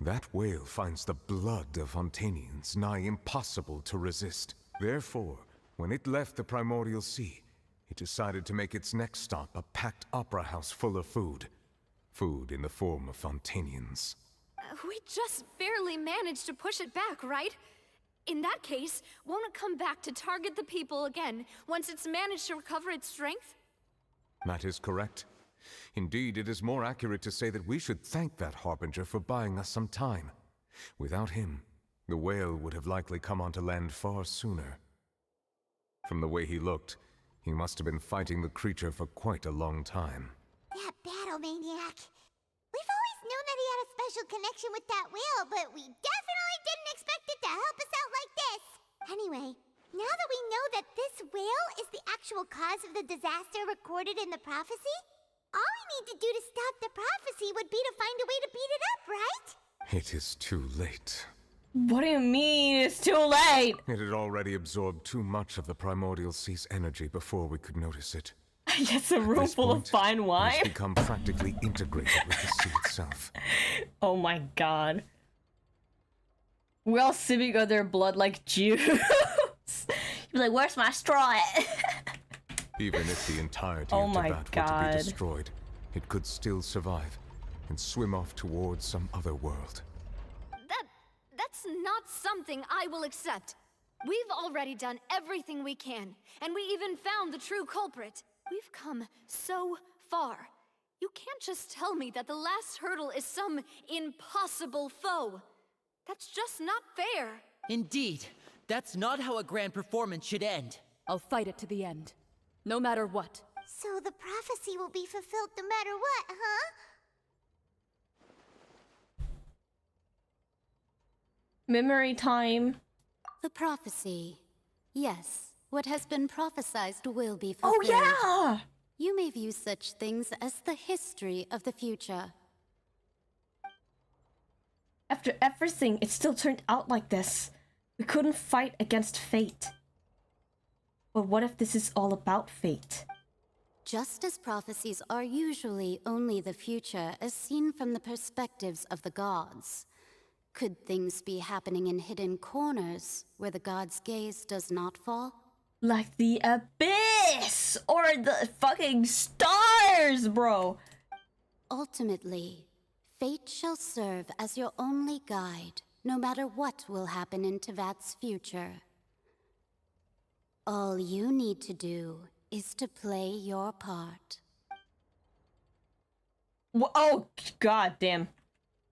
That whale finds the blood of Fontainians nigh impossible to resist. Therefore, when it left the primordial sea, it decided to make its next stop a packed opera house full of food. Food in the form of Fontainians. We just barely managed to push it back, right? In that case, won't it come back to target the people again once it's managed to recover its strength? That is correct. Indeed, it is more accurate to say that we should thank that Harbinger for buying us some time. Without him, the whale would have likely come onto land far sooner. From the way he looked, he must have been fighting the creature for quite a long time. That battle maniac. We've always known that he had a special connection with that whale, but we definitely didn't expect it to help us out like this. Anyway, now that we know that this whale is the actual cause of the disaster recorded in the prophecy, all we need to do to stop the prophecy would be to find a way to beat it up, right? It is too late. What do you mean it's too late? It had already absorbed too much of the primordial sea's energy before we could notice it. Yes, a room full of fine It wine. has become practically integrated with the sea itself. Oh my god. We're all sipping on their blood like juice. You're like, where's my straw at? Even if the entirety Oh of my Teyvat were to God. be destroyed, it could still survive and swim off towards some other world. That's not something I will accept. We've already done everything we can, and we even found the true culprit. We've come so far. You can't just tell me that the last hurdle is some impossible foe. That's just not fair. Indeed, that's not how a grand performance should end. I'll fight it to the end, no matter what. So the prophecy will be fulfilled no matter what, huh? Memory time. The prophecy. Yes, what has been prophesized will be Oh fulfilled. yeah! You may view such things as the history of the future. After everything, it still turned out like this. We couldn't fight against fate. But what if this is all about fate? Just as prophecies are usually only the future as seen from the perspectives of the gods, could things be happening in hidden corners where the gods' gaze does not fall? Like the abyss! Or the fucking stars, bro! Ultimately, fate shall serve as your only guide, no matter what will happen in Teyvat's future. All you need to do is to play your part. Oh, god damn.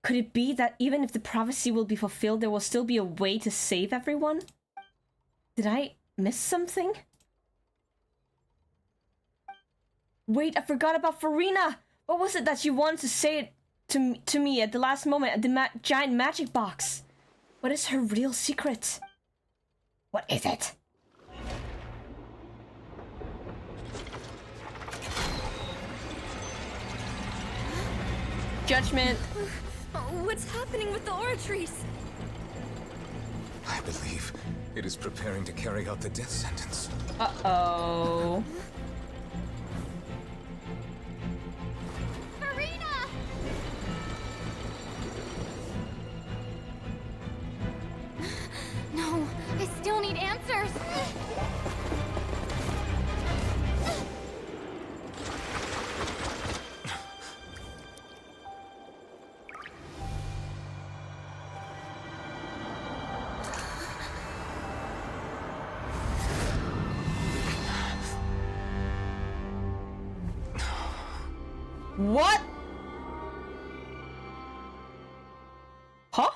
Could it be that even if the prophecy will be fulfilled, there will still be a way to save everyone? Did I miss something? Wait, I forgot about Farina! What was it that she wanted to say to me at the last moment at the giant magic box? What is her real secret? What is it? Judgment. What's happening with the oratories? I believe it is preparing to carry out the death sentence. Uh-oh. Farina! No, I still need answers. What? Huh?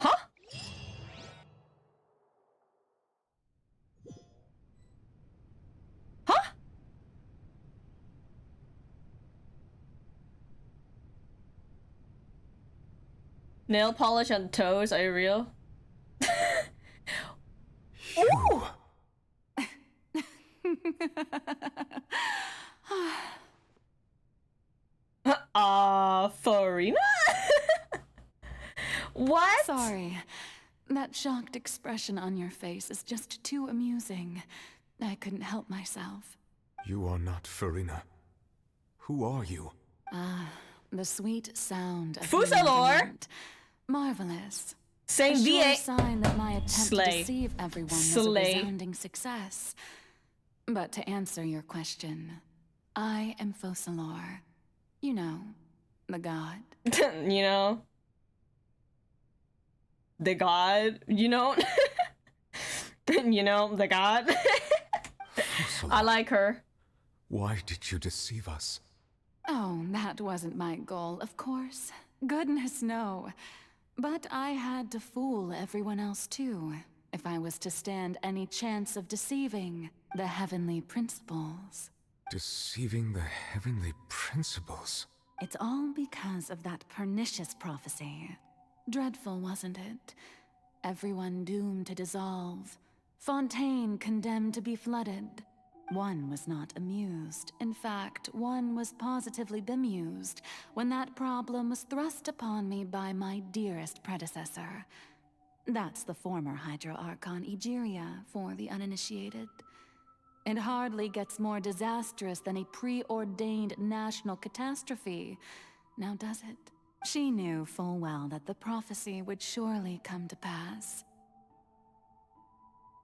Huh? Huh? Nail polish on toes, are you real? Ooh! Farina? What? Sorry. That shocked expression on your face is just too amusing. I couldn't help myself. You are not Farina. Who are you? Ah, the sweet sound of Fusaloor! wonderment. Marvelous. Same A sure VA. sign that my attempt Slay. to deceive everyone was a Slay. resounding success. But to answer your question, I am Fusaloor. You know, the god. You know? The god, you know? You know, the god. I like her. Why did you deceive us? Oh, that wasn't my goal, of course. Goodness, no. But I had to fool everyone else too, if I was to stand any chance of deceiving the heavenly principles. Deceiving the heavenly principles? It's all because of that pernicious prophecy. Dreadful, wasn't it? Everyone doomed to dissolve. Fontaine condemned to be flooded. One was not amused. In fact, one was positively bemused when that problem was thrust upon me by my dearest predecessor. That's the former Hydro Archon Egeria for the uninitiated. It hardly gets more disastrous than a preordained national catastrophe, now does it? She knew full well that the prophecy would surely come to pass.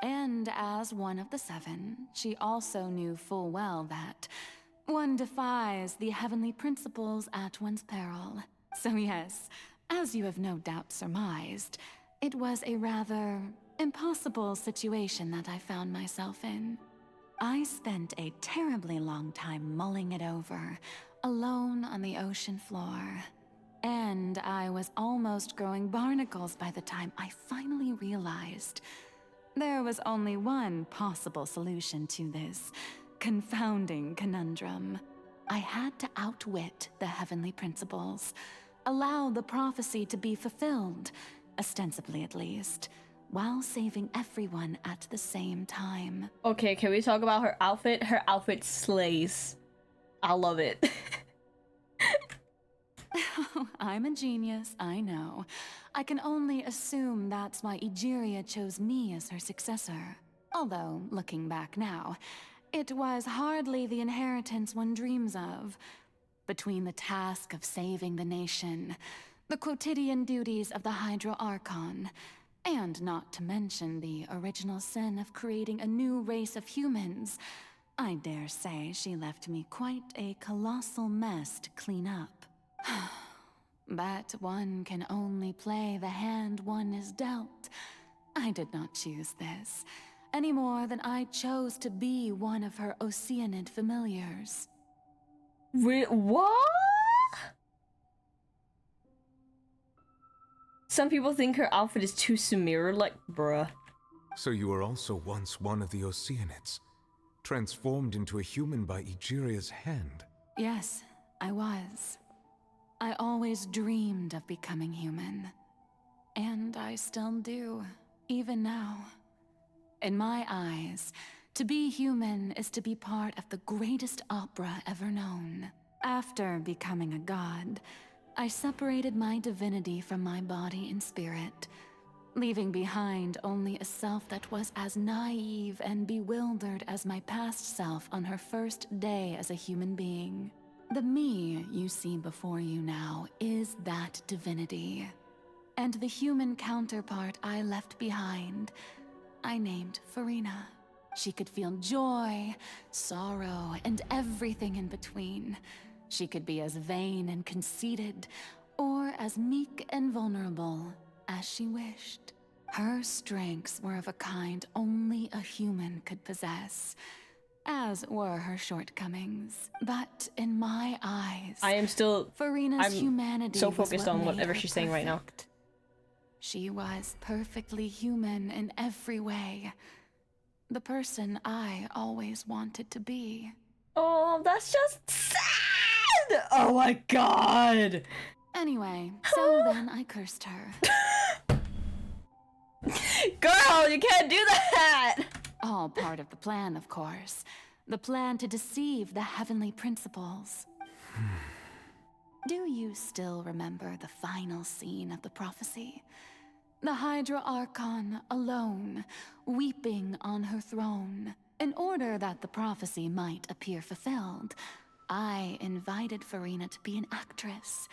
And as one of the seven, she also knew full well that one defies the heavenly principles at one's peril. So yes, as you have no doubt surmised, it was a rather impossible situation that I found myself in. I spent a terribly long time mulling it over, alone on the ocean floor. And I was almost growing barnacles by the time I finally realized there was only one possible solution to this confounding conundrum. I had to outwit the heavenly principles, allow the prophecy to be fulfilled, ostensibly at least, while saving everyone at the same time. Okay, can we talk about her outfit? Her outfit slays. I love it. I'm a genius, I know. I can only assume that's why Egeria chose me as her successor. Although, looking back now, it was hardly the inheritance one dreams of. Between the task of saving the nation, the quotidian duties of the Hydro Archon, and not to mention the original sin of creating a new race of humans, I dare say she left me quite a colossal mess to clean up. But one can only play the hand one is dealt. I did not choose this, any more than I chose to be one of her Oceanid familiars. What? Some people think her outfit is too Sumira, like, bruh. So you were also once one of the Oceanids, transformed into a human by Egeria's hand. Yes, I was. I always dreamed of becoming human. And I still do, even now. In my eyes, to be human is to be part of the greatest opera ever known. After becoming a god, I separated my divinity from my body and spirit, leaving behind only a self that was as naive and bewildered as my past self on her first day as a human being. The me you see before you now is that divinity. And the human counterpart I left behind, I named Farina. She could feel joy, sorrow, and everything in between. She could be as vain and conceited, or as meek and vulnerable as she wished. Her strengths were of a kind only a human could possess, as were her shortcomings. But in my eyes, Farina's humanity so was focused what on made whatever her she's saying right now. perfect. She was perfectly human in every way. The person I always wanted to be. Oh, that's just sad! Oh my god! Anyway, so then I cursed her. Girl, you can't do that! All part of the plan, of course. The plan to deceive the heavenly principles. Do you still remember the final scene of the prophecy? the Hydra Archon alone, weeping on her throne. In order that the prophecy might appear fulfilled, I invited Farina to be an actress,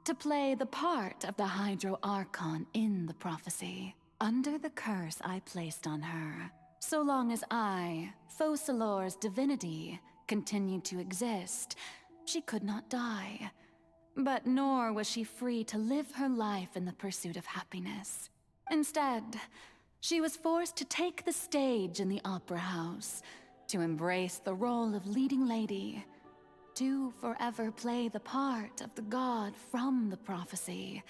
to play the part of the Hydro Archon in the prophecy, under the curse I placed on her. So long as I, Focalor's divinity, continued to exist, she could not die. But nor was she free to live her life in the pursuit of happiness. Instead, she was forced to take the stage in the opera house, to embrace the role of leading lady, to forever play the part of the god from the prophecy,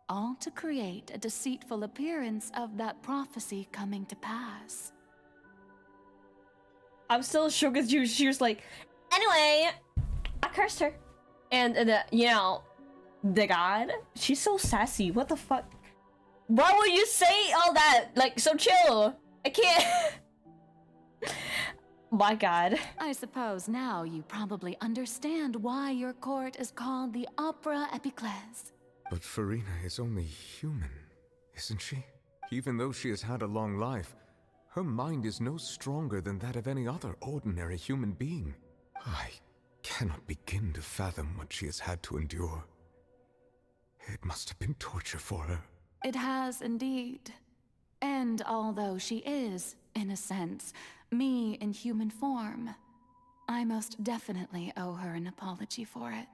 all to create a deceitful appearance of that prophecy coming to pass. I'm still shook as you. She was like, anyway, I cursed her. And you know, the god, she's so sassy. What the fuck? Why would you say all that? Like, so chill. I can't. My god. I suppose now you probably understand why your court is called the Opera Epiclese. But Farina is only human, isn't she? Even though she has had a long life, her mind is no stronger than that of any other ordinary human being. I cannot begin to fathom what she has had to endure. It must have been torture for her. It has indeed. And although she is, in a sense, me in human form, I most definitely owe her an apology for it.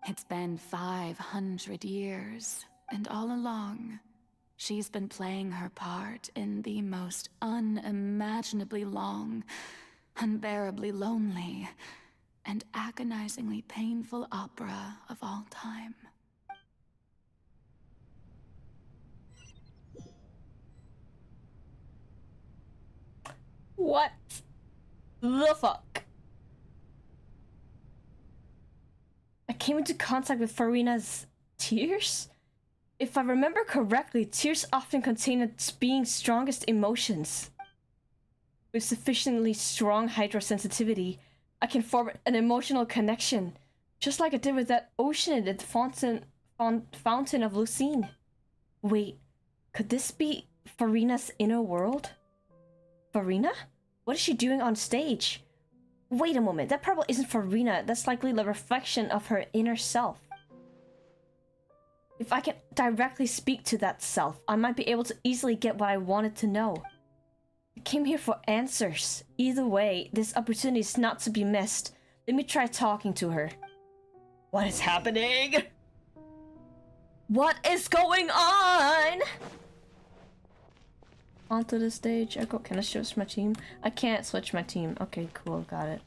It's been 500 years, and all along, she's been playing her part in the most unimaginably long, unbearably lonely, and agonizingly painful opera of all time. What the fuck? I came into contact with Farina's tears? If I remember correctly, tears often contain its being's strongest emotions. With sufficiently strong hydrosensitivity, I can form an emotional connection, just like I did with that ocean at the fountain of Lucine. Wait, could this be Farina's inner world? Farina? What is she doing on stage? Wait a moment, that probably isn't Farina. That's likely the reflection of her inner self. If I can directly speak to that self, I might be able to easily get what I wanted to know. I came here for answers. Either way, this opportunity is not to be missed. Let me try talking to her. What is happening? What is going on? Onto the stage. Echo, can I switch my team? I can't switch my team. Okay, cool, got it.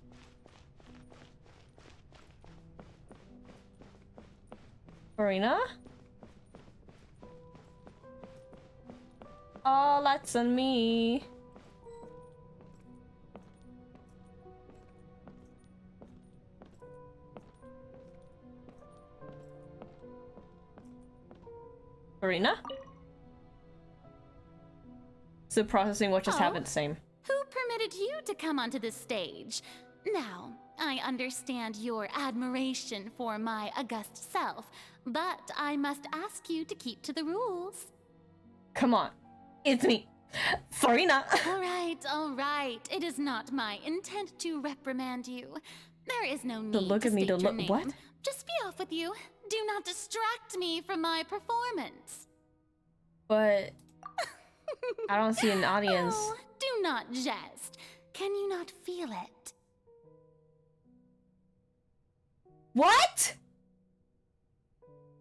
Farina? Oh, that's on me. Farina? So processing what just happened, same. Who permitted you to come onto this stage? Now, I understand your admiration for my august self, but I must ask you to keep to the rules. Come on. It's me, Farina. All right. It is not my intent to reprimand you. There is no need Don't look to at me, state don't your look- name. what? Just be off with you. Do not distract me from my performance. But I don't see an audience. Oh, do not jest. Can you not feel it? What?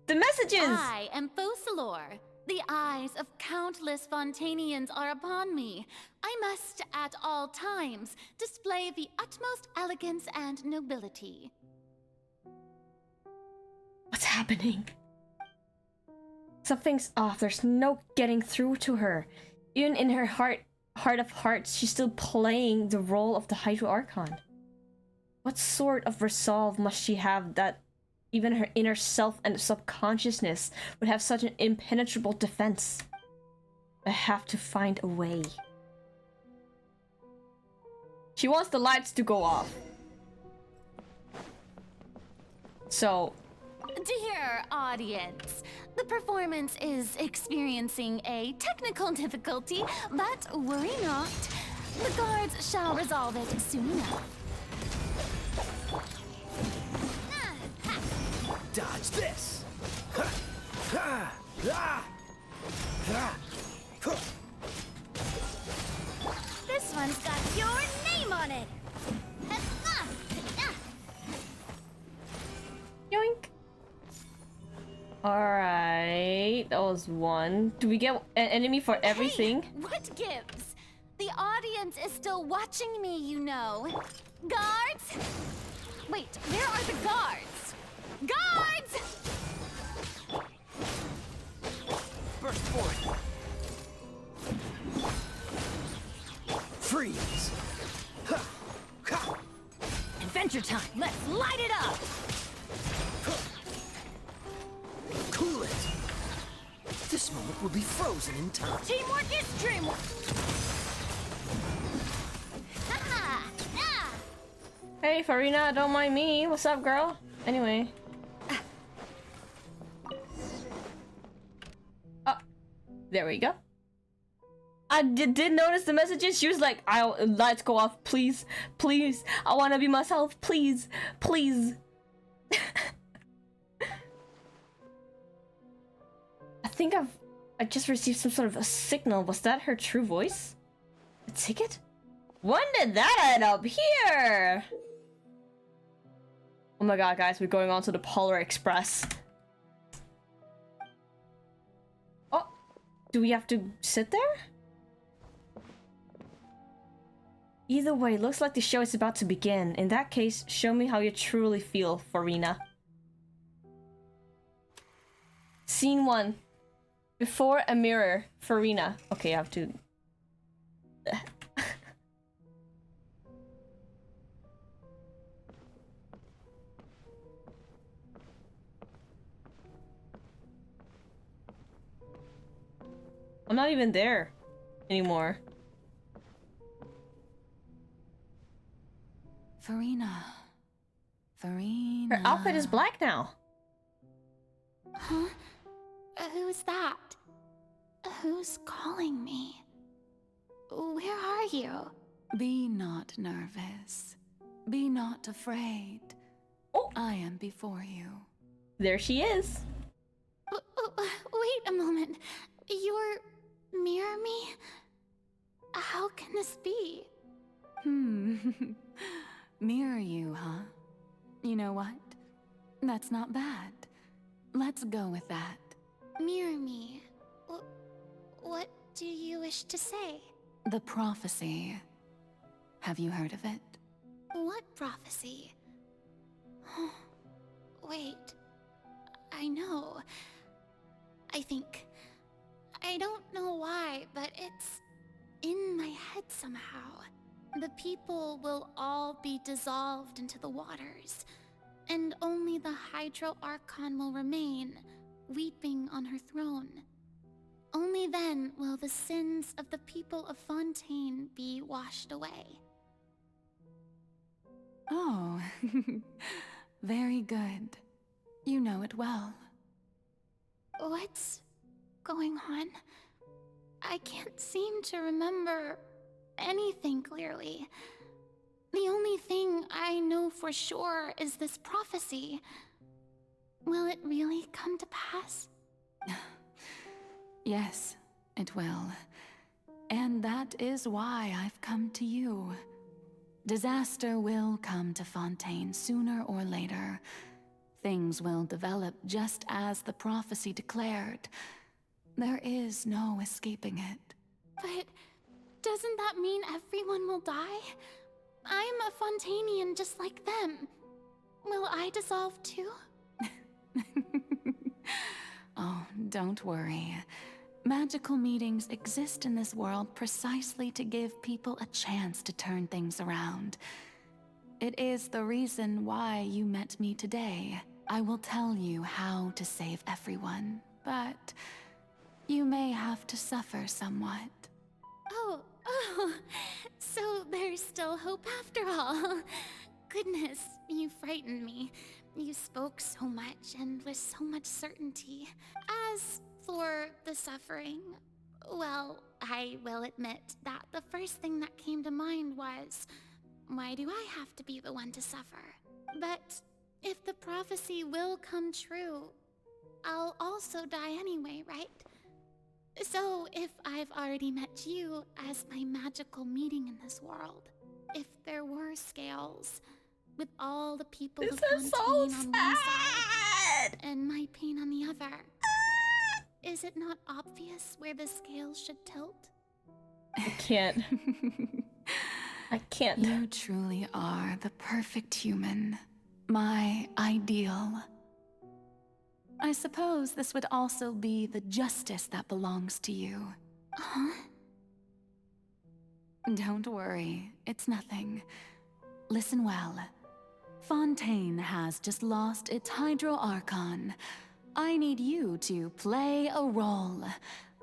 The messages! I am Focalor. The eyes of countless Fontainians are upon me. I must, at all times, display the utmost elegance and nobility. What's happening? Something's off. There's no getting through to her. Even in her heart of hearts, she's still playing the role of the Hydro Archon. What sort of resolve must she have that even her inner self and subconsciousness would have such an impenetrable defense? I have to find a way. She wants the lights to go off. So, Dear audience, the performance is experiencing a technical difficulty, but worry not. The guards shall resolve it soon enough. Dodge this! This one's got your name on it. Yoink. Alright, that was one. Do we get an enemy for everything? Hey, what gives? The audience is still watching me, you know. Guards? Wait, where are the guards? Guards! Burst forward! Freeze! Ha! Ha! Adventure time! Let's light it up! Cool it! This moment will be frozen in time. Teamwork is dreamwork! Hey, Farina, don't mind me. What's up, girl? Anyway. Oh, there we go. I did notice the messages. She was like, lights go off, please, please. I want to be myself, please, please. I think I just received some sort of a signal. Was that her true voice? A ticket? When did that end up here? Oh my god, guys, we're going on to the Polar Express. Oh, do we have to sit there? Either way, looks like the show is about to begin. In that case, show me how you truly feel, Farina. Scene 1. Before a mirror, Farina. Okay, I have to... I'm not even there anymore. Farina. Farina. Her outfit is black now. Huh? Who's that? Who's calling me? Where are you? Be not nervous. Be not afraid. Oh. I am before you. There she is. Wait a moment. You're mirror me? How can this be? Mirror you, huh? You know what? That's not bad. Let's go with that. Mirror me. What do you wish to say? The prophecy. Have you heard of it? What prophecy? Wait. I know. I think. I don't know why, but it's in my head somehow. The people will all be dissolved into the waters, and only the Hydro Archon will remain, weeping on her throne. Only then will the sins of the people of Fontaine be washed away. Oh, very good. You know it well. What's going on? I can't seem to remember anything clearly. The only thing I know for sure is this prophecy. Will it really come to pass? Yes, it will. And that is why I've come to you. Disaster will come to Fontaine sooner or later. Things will develop just as the prophecy declared. There is no escaping it. But doesn't that mean everyone will die? I'm a Fontainian just like them. Will I dissolve too? Oh, don't worry. Magical meetings exist in this world precisely to give people a chance to turn things around. It is the reason why you met me today. I will tell you how to save everyone, but you may have to suffer somewhat. Oh, so there's still hope after all. Goodness, you frightened me. You spoke so much and with so much certainty. As for the suffering, well, I will admit that the first thing that came to mind was, why do I have to be the one to suffer? But if the prophecy will come true, I'll also die anyway, right? So if I've already met you as my magical meeting in this world, if there were scales, with all the people of Fontaine on one side and my pain on the other, is it not obvious where the scales should tilt? I can't. I can't. You truly are the perfect human. My ideal. I suppose this would also be the justice that belongs to you. Huh? Don't worry, it's nothing. Listen well. Fontaine has just lost its Hydro Archon. I need you to play a role.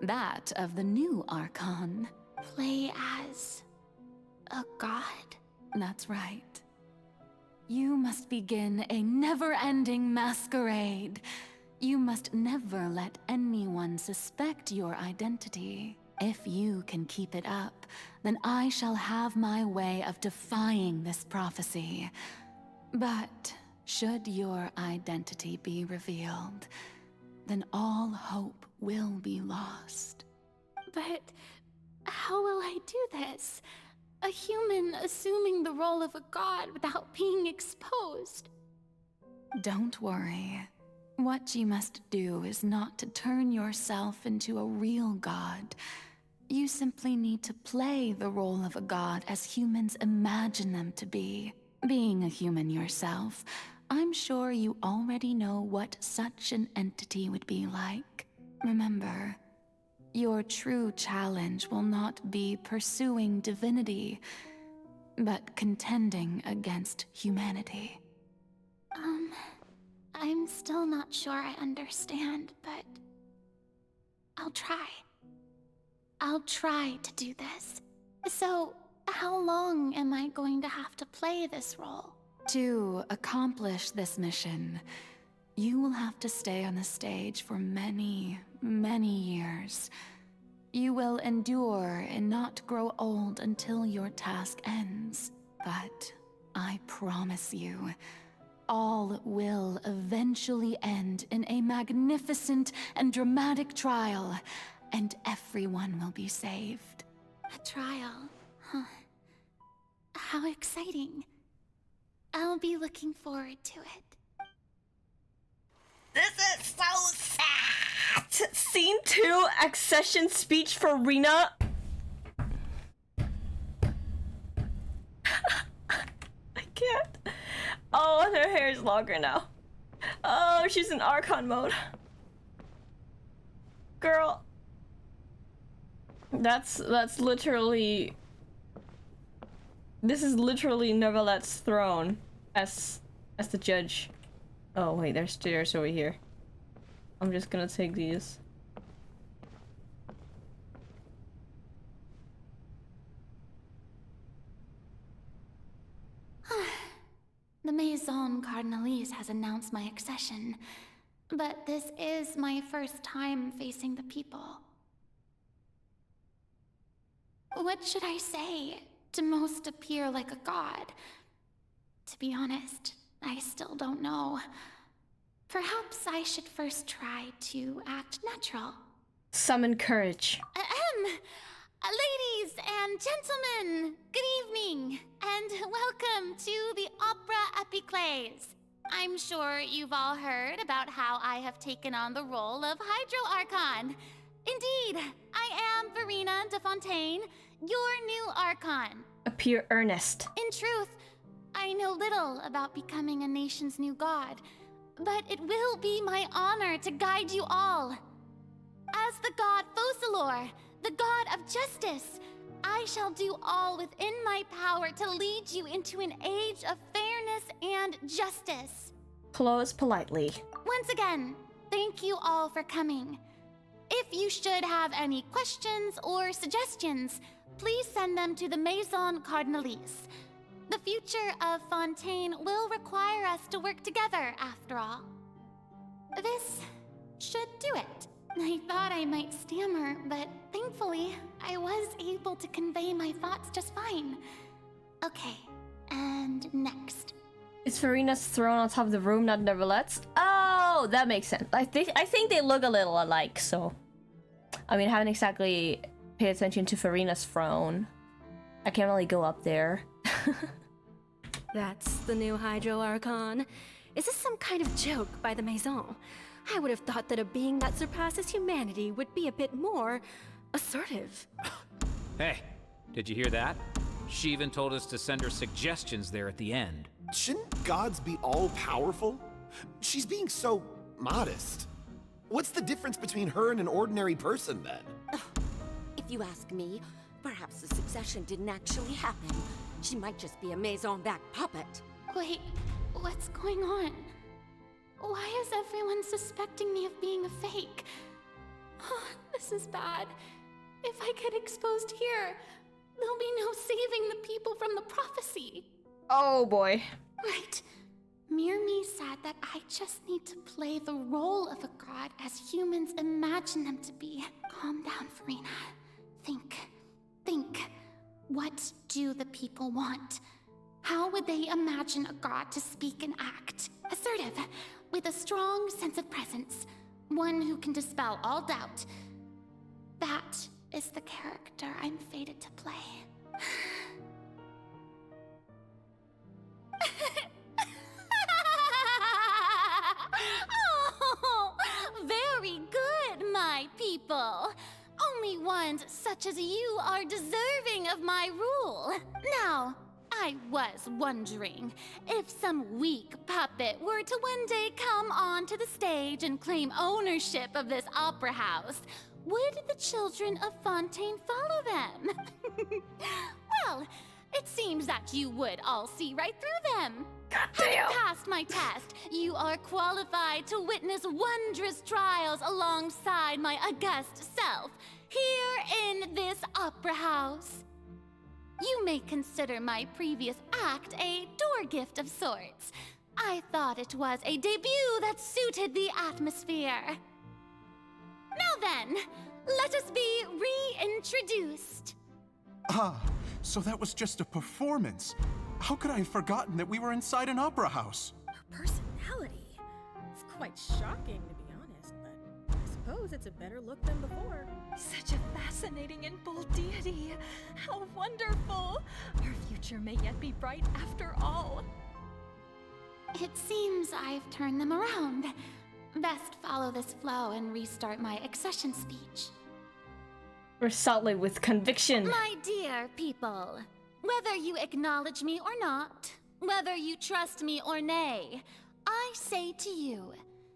That of the new Archon. Play as a god? That's right. You must begin a never-ending masquerade. You must never let anyone suspect your identity. If you can keep it up, then I shall have my way of defying this prophecy. But should your identity be revealed, then all hope will be lost. But how will I do this? A human assuming the role of a god without being exposed? Don't worry. What you must do is not to turn yourself into a real god. You simply need to play the role of a god as humans imagine them to be. Being a human yourself, I'm sure you already know what such an entity would be like. Remember, your true challenge will not be pursuing divinity, but contending against humanity. I'm still not sure I understand, but I'll try. I'll try to do this. So, how long am I going to have to play this role? To accomplish this mission, you will have to stay on the stage for many, many years. You will endure and not grow old until your task ends. But I promise you, all will eventually end in a magnificent and dramatic trial, and everyone will be saved. A trial, huh? How exciting. I'll be looking forward to it. This is so sad! Scene 2, accession speech for Rena. I can't. Oh, her hair is longer now. Oh, she's in Archon mode. Girl. That's literally... This is literally Neverlette's throne as the judge. Oh wait, there's stairs over here. I'm just gonna take these. The Maison Cardinalise has announced my accession, but this is my first time facing the people. What should I say to most appear like a god? To be honest, I still don't know. Perhaps I should first try to act natural. Summon courage. Ladies and gentlemen, good evening, and welcome to the Opera Epiclese. I'm sure you've all heard about how I have taken on the role of Hydro Archon. Indeed, I am Verena de Fontaine, your new Archon. Appear earnest. In truth, I know little about becoming a nation's new god, but it will be my honor to guide you all. As the god Focalor, the god of justice, I shall do all within my power to lead you into an age of fairness and justice. Close politely. Once again, thank you all for coming. If you should have any questions or suggestions, please send them to the Maison Cardinalise. The future of Fontaine will require us to work together, after all. This should do it. I thought I might stammer, but thankfully, I was able to convey my thoughts just fine. Okay, and next. Is Farina's throne on top of the room, not Neverlet's? Oh, that makes sense. I think they look a little alike, so... I mean, I haven't exactly paid attention to Farina's throne. I can't really go up there. That's the new Hydro Archon. Is this some kind of joke by the Maison? I would have thought that a being that surpasses humanity would be a bit more assertive. Hey, did you hear that? She even told us to send her suggestions there at the end. Shouldn't gods be all-powerful? She's being so modest. What's the difference between her and an ordinary person, then? If you ask me, perhaps the succession didn't actually happen. She might just be a Maison-backed puppet. Wait, what's going on? Why is everyone suspecting me of being a fake? Oh, this is bad. If I get exposed here, there'll be no saving the people from the prophecy. Oh boy. Right. Mirmi said that I just need to play the role of a god as humans imagine them to be. Calm down, Farina. Think. What do the people want? How would they imagine a god to speak and act? Assertive, with a strong sense of presence. One who can dispel all doubt. That is the character I'm fated to play. Oh, very good, my people. Only ones such as you are deserving of my rule. Now, I was wondering if some weak puppet were to one day come onto the stage and claim ownership of this opera house, would the children of Fontaine follow them? Well, it seems that you would all see right through them. Having passed my test, you are qualified to witness wondrous trials alongside my august self, here in this opera house. You may consider my previous act a door gift of sorts. I thought it was a debut that suited the atmosphere. Now then, let us be reintroduced. Ah, so that was just a performance. How could I have forgotten that we were inside an opera house? Her personality. It's quite shocking, to be honest, but I suppose it's a better look than before. Such a fascinating and bold deity. How wonderful! Our future may yet be bright after all. It seems I've turned them around. Best follow this flow and restart my accession speech. Recite with conviction. My dear people, whether you acknowledge me or not, whether you trust me or nay, I say to you,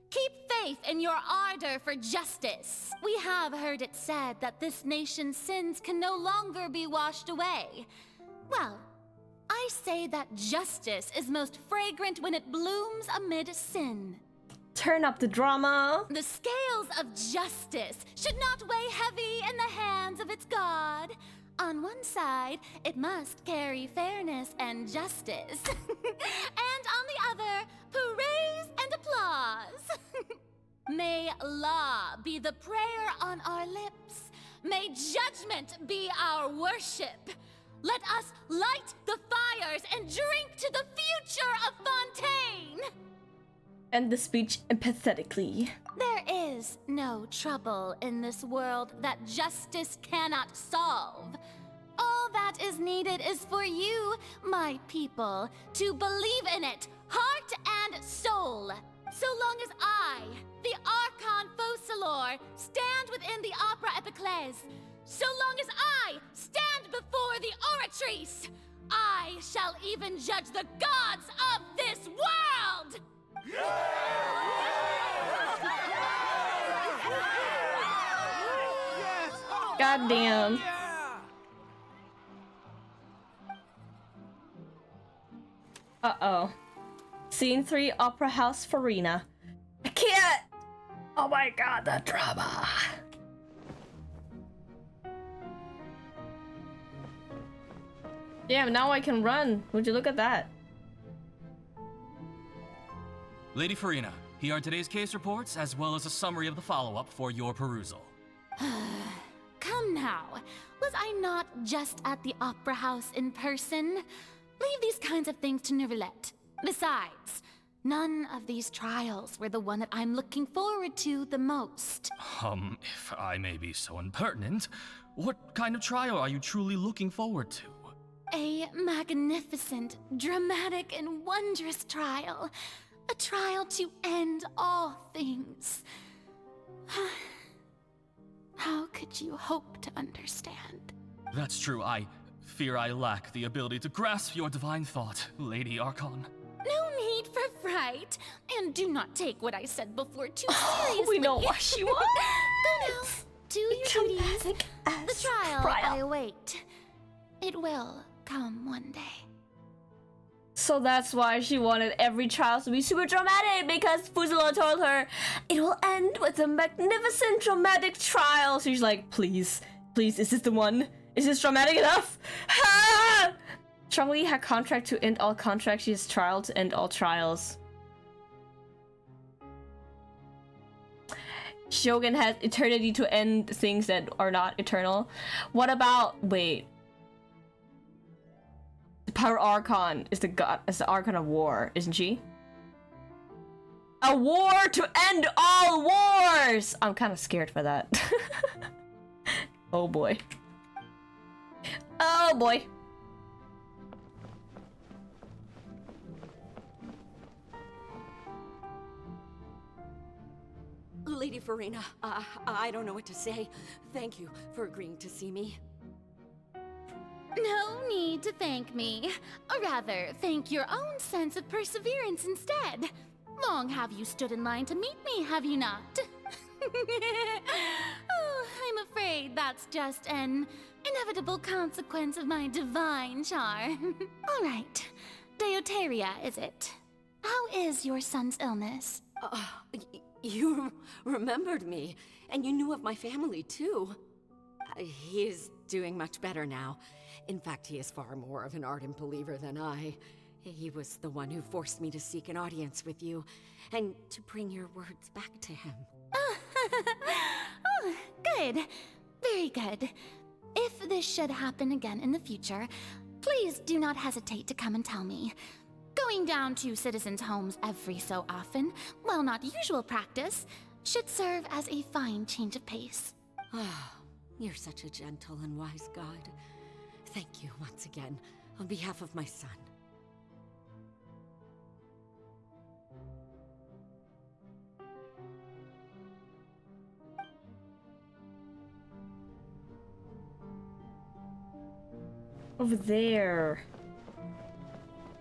keep faith in your ardor for justice. We have heard it said that this nation's sins can no longer be washed away. Well, I say that justice is most fragrant when it blooms amid sin. Turn up the drama. The scales of justice should not weigh heavy in the hands of its god. On one side, it must carry fairness and justice. And on the other, praise and applause. May law be the prayer on our lips. May judgment be our worship. Let us light the fires and drink to the future of Fontaine. End the speech empathetically. There is no trouble in this world that justice cannot solve. All that is needed is for you, my people, to believe in it, heart and soul. So long as I, the Archon Focalor, stand within the Opera Epiclese, so long as I stand before the Oratrice, I shall even judge the gods of this world! God damn. Uh-oh. Scene 3, Opera House, Farina. I can't! Oh my god, the drama. Yeah, now I can run. Would you look at that? Lady Farina, here are today's case reports, as well as a summary of the follow-up for your perusal. Come now. Was I not just at the Opera House in person? Leave these kinds of things to Neuvillette. Besides, none of these trials were the one that I'm looking forward to the most. If I may be so impertinent, what kind of trial are you truly looking forward to? A magnificent, dramatic, and wondrous trial. A trial to end all things. How could you hope to understand? That's true. I fear I lack the ability to grasp your divine thought, Lady Archon. No need for fright. And do not take what I said before too seriously. We know what she wants. Go now. Do your duties. The trial I await. It will come one day. So that's why she wanted every trial to be super dramatic, because Fuzula told her it will end with a magnificent dramatic trial. So she's like, please, please, is this the one? Is this dramatic enough? Ah! Chong-Li had contract to end all contracts. She has trial to end all trials. Shogun has eternity to end things that are not eternal. What about, wait. The Power Archon is the Archon of War, isn't she? A war to end all wars! I'm kind of scared for that. Oh boy. Oh boy. Lady Farina, I don't know what to say. Thank you for agreeing to see me. No need to thank me. Or rather, thank your own sense of perseverance instead. Long have you stood in line to meet me, have you not? Oh, I'm afraid that's just an inevitable consequence of my divine charm. All right. Deoteria, is it? How is your son's illness? You remembered me, and you knew of my family, too. He is doing much better now. In fact, he is far more of an ardent believer than I. He was the one who forced me to seek an audience with you, and to bring your words back to him. Oh, good. Very good. If this should happen again in the future, please do not hesitate to come and tell me. Going down to citizens' homes every so often, while not usual practice, should serve as a fine change of pace. You're such a gentle and wise god. Thank you once again, on behalf of my son. Over there.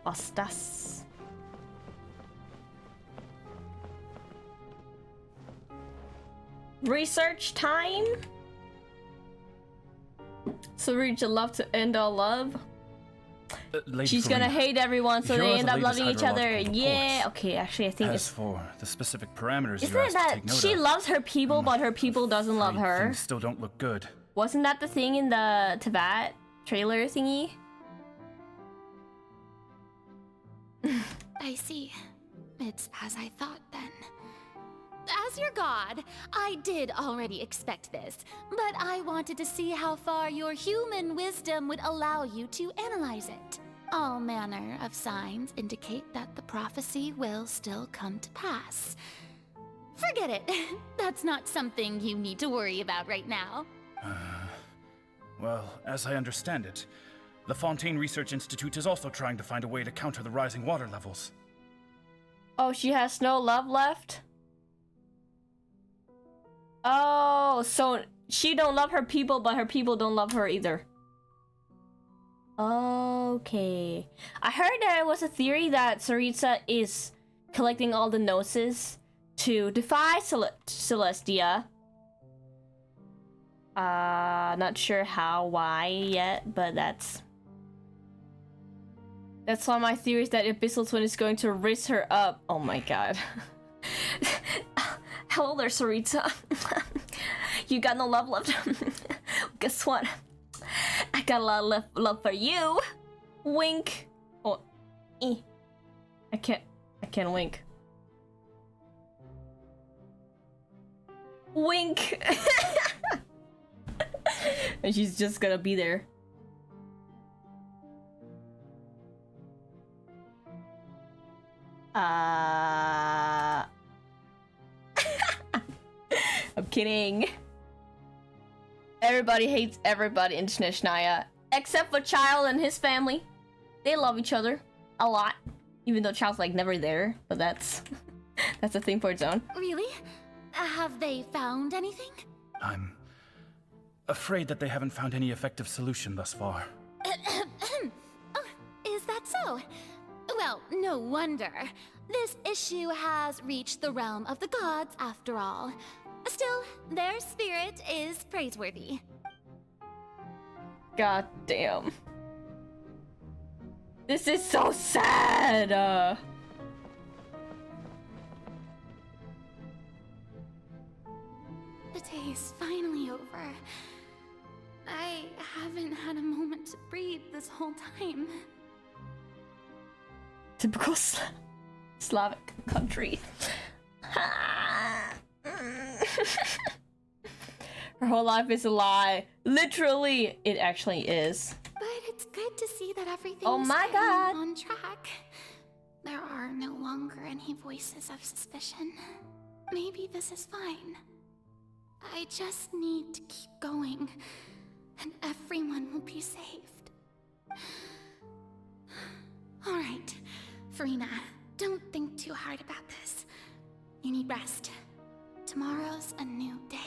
Ostas. Research time? So reach a love to end all love. She's gonna hate everyone, so they end up loving each other. Yeah, okay, actually I think As for the specific parameters isn't you it asked to that take note she of, loves her people, but her people doesn't love her? things still don't look good. Wasn't that the thing in the Teyvat trailer thingy? I see. It's as I thought then. As your god, I did already expect this, but I wanted to see how far your human wisdom would allow you to analyze it. All manner of signs indicate that the prophecy will still come to pass. Forget it. That's not something you need to worry about right now. Well, as I understand it, the Fontaine Research Institute is also trying to find a way to counter the rising water levels. Oh, she has no love left? Oh, so she don't love her people, but her people don't love her either. Okay. I heard there was a theory that Tsaritsa is collecting all the gnosis to defy Celestia. Not sure how, why yet, but that's why my theory is that Abyssal Twin is going to raise her up. Oh my god. Hello there, Tsaritsa. You got no love left. Guess what? I got a lot of love for you. Wink. Oh, I can't wink. Wink. And she's just gonna be there. I'm kidding. Everybody hates everybody in Snezhnaya, except for Child and his family. They love each other a lot, even though Child's like never there. But that's that's a thing for its own. Really? Have they found anything? I'm afraid that they haven't found any effective solution thus far. Oh, is that so? Well, no wonder. This issue has reached the realm of the gods, after all. Still, their spirit is praiseworthy. God damn. This is so sad. The day is finally over. I haven't had a moment to breathe this whole time. Typical Slavic country. Her whole life is a lie. Literally, it actually is. But it's good to see that everything's on track. There are no longer any voices of suspicion. Maybe this is fine. I just need to keep going, and everyone will be saved. Alright, Farina, don't think too hard about this. You need rest. Tomorrow's a new day.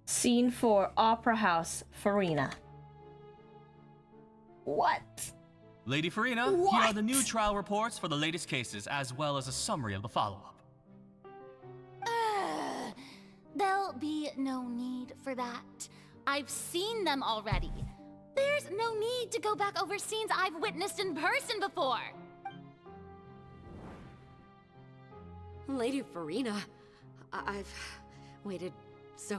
Scene 4, Opera House, Farina. What? Lady Farina, here are the new trial reports for the latest cases, as well as a summary of the follow-up. There'll be no need for that. I've seen them already. There's no need to go back over scenes I've witnessed in person before. Lady Farina, I've waited so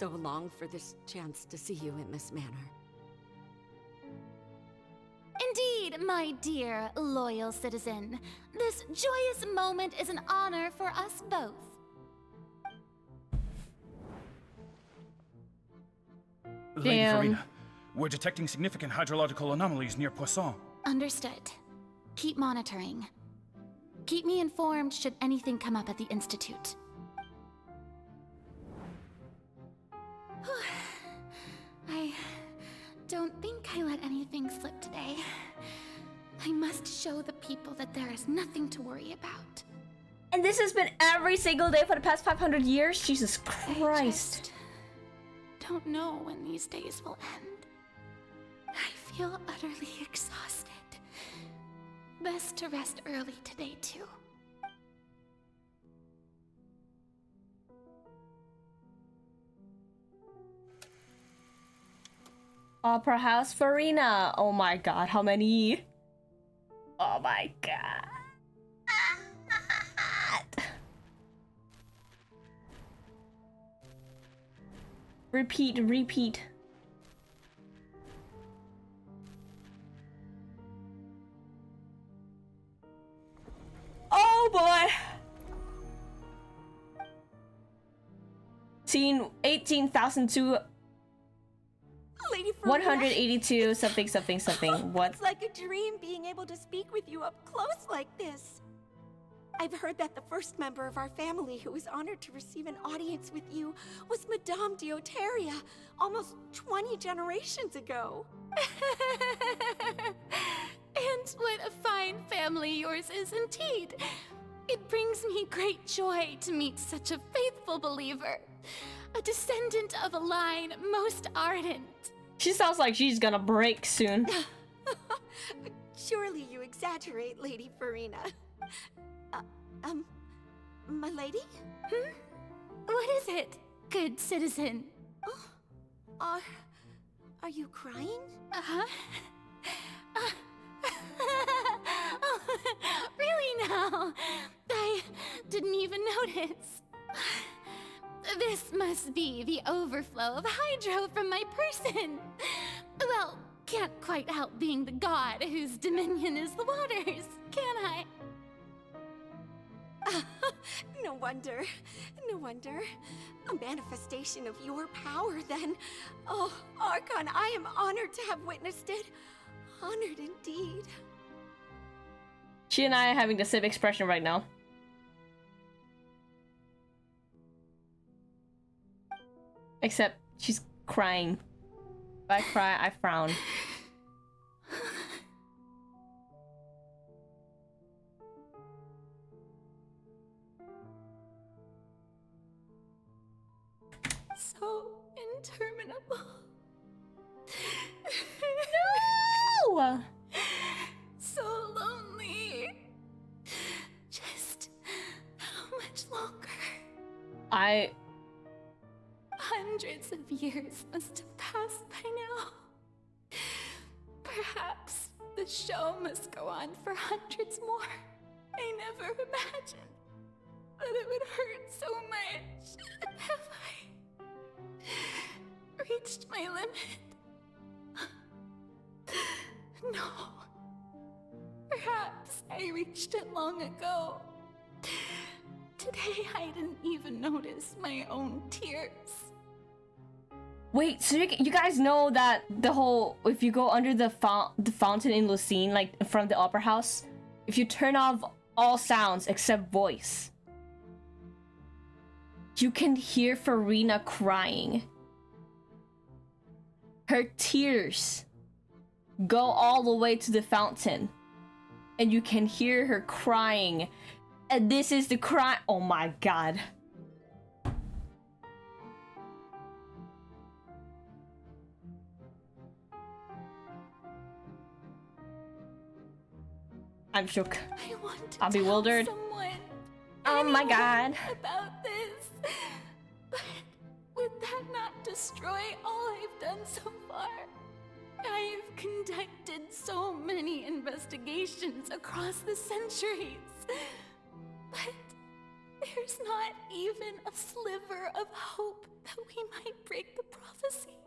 long for this chance to see you in this manner. Indeed, my dear, loyal citizen. This joyous moment is an honor for us both. Lady Farina, we're detecting significant hydrological anomalies near Poisson. Understood. Keep monitoring. Keep me informed should anything come up at the Institute. I don't think I let anything slip today. I must show the people that there is nothing to worry about. And this has been every single day for the past 500 years? Jesus Christ. I don't know when these days will end. I feel utterly exhausted. Best to rest early today, too. Opera House, Farina. Oh my god, how many? Oh my god. Repeat. Oh boy. Scene 18,002. Lady Farina. 182 something. What? It's like a dream being able to speak with you up close like this. I've heard that the first member of our family who was honored to receive an audience with you was Madame Dioteria, almost 20 generations ago. And what a fine family yours is indeed. It brings me great joy to meet such a faithful believer, a descendant of a line most ardent. She sounds like she's gonna break soon. Surely you exaggerate, Lady Farina. My lady? What is it, good citizen? Oh, are you crying? Uh-huh. Oh, really now? I didn't even notice. This must be the overflow of hydro from my person. Well, can't quite help being the god whose dominion is the waters, can I? No wonder. No wonder. A manifestation of your power, then. Oh, Archon, I am honored to have witnessed it. Honored indeed. She and I are having the same expression right now. Except she's crying. If I cry, I frown. So interminable. No! So lonely. Just how much longer? Hundreds of years must have passed by now. Perhaps the show must go on for hundreds more. I never imagined that it would hurt so much. Have I reached my limit? No. Perhaps I reached it long ago. Today I didn't even notice my own tears. Wait, so you guys know that the whole, if you go under the fountain in Lucine, like in front of the opera house, if you turn off all sounds except voice, you can hear Farina crying. Her tears go all the way to the fountain, and you can hear her crying. And this is the cry. Oh my god. I'm shook. I want to I'm bewildered. tell someone, Oh my anyone, god. about this. But would that not destroy all I've done so far? I've conducted so many investigations across the centuries. But there's not even a sliver of hope that we might break the prophecy.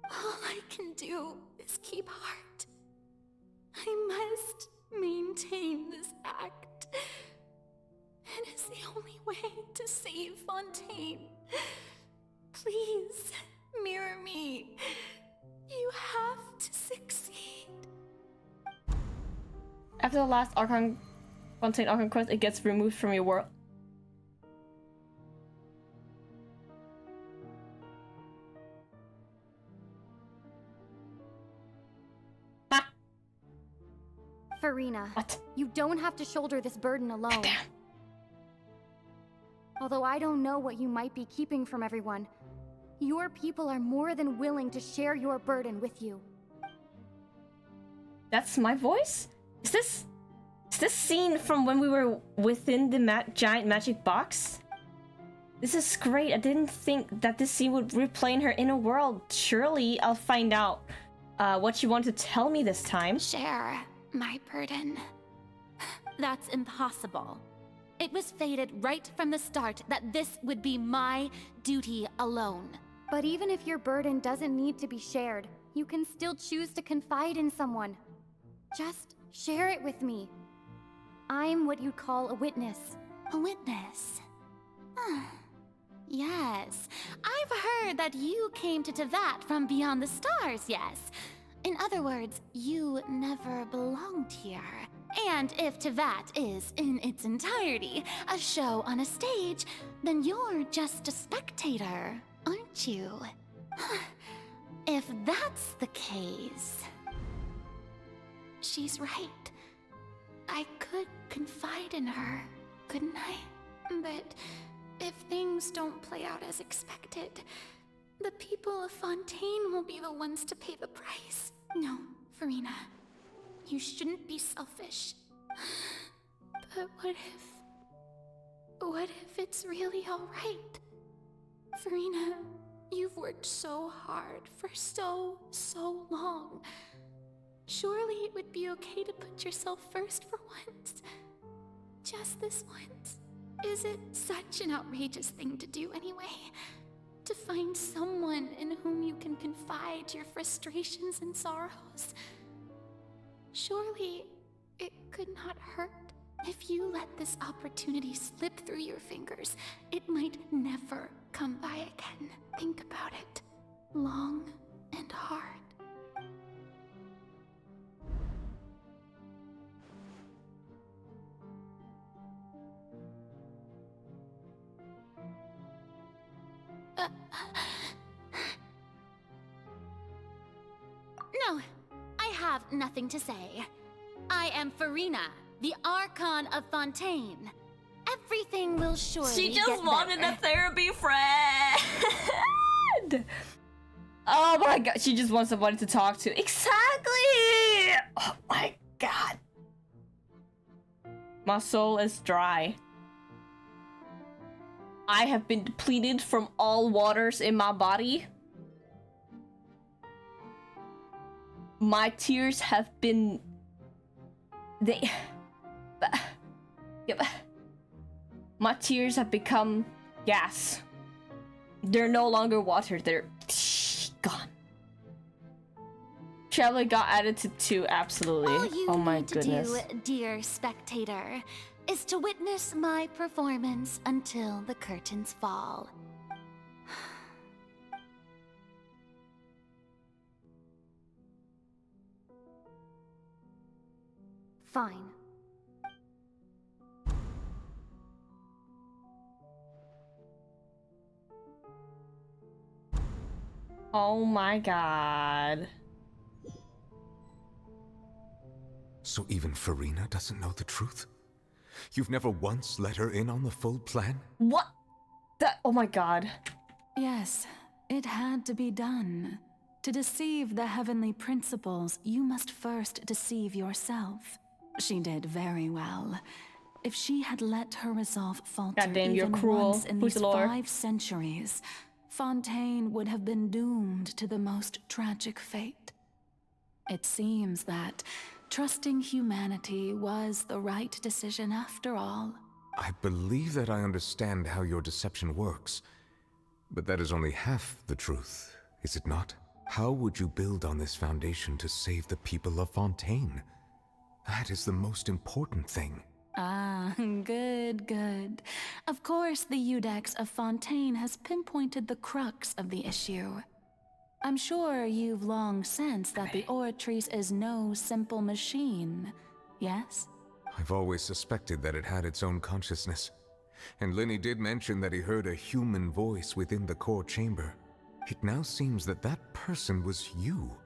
All I can do is keep heart. I must maintain this act. It is the only way to save Fontaine. Please, mirror me. You have to succeed. After the last Archon, Fontaine Archon quest, it gets removed from your world. Farina, what? You don't have to shoulder this burden alone. Although I don't know what you might be keeping from everyone, your people are more than willing to share your burden with you. That's my voice? Is this scene from when we were within the giant magic box? This is great. I didn't think that this scene would replay in her inner world. Surely I'll find out what you want to tell me this time. Share my burden. That's impossible. It was fated right from the start that this would be my duty alone. But even if your burden doesn't need to be shared, you can still choose to confide in someone. Just share it with me. I'm what you'd call a witness. A witness? Yes. I've heard that you came to Tevat from beyond the stars, yes. In other words, you never belonged here. And if Tevat is, in its entirety, a show on a stage, then you're just a spectator, aren't you? If that's the case... She's right. I could confide in her, couldn't I? But if things don't play out as expected, the people of Fontaine will be the ones to pay the price. No, Farina. You shouldn't be selfish. But what if it's really alright? Farina, you've worked so hard for so long. Surely it would be okay to put yourself first for once. Just this once. Is it such an outrageous thing to do anyway? to find someone in whom you can confide your frustrations and sorrows. Surely, it could not hurt. If you let this opportunity slip through your fingers, it might never come by again. Think about it long and hard. No, I have nothing to say. I am Farina, the Archon of Fontaine. Everything will surely She get just wanted better. a therapy friend. Oh my god, she just wants somebody to talk to. Exactly! Oh my god. My soul is dry. I have been depleted from all waters in my body. My tears have been... My tears have become gas. They're no longer water, they're gone. Traveler got added to 2, absolutely. All you Oh my need goodness. to do, dear spectator, is to witness my performance until the curtains fall. Fine. Oh my god. So even Farina doesn't know the truth? You've never once let her in on the full plan? What? That, oh my god. Yes, it had to be done. To deceive the heavenly principles, you must first deceive yourself. She did very well. If she had let her resolve falter Goddamn, you're even cruel. once in Who's these the Lord? 5 centuries, Fontaine would have been doomed to the most tragic fate. It seems that trusting humanity was the right decision after all. I believe that I understand how your deception works, but that is only half the truth, is it not? How would you build on this foundation to save the people of Fontaine? That is the most important thing. Ah, good, good. Of course, the Eudex of Fontaine has pinpointed the crux of the issue. I'm sure you've long sensed that the Oratrice is no simple machine, yes? I've always suspected that it had its own consciousness. And Lenny did mention that he heard a human voice within the core chamber. It now seems that that person was you,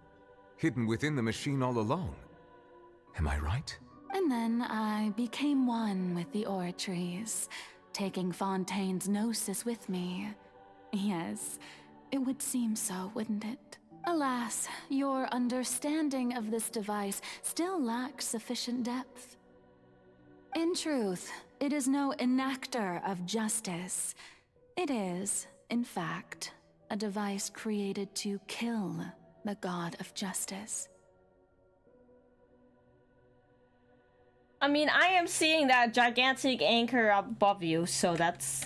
hidden within the machine all along. Am I right? And then I became one with the Oratrice, taking Fontaine's gnosis with me. Yes, it would seem so, wouldn't it? Alas, your understanding of this device still lacks sufficient depth. In truth, it is no enactor of justice. It is, in fact, a device created to kill the god of justice. I mean, I am seeing that gigantic anchor above you, so that's...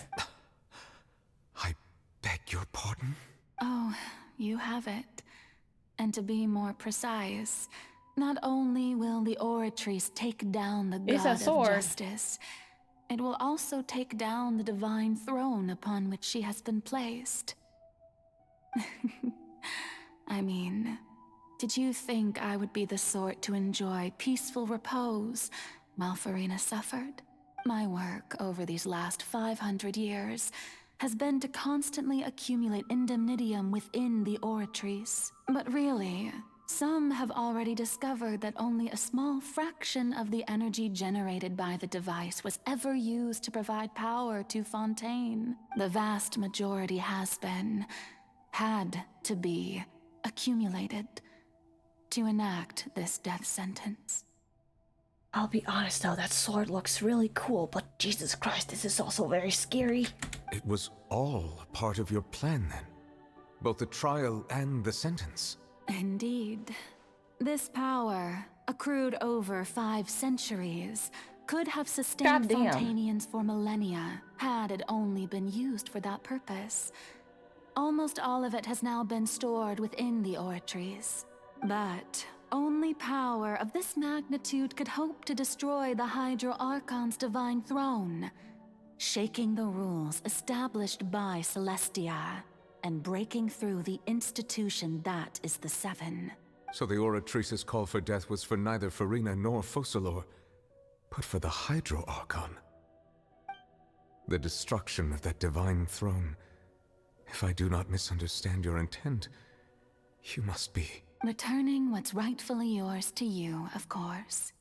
I beg your pardon? Oh, you have it. And to be more precise, not only will the Oratrice take down the It's a god of sword. justice, it will also take down the divine throne upon which she has been placed. I mean, did you think I would be the sort to enjoy peaceful repose while Farina suffered? My work over these last 500 years has been to constantly accumulate indemnitium within the Oratrice. But really, some have already discovered that only a small fraction of the energy generated by the device was ever used to provide power to Fontaine. The vast majority has been, had to be, accumulated to enact this death sentence. I'll be honest though, that sword looks really cool, but Jesus Christ, this is also very scary. It was all part of your plan then? Both the trial and the sentence? Indeed. This power, accrued over 5 centuries, could have sustained Goddamn. Fontainians for millennia, had it only been used for that purpose. Almost all of it has now been stored within the oratories. But only power of this magnitude could hope to destroy the Hydro Archon's divine throne, shaking the rules established by Celestia, and breaking through the institution that is the Seven. So the Oratrice's call for death was for neither Farina nor Focalor, but for the Hydro Archon. The destruction of that divine throne. If I do not misunderstand your intent, you must be... Returning what's rightfully yours to you, of course.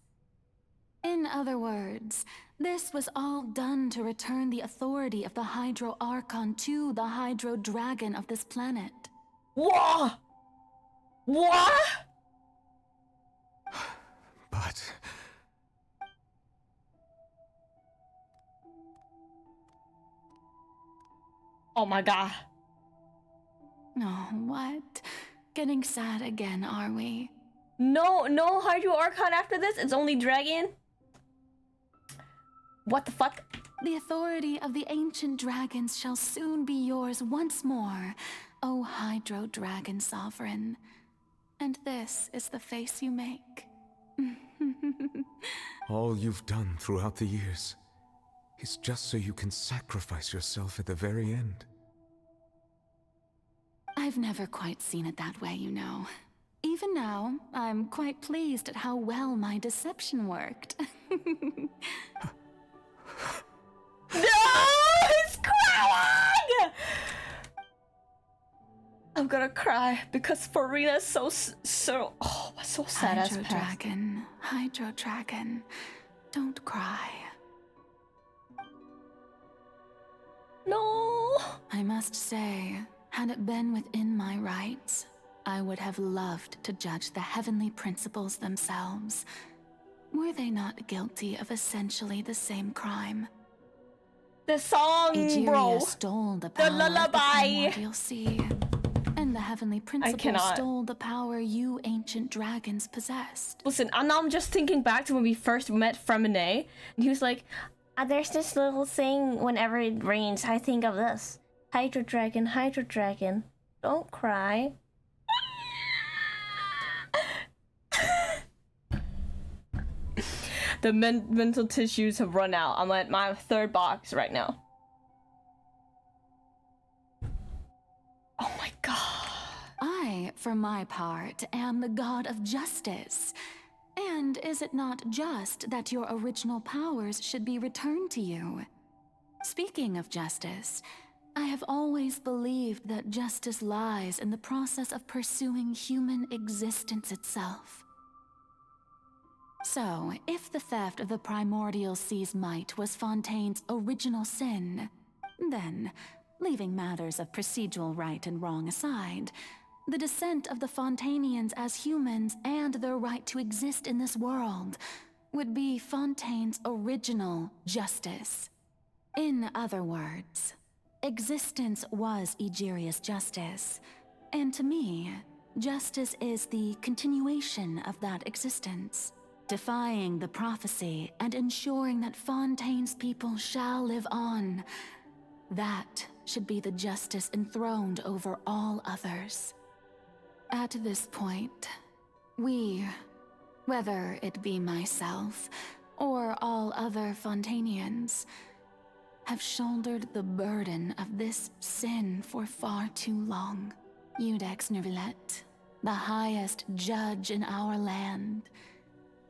In other words, this was all done to return the authority of the Hydro Archon to the Hydro Dragon of this planet. What? What? But... Oh my god. Oh, what? Getting sad again, are we? No Hydro Archon after this? It's only Dragon? What the fuck? The authority of the ancient dragons shall soon be yours once more, O Hydro Dragon Sovereign. And this is the face you make. All you've done throughout the years is just so you can sacrifice yourself at the very end. I've never quite seen it that way, you know. Even now, I'm quite pleased at how well my deception worked. No! He's crying! I'm gonna cry because Farina's so sad as past. Hydro Dragon, don't cry. No! I must say, had it been within my rights, I would have loved to judge the heavenly principles themselves. Were they not guilty of essentially the same crime? The song, Egeria bro! Stole the power lullaby! of the primordial sea. And the heavenly principles stole the power you ancient dragons possessed. Listen, now I'm just thinking back to when we first met Fremine, and he was like, there's this little thing whenever it rains, I think of this. Hydro Dragon, don't cry. The mental tissues have run out. I'm at my third box right now. Oh my god. I, for my part, am the god of justice. And is it not just that your original powers should be returned to you? Speaking of justice, I have always believed that justice lies in the process of pursuing human existence itself. So, if the theft of the primordial sea's might was Fontaine's original sin, then, leaving matters of procedural right and wrong aside, the descent of the Fontainians as humans and their right to exist in this world would be Fontaine's original justice. In other words, existence was Egeria's justice, and to me, justice is the continuation of that existence, defying the prophecy and ensuring that Fontaine's people shall live on. That should be the justice enthroned over all others. At this point, we, whether it be myself or all other Fontainians, have shouldered the burden of this sin for far too long. Iudex Nervillet, the highest judge in our land,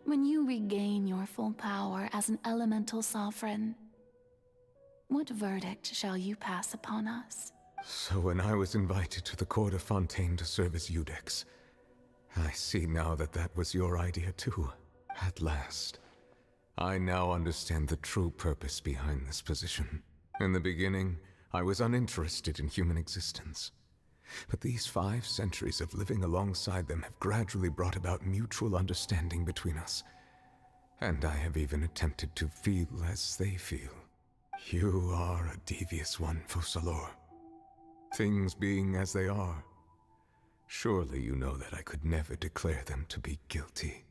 when you regain your full power as an elemental sovereign, what verdict shall you pass upon us? So when I was invited to the court of Fontaine to serve as Iudex, I see now that that was your idea too. At last. I now understand the true purpose behind this position. In the beginning, I was uninterested in human existence. But these 5 centuries of living alongside them have gradually brought about mutual understanding between us. And I have even attempted to feel as they feel. You are a devious one, Focalor. Things being as they are, surely you know that I could never declare them to be guilty.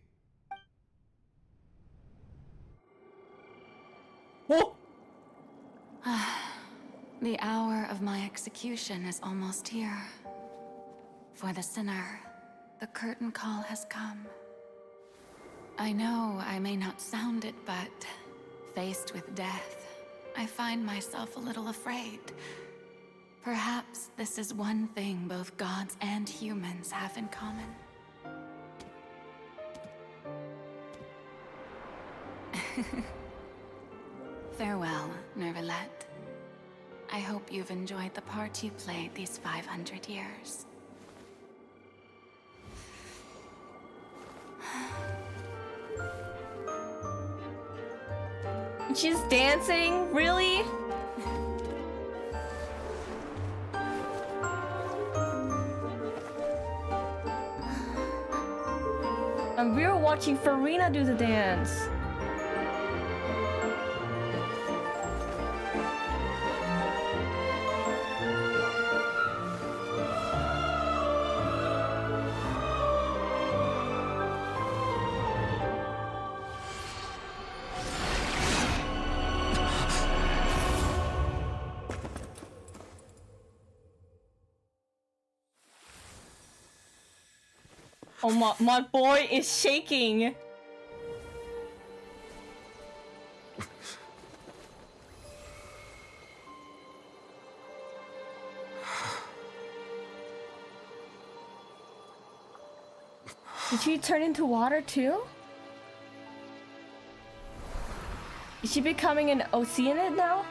Oh! The hour of my execution is almost here. For the sinner, the curtain call has come. I know I may not sound it, but faced with death, I find myself a little afraid. Perhaps this is one thing both gods and humans have in common. Farewell, Nervalette. I hope you've enjoyed the part you played these 500 years. She's dancing? Really? And we were watching Farina do the dance. Oh my boy is shaking. Did she turn into water too? Is she becoming an Oceanid now?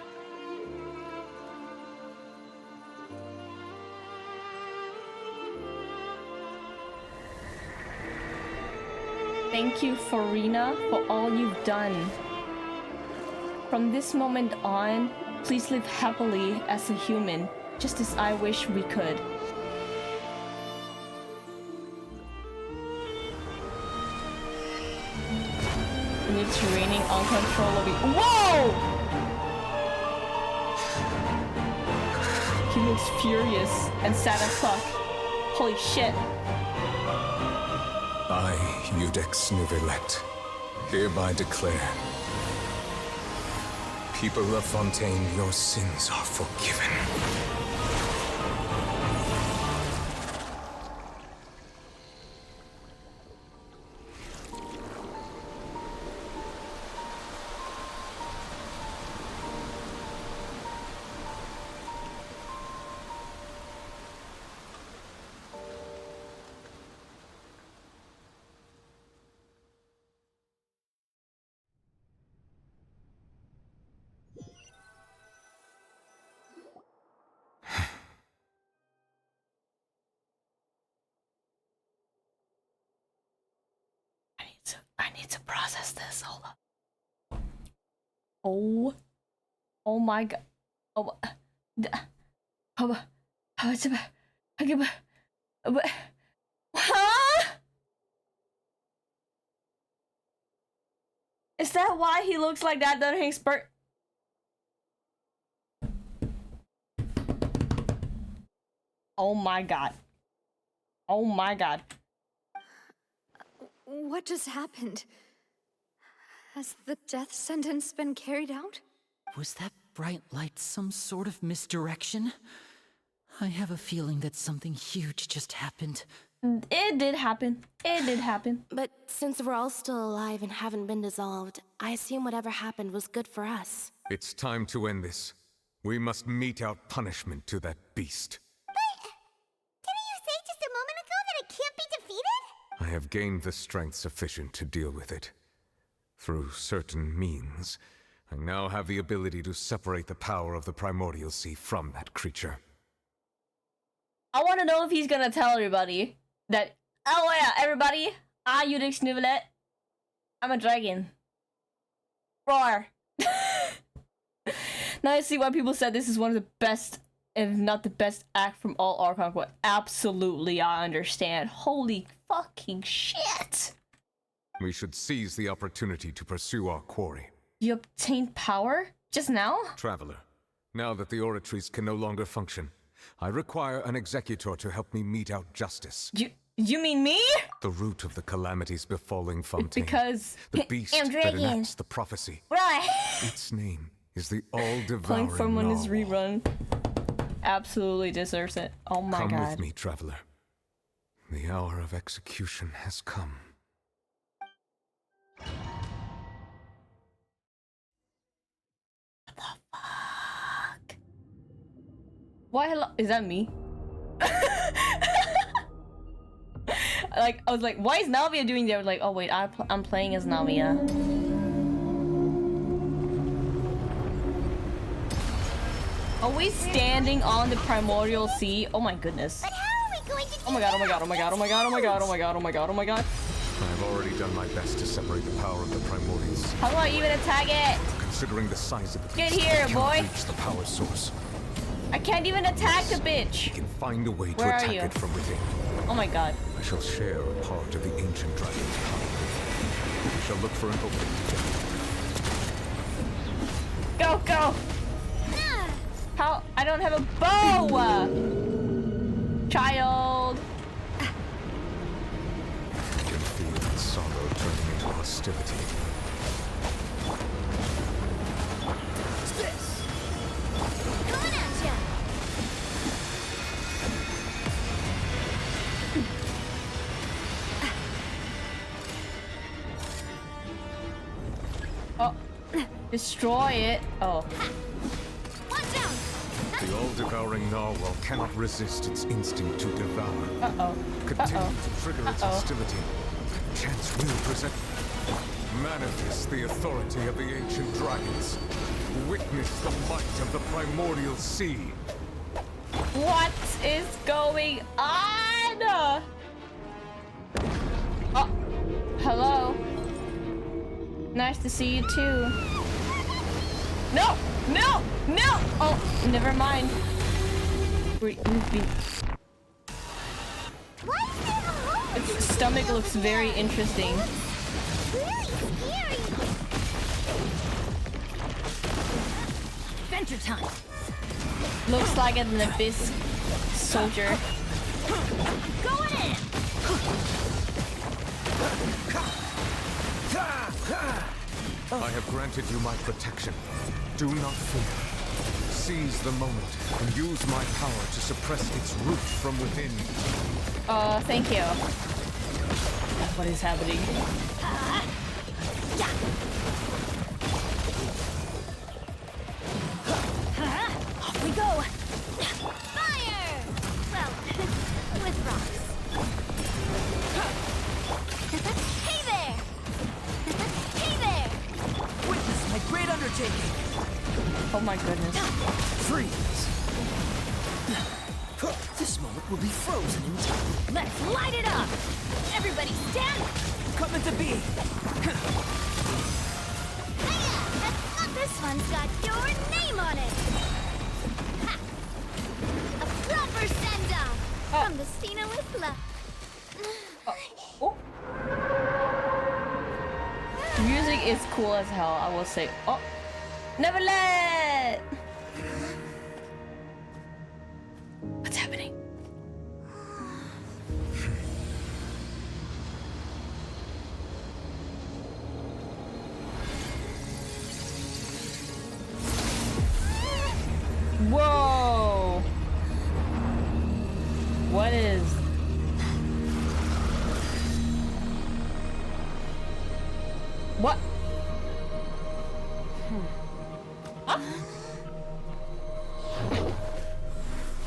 Thank you, Farina, for all you've done. From this moment on, please live happily as a human, just as I wish we could. And it's raining uncontrollably. Whoa! He looks furious and sad as fuck. Holy shit. I, Iudex Nervalette, hereby declare, people of Fontaine, your sins are forgiven. I need to process this. Hold up. Oh my god. Huh? Is that why he looks like that during his birth? Oh my god. Oh my god. What just happened? Has the death sentence been carried out? Was that bright light some sort of misdirection? I have a feeling that something huge just happened. It did happen. It did happen. But since we're all still alive and haven't been dissolved, I assume whatever happened was good for us. It's time to end this. We must mete out punishment to that beast. Didn't you say just a moment ago that it can't be defeated? I have gained the strength sufficient to deal with it. Through certain means, I now have the ability to separate the power of the Primordial Sea from that creature. I want to know if he's gonna tell everybody that, oh yeah, everybody, I'm Iudex Nervalette. I'm a dragon. Roar. Now I see why people said this is one of the best, if not the best act from all Archon. But absolutely, I understand. Holy fucking shit! We should seize the opportunity to pursue our quarry. You obtained power? Just now? Traveler, now that the oratories can no longer function, I require an executor to help me mete out justice. You mean me? The root of the calamities befalling Fontaine. Because the beast I'm that dragon. enacts the prophecy. Right. Its name is the Playing all-devouring from on his narwhal. rerun. Absolutely deserves it. Oh my Come god. with me, traveler. The hour of execution has come. Why hello? Is that me? Like, I was like, why is Navia doing there? I was like, oh wait, I'm playing as Navia. Are we standing on the primordial sea? Oh my goodness. But how are we going to do Oh my god, oh my god, oh my god, oh my god, oh my god, oh my god, oh my god, oh my god. I have already done my best to separate the power of the primordials. How do I even attack it? Considering the size of the Get beast, here, I cannot boy. reach the power source. I can't even attack the bitch. We can find a way to Where are attack you? it from within. Oh my god. I shall share a part of the ancient dragon's power. We shall look for an opening together. Go, go! How? I don't have a bow! Child! I can feel that sorrow turning into hostility. What's this? Coming at ya! Oh. Destroy it. Oh. The all-devouring narwhal cannot resist its instinct to devour. Uh-oh. Continue to trigger its hostility. Chance will present. Manifest the authority of the ancient dragons. Witness the might of the primordial sea. What is going on? Oh. Hello. Nice to see you too. No! No! No! Oh, never mind. Its stomach looks very interesting. Adventure time. Looks like an abyss soldier. Going in. I have granted you my protection. Do not fear. Seize the moment and use my power to suppress its root from within. Thank you. What is happening? Off we go. Fire! Well, with rocks. Hey there! Hey there! Witness my great undertaking. Oh my goodness. Freeze. This moment will be frozen in time. Let's light it up! Everybody stand! Coming to be! This one's got your name on it! Ha! A proper send-off! From the Stina with love. Music is cool as hell, I will say. Oh! Neverland! What's happening? Whoa! What is... What? Huh?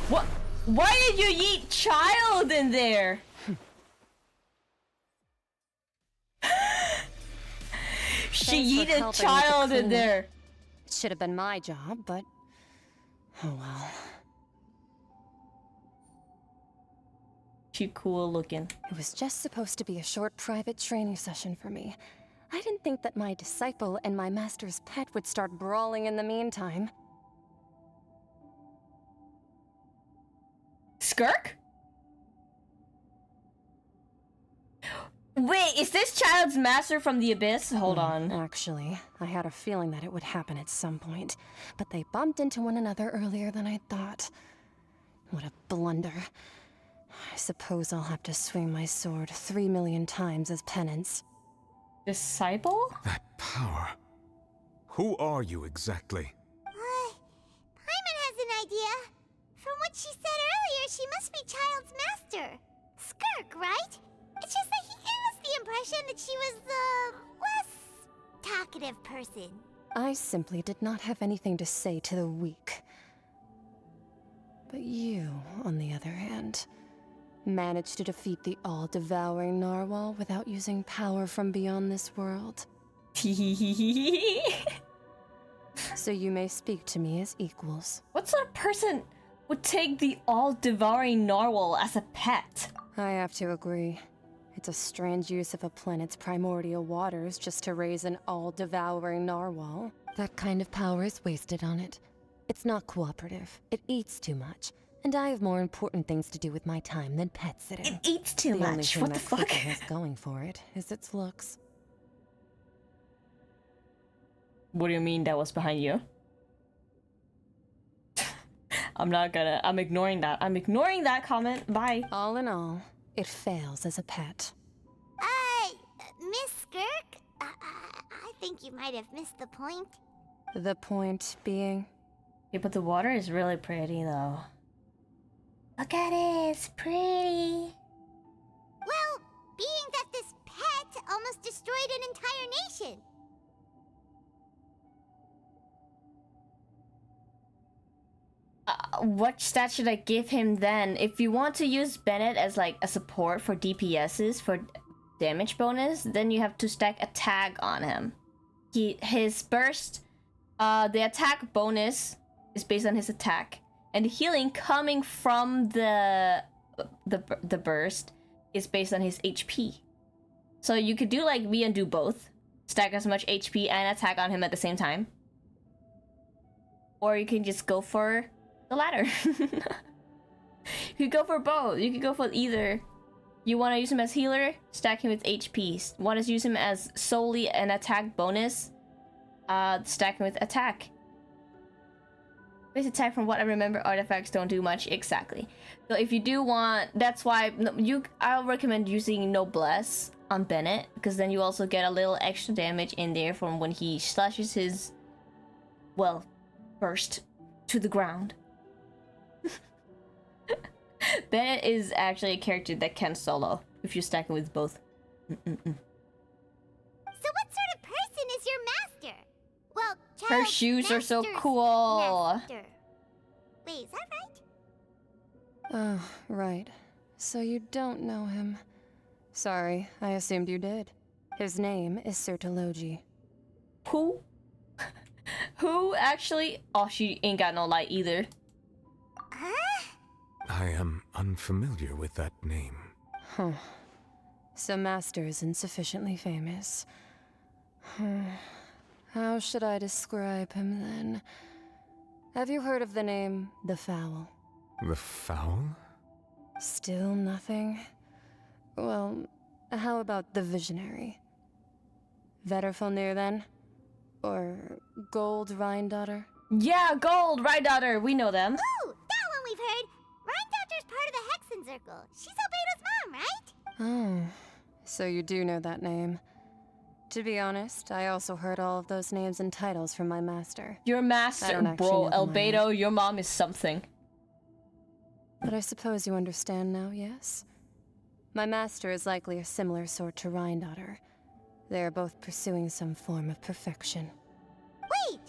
What? Why did you yeet child in there? She yeeted child in there. Should have been my job, but oh well. Too cool looking. It was just supposed to be a short private training session for me. I didn't think that my disciple and my master's pet would start brawling in the meantime. Skirk? Wait, is this child's master from the abyss? Hold on. Actually, I had a feeling that it would happen at some point, but they bumped into one another earlier than I thought. What a blunder. I suppose I'll have to swing my sword 3 million times as penance. Disciple? That power. Who are you exactly? Paimon has an idea. From what she said earlier, she must be Child's master. Skirk, right? It's just that he gave us the impression that she was the less talkative person. I simply did not have anything to say to the weak. But you, on the other hand, managed to defeat the all-devouring narwhal without using power from beyond this world. So you may speak to me as equals. What sort of person would take the all-devouring narwhal as a pet? I have to agree. It's a strange use of a planet's primordial waters just to raise an all-devouring narwhal. That kind of power is wasted on it. It's not cooperative. It eats too much. And I have more important things to do with my time than pet sitting. It eats too the only much. thing What the that fuck? creature has going for it is its looks. What do you mean that was behind you? I'm ignoring that. I'm ignoring that comment. Bye. All in all, it fails as a pet. Miss Skirk? I think you might have missed the point. The point being? Yeah, but the water is really pretty though. Look at it, it's pretty. Well, being that this pet almost destroyed an entire nation. What stat should I give him then? If you want to use Bennett as like a support for DPSs for damage bonus, then you have to stack attack on him. His burst, the attack bonus is based on his attack, and the healing coming from the burst is based on his HP. So you could do like me and do both, stack as much HP and attack on him at the same time, or you can just go for the latter. You could go for both. You could go for either. You want to use him as healer, stack him with HP. Want to use him as solely an attack bonus, stack him with attack. Base attack, from what I remember, artifacts don't do much. Exactly. So if you do want, that's why I'll recommend using Noblesse on Bennett, because then you also get a little extra damage in there from when he slashes his, well, burst to the ground. Bennett is actually a character that can solo if you stack him with both. So what sort of person is your master? Well, her shoes are so cool. Master. Wait, is that right? Oh, right. So you don't know him. Sorry, I assumed you did. His name is Sertologi. Who? Who actually? Oh, she ain't got no light either. I am unfamiliar with that name. Huh. So Master isn't sufficiently famous. How should I describe him then? Have you heard of the name The Fowl? The Fowl? Still nothing? Well, how about the Visionary? Vetterfulnir then? Or Gold Rhindaughter? Yeah, Gold Rhindaughter, we know them. Ooh, that one we've heard. Rhindaughter's part of the Hexen Circle. She's Albedo's mom, right? Oh, so you do know that name. To be honest, I also heard all of those names and titles from my master. Your master, bro, Albedo, your mom is something. But I suppose you understand now, yes? My master is likely a similar sort to Rhindaughter. They are both pursuing some form of perfection. Wait,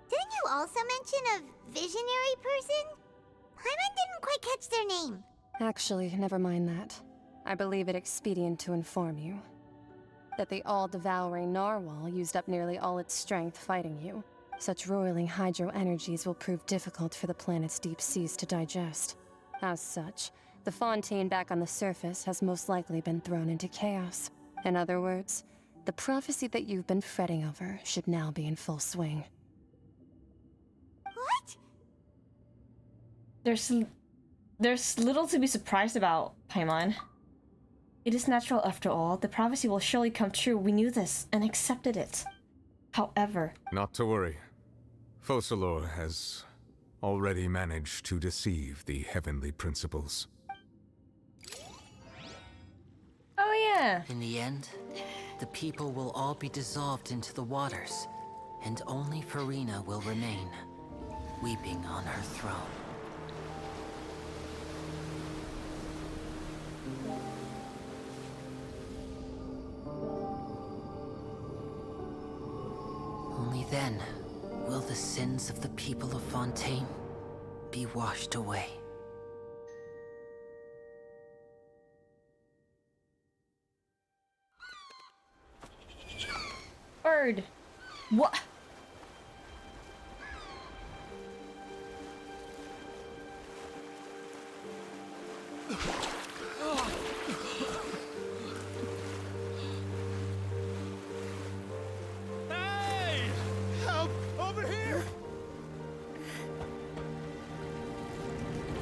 didn't you also mention a visionary person? Paimon didn't quite catch their name. Actually, never mind that. I believe it expedient to inform you that the all-devouring narwhal used up nearly all its strength fighting you. Such roiling hydro energies will prove difficult for the planet's deep seas to digest. As such, the Fontaine back on the surface has most likely been thrown into chaos. In other words, the prophecy that you've been fretting over should now be in full swing. What? There's little to be surprised about, Paimon. It is natural after all. The prophecy will surely come true. We knew this and accepted it. However... Not to worry. Focalor has already managed to deceive the heavenly principles. Oh yeah. In the end, the people will all be dissolved into the waters. and only Farina will remain, weeping on her throne. Only then will the sins of the people of Fontaine be washed away. Bird. What? Hey! Help! Over here!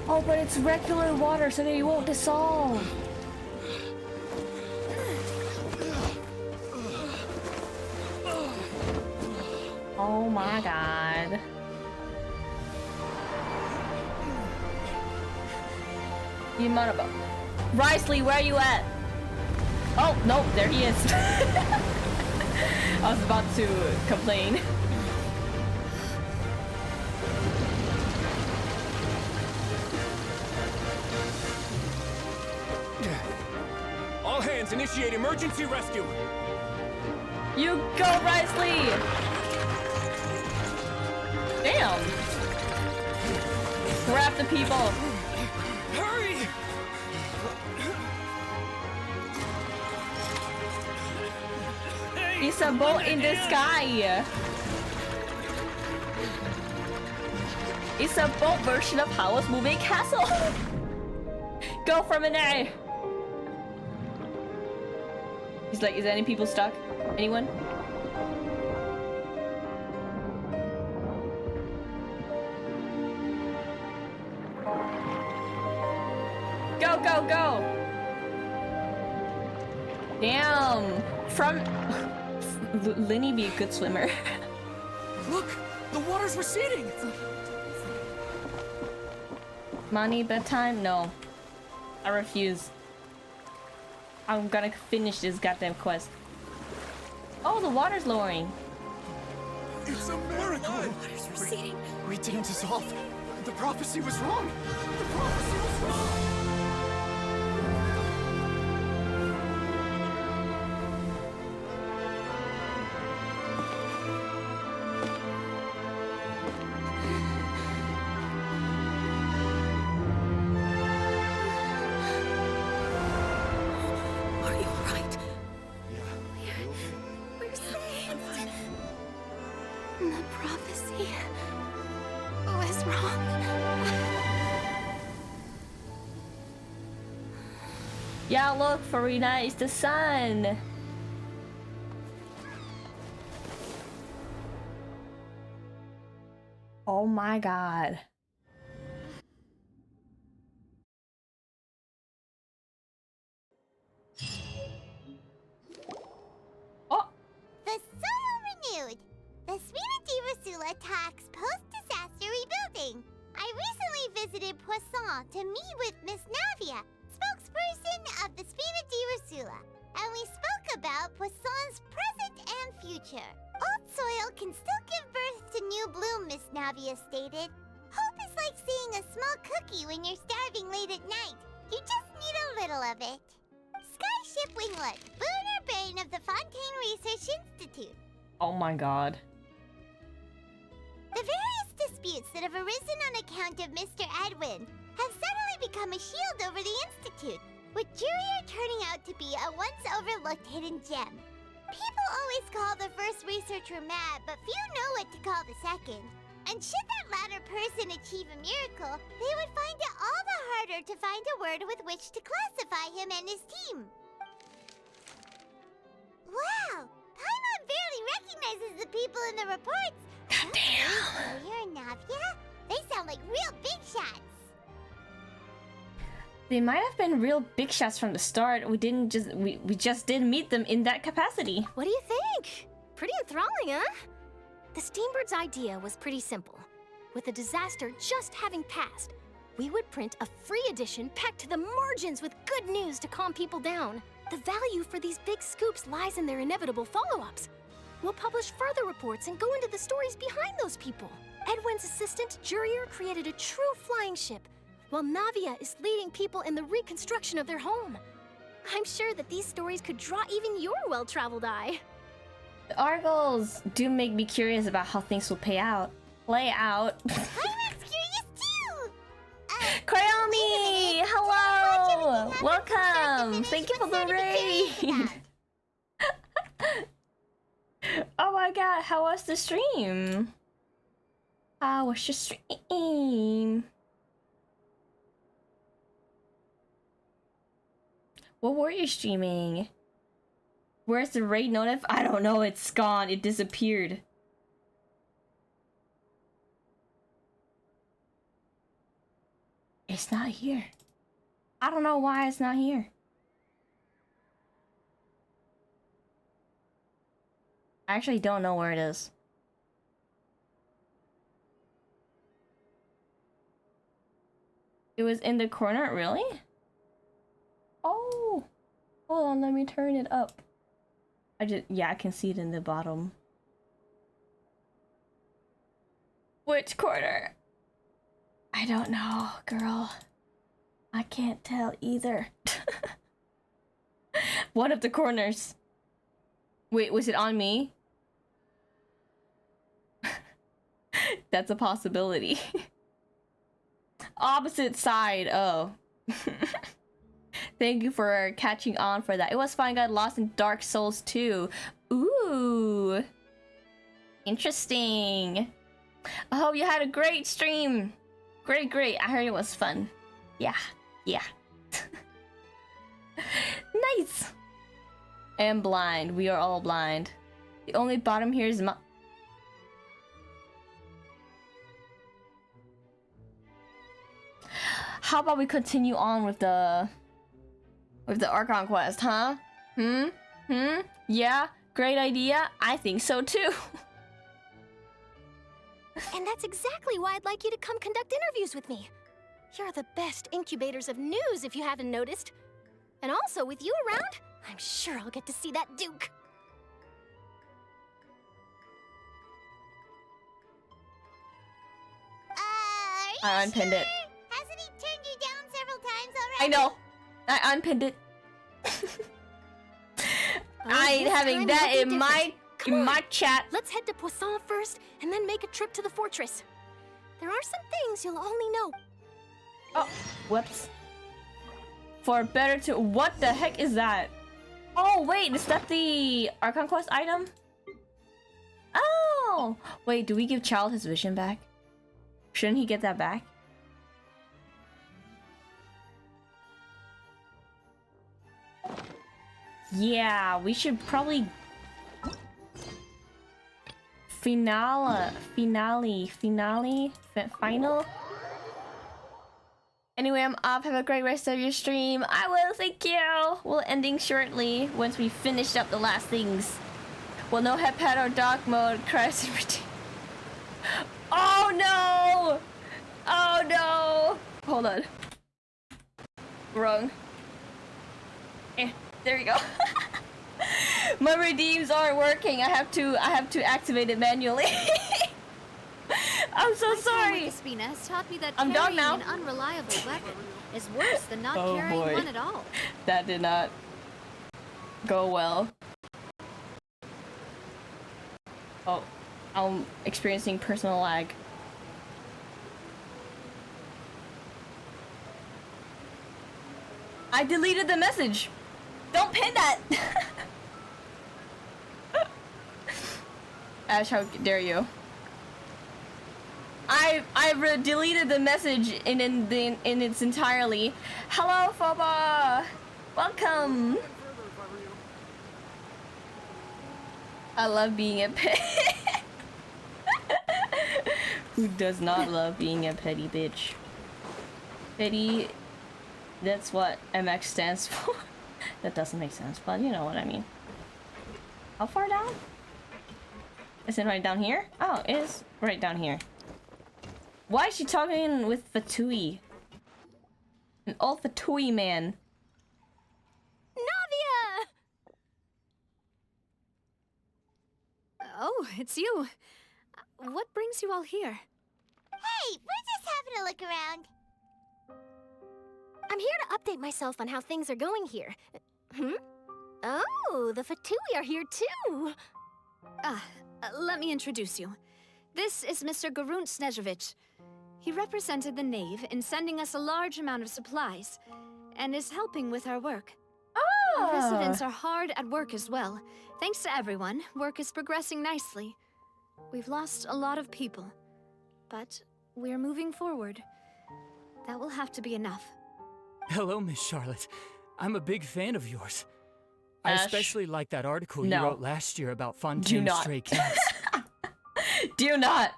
Oh, but it's regular water, so they won't dissolve. Oh my god. The amount of... Risley, where are you at? Oh, no, there he is. I was about to complain. All hands, initiate emergency rescue! You go, Risley! Damn! Grab the people! Hurry! It's a boat in the sky! It's a boat version of Howard's Moving Castle! Go from in there! He's like, is any people stuck? Anyone? Go, go, go! Damn! From... Linny be a good swimmer. Look! The water's receding! Money, bedtime? No. I refuse. I'm gonna finish this goddamn quest. Oh, the water's lowering. It's a miracle! The water's receding. We didn't dissolve. The prophecy was wrong. The prophecy was wrong. Yeah, look, Farina, it's the sun. Oh my god. Oh! The soil renewed. The Svina Rasula talks post-disaster rebuilding. I recently visited Poisson to meet with Miss Navia, spokesperson of the Spina di Rasula, and we spoke about Poisson's present and future. Old soil can still give birth to new bloom, Miss Navia stated. Hope is like seeing a small cookie when you're starving late at night. You just need a little of it. Skyship Winglet, boon or bane of the Fontaine Research Institute. Oh my god. The various disputes that have arisen on account of Mr. Edwin have suddenly become a shield over the Institute, with Jurier turning out to be a once overlooked hidden gem. People always call the first researcher mad, but few know what to call the second. And should that latter person achieve a miracle, they would find it all the harder to find a word with which to classify him and his team. Wow! Paimon barely recognizes the people in the reports. Goddamn! You're Navia? They sound like real big shots. They might have been real big shots from the start. We just didn't meet them in that capacity. What do you think? Pretty enthralling, huh? The Steambird's idea was pretty simple. With the disaster just having passed, we would print a free edition packed to the margins with good news to calm people down. The value for these big scoops lies in their inevitable follow-ups. We'll publish further reports and go into the stories behind those people. Edwin's assistant, Jurier, created a true flying ship, while Navia is leading people in the reconstruction of their home. I'm sure that these stories could draw even your well-traveled eye. The articles do make me curious about how things will play out. I'm curious too! Crayomi! Hello! Welcome! Thank you for the raid! Oh my god, how was the stream? How was your stream? What were you streaming? Where's the raid notif? I don't know, it's gone. It disappeared. It's not here. I don't know why it's not here. I actually don't know where it is. It was in the corner, really? Oh, hold on, let me turn it up. Yeah, I can see it in the bottom. Which corner? I don't know, girl. I can't tell either. One of the corners. Wait, was it on me? That's a possibility. Opposite side, oh. Thank you for catching on for that. It was fun, got lost in Dark Souls 2. Ooh. Interesting. I hope you had a great stream. Great. I heard it was fun. Yeah. Nice. I am blind. We are all blind. The only bottom here is my... How about we continue on with the Archon quest, huh? Yeah, great idea. I think so too. And that's exactly why I'd like you to come conduct interviews with me. You're the best incubators of news, if you haven't noticed. And also, with you around, I'm sure I'll get to see that Duke. I unpinned it. Hasn't he turned you down several times already? I know. I unpinned it. I ain't having that in my chat. Let's head to Poisson first, and then make a trip to the fortress. There are some things you'll only know. Oh, whoops. For better to... What the heck is that? Oh, wait, is that the Archon quest item? Oh! Wait, do we give Child his vision back? Shouldn't he get that back? Yeah, we should probably... Final? Anyway, I'm off. Have a great rest of your stream. I will, thank you. We'll ending shortly once we finish up the last things. We'll no have pet or dog mode. Crash and redeem. Oh no! Oh no! Hold on. Wrong. There you go. My redeems aren't working. I have to activate it manually. I'm so sorry. Espina has taught me that I'm done now. an unreliable weapon is worse than not Oh, carrying boy. one at all. That did not go well. Oh, I'm experiencing personal lag. I deleted the message. Don't pin that. Ash, how dare you? I deleted the message in its entirely. Hello, Foba. Welcome. I love being a pet. Who does not love being a petty bitch? Petty. That's what MX stands for. That doesn't make sense, but you know what I mean. How far down? Is it right down here? Oh, it is right down here. Why is she talking with Fatui? An old Fatui man. Navia! Oh, it's you. What brings you all here? Hey, we're just having a look around. I'm here to update myself on how things are going here. Oh, the Fatui are here too. Let me introduce you. This is Mr. Garunt Snezhevich. He represented the Knave in sending us a large amount of supplies, and is helping with our work. Our residents are hard at work as well. Thanks to everyone, work is progressing nicely. We've lost a lot of people, but we're moving forward. That will have to be enough. Hello, Miss Charlotte. I'm a big fan of yours. I Ash, especially like that article no. you wrote last year about Fontaine's stray cats. Do not.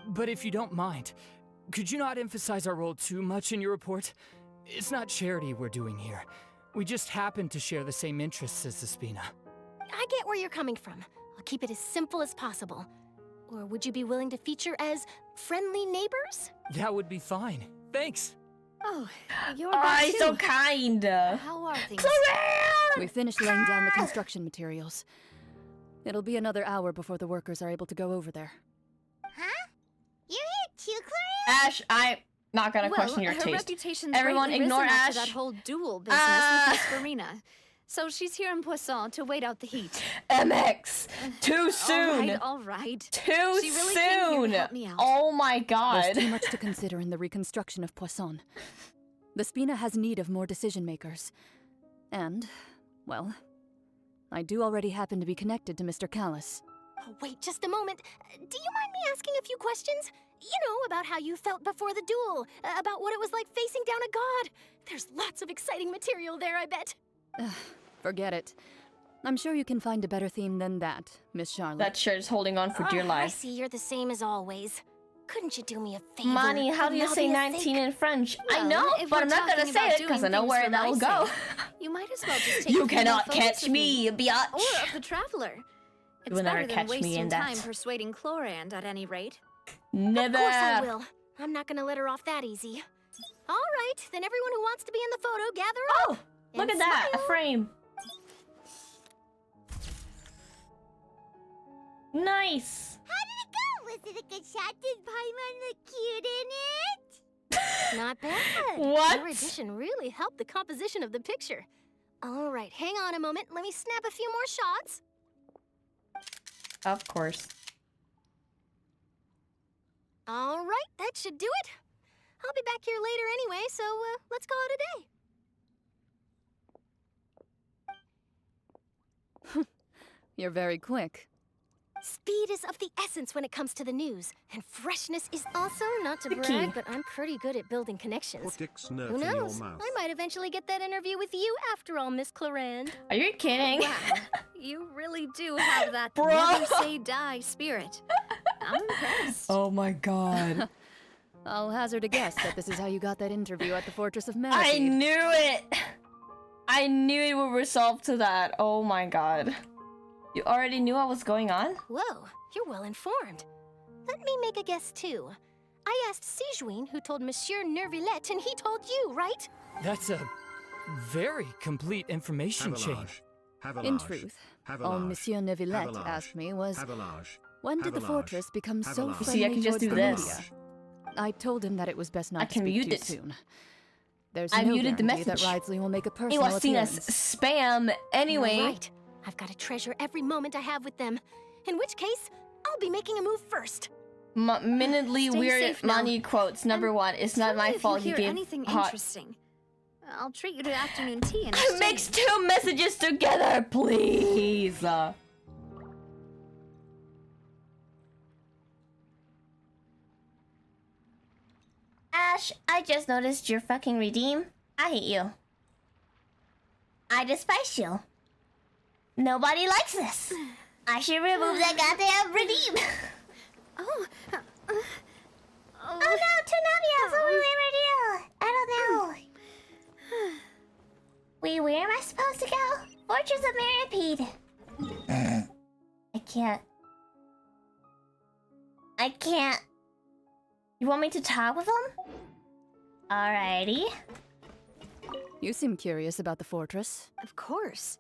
But if you don't mind, could you not emphasize our role too much in your report? It's not charity we're doing here. We just happen to share the same interests as the Spina. I get where you're coming from. I'll keep it as simple as possible. Or would you be willing to feature as friendly neighbors? That would be fine. Thanks. Oh, you're back too. So kind. How are things? We finished laying down the construction materials. It'll be another hour before the workers are able to go over there. Huh? You're here too, Claria? Ash, I'm not gonna question your her taste. reputation's Everyone greatly ignore risen Ash. after that whole duel business with Miss Farina. So she's here in Poisson to wait out the heat. MX! Too soon! All right. Too She really soon! came here to help me out. Oh my god. There's too much to consider in the reconstruction of Poisson. The Spina has need of more decision makers. And, well, I do already happen to be connected to Mr. Callis. Oh, wait just a moment. Do you mind me asking a few questions? You know, about how you felt before the duel, about what it was like facing down a god. There's lots of exciting material there, I bet. Forget it. I'm sure you can find a better theme than that, Miss Charlotte. That shirt's holding on for dear I life. see you're the same as always. Couldn't you do me a favor? Mani, how for do you say Navia's 19 sake? in French? I Well, know, if but we're I'm not gonna talking say about it because I doing know things where for that will my go. sake, you might as well just take You a few cannot more photos catch of me, biatch. Or of the Traveler. It's will never better than catch me wasting in that. time persuading Chlorand at any rate. Never. Of course I will. I'm not gonna let her off that easy. All right, then everyone who wants to be in the photo, gather up. Look and at that, smile. a frame. Nice. How did it go? Was it a good shot? Did Paimon look cute in it? Not bad. What? Your addition really helped the composition of the picture. All right, hang on a moment. Let me snap a few more shots. Of course. All right, that should do it. I'll be back here later anyway, so let's call it a day. You're very quick. Speed is of the essence when it comes to the news, and freshness is also, not to The brag, key. but I'm pretty good at building connections. Dick's Who nerve in your knows? mouth. I might eventually get that interview with you after all, Miss Clorand. Are you kidding? Wow, you really do have that Bro. never say die spirit. I'm impressed. Oh my god. I'll hazard a guess that this is how you got that interview at the Fortress of I Manaphy. knew it! I knew it would resolve to that. Oh my god. You already knew what was going on? Whoa, you're well informed. Let me make a guess too. I asked Sijuin, who told Monsieur Nervillette, and he told you, right? That's a very complete information chain. In truth, all Monsieur Neuvillette asked me was, when did the fortress become so You see, I friendly can just towards do the this. media? I told him that it was best I not to can speak mute too it. soon. There's I no muted the guarantee message. that Wriothesley will make a It personal was seen as appearance. spam anyway. You're right. I've got to treasure every moment I have with them. In which case, I'll be making a move first. Minutely Stay weird safe now. money quotes. Number one, it's not my fault If you you hear gave anything hot. interesting, I'll treat you to afternoon tea in I mix two messages together, please. Ash, I just noticed your fucking redeem. I hate you. I despise you. Nobody likes this. I should remove that goddamn redeem. Oh no, Tanabias, what will we do? I don't know. Wait, where am I supposed to go? Fortress of Maripede. I can't. You want me to talk with him? Alrighty. You seem curious about the fortress. Of course.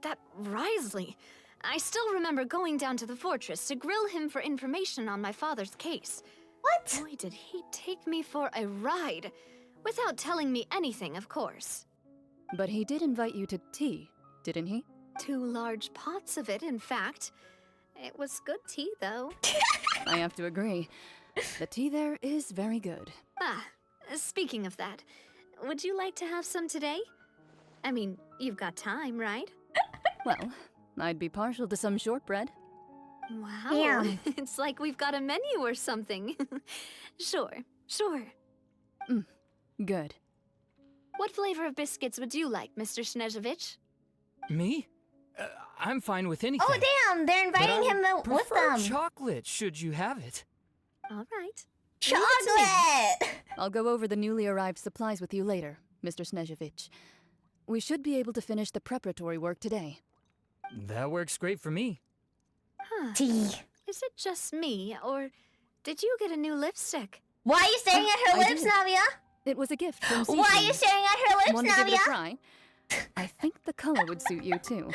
That Wriothesley. I still remember going down to the fortress to grill him for information on my father's case. What? Boy, did he take me for a ride. Without telling me anything, of course. But he did invite you to tea, didn't he? 2 large pots of it, in fact. It was good tea, though. I have to agree. The tea there is very good. Ah, speaking of that, would you like to have some today? I mean, you've got time, right? Well, I'd be partial to some shortbread. Wow, Damn. It's like we've got a menu or something. Sure. Good. What flavor of biscuits would you like, Mr. Snežević? Me? I'm fine with anything. Oh, damn, they're inviting him with them. Chocolate, should you have it. All right. Chocolate! I'll go over the newly arrived supplies with you later, Mr. Snežević. We should be able to finish the preparatory work today. That works great for me. Huh. Tea. Is it just me, or did you get a new lipstick? Why are you staring at her I lips, didn't. Navia? It was a gift from Why are you Seafood. staring at her lips, Want to give it a Navia? try? I think the color would suit you too.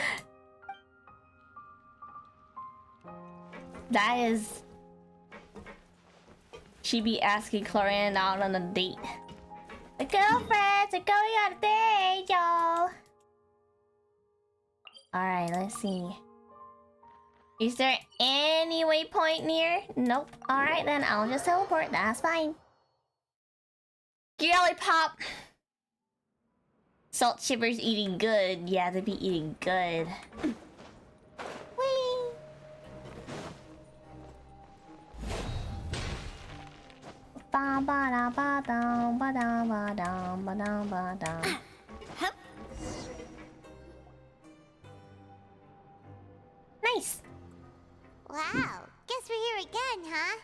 That is... She be asking Chlorine out on a date. The girlfriends are going on a date, y'all. Alright, let's see. Is there any waypoint near? Nope. Alright then, I'll just teleport. That's fine. Girly pop. Salt Shivers eating good. Yeah, they be eating good. Whee! Ba ba da ba da ba da ba da ba da ba da. Nice. Wow, guess we're here again, huh?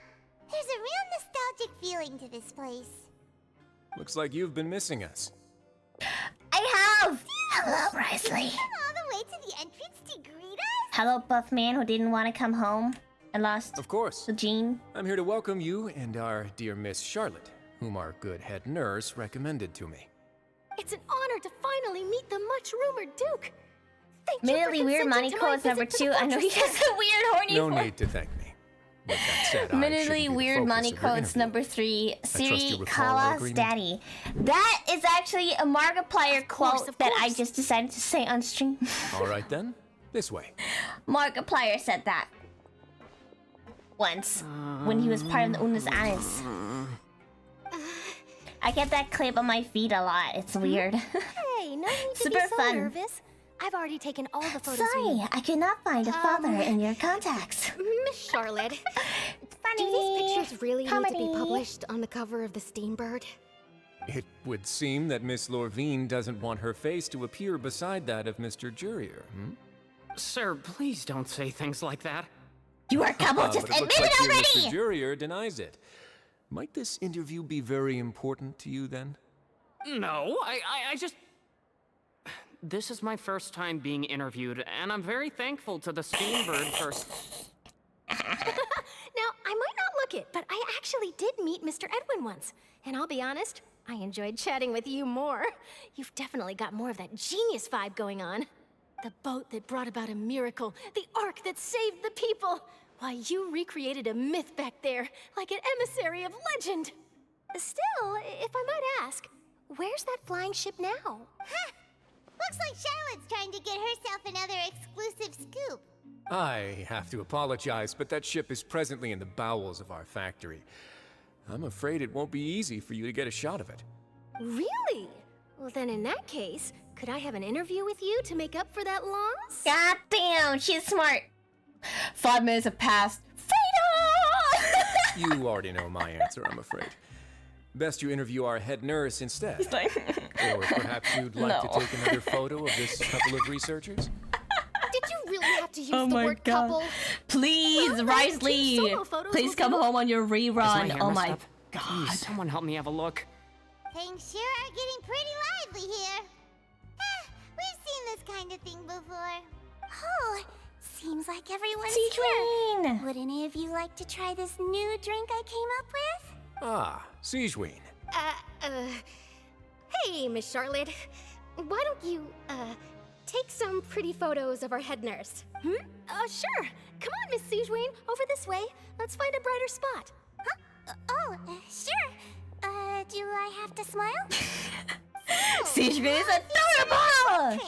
There's a real nostalgic feeling to this place. Looks like you've been missing us. I have. Hello, Risley. All the way to the entrance to greet us? Hello, buff man who didn't want to come home and lost. Of course. The gene. I'm here to welcome you and our dear Miss Charlotte, whom our good head nurse recommended to me. It's an honor to finally meet the much-rumored Duke. Thank you for Minutely weird money consenting to my codes number visit to the 2. I know he fortress. has a weird horny No voice. need to thank me. With that said, I shouldn't Minutely be the weird focus money of your codes interview. number 3. trust you Siri recall our Kala's agreement? daddy. That is actually a Markiplier quote of that I course. just decided to say on stream. All right then, this way. Markiplier said that once when he was part of the Unas Anis. I get that clip on my feed a lot. It's weird. Hey, no need to Super be so fun. nervous. I've already taken all the photos. Sorry, I could not find a father in your contacts. Miss Charlotte. Funny. Do these pictures really need to Comedy. be published on the cover of the Steambird? It would seem that Miss Lorvine doesn't want her face to appear beside that of Mr. Jurier, hmm? Sir, please don't say things like that. You are a couple, just but it admit looks like it dear already! Mr. Jurier denies it. Might this interview be very important to you then? No, I just... This is my first time being interviewed, and I'm very thankful to the Steambird for... Now, I might not look it, but I actually did meet Mr. Edwin once. And I'll be honest, I enjoyed chatting with you more. You've definitely got more of that genius vibe going on. The boat that brought about a miracle, the ark that saved the people. Why, you recreated a myth back there, like an emissary of legend. Still, if I might ask, where's that flying ship now? Huh! Looks like Charlotte's trying to get herself another exclusive scoop. I have to apologize, but that ship is presently in the bowels of our factory. I'm afraid it won't be easy for you to get a shot of it. Really? Well, then in that case, could I have an interview with you to make up for that loss? God damn, she's smart. 5 minutes have passed. Freedom! You already know my answer, I'm afraid. Best you interview our head nurse instead. Or perhaps you'd like to take another photo of this couple of researchers? Did you really have to use Oh the my word God. couple? Please, Well, Risley, 2 solo photos please will come do. home on your Is my rerun. hair Oh messed my up? God. Please, someone help me have a look. Things sure are getting pretty lively here. We've seen this kind of thing before. Oh, seems like everyone's Sejuine! here. Would any of you like to try this new drink I came up with? Ah, Sejuine. Hey, Miss Charlotte. Why don't you, take some pretty photos of our head nurse. Sure. Come on, Miss Sijuane, over this way. Let's find a brighter spot. Sure. Do I have to smile? Sijuane is adorable!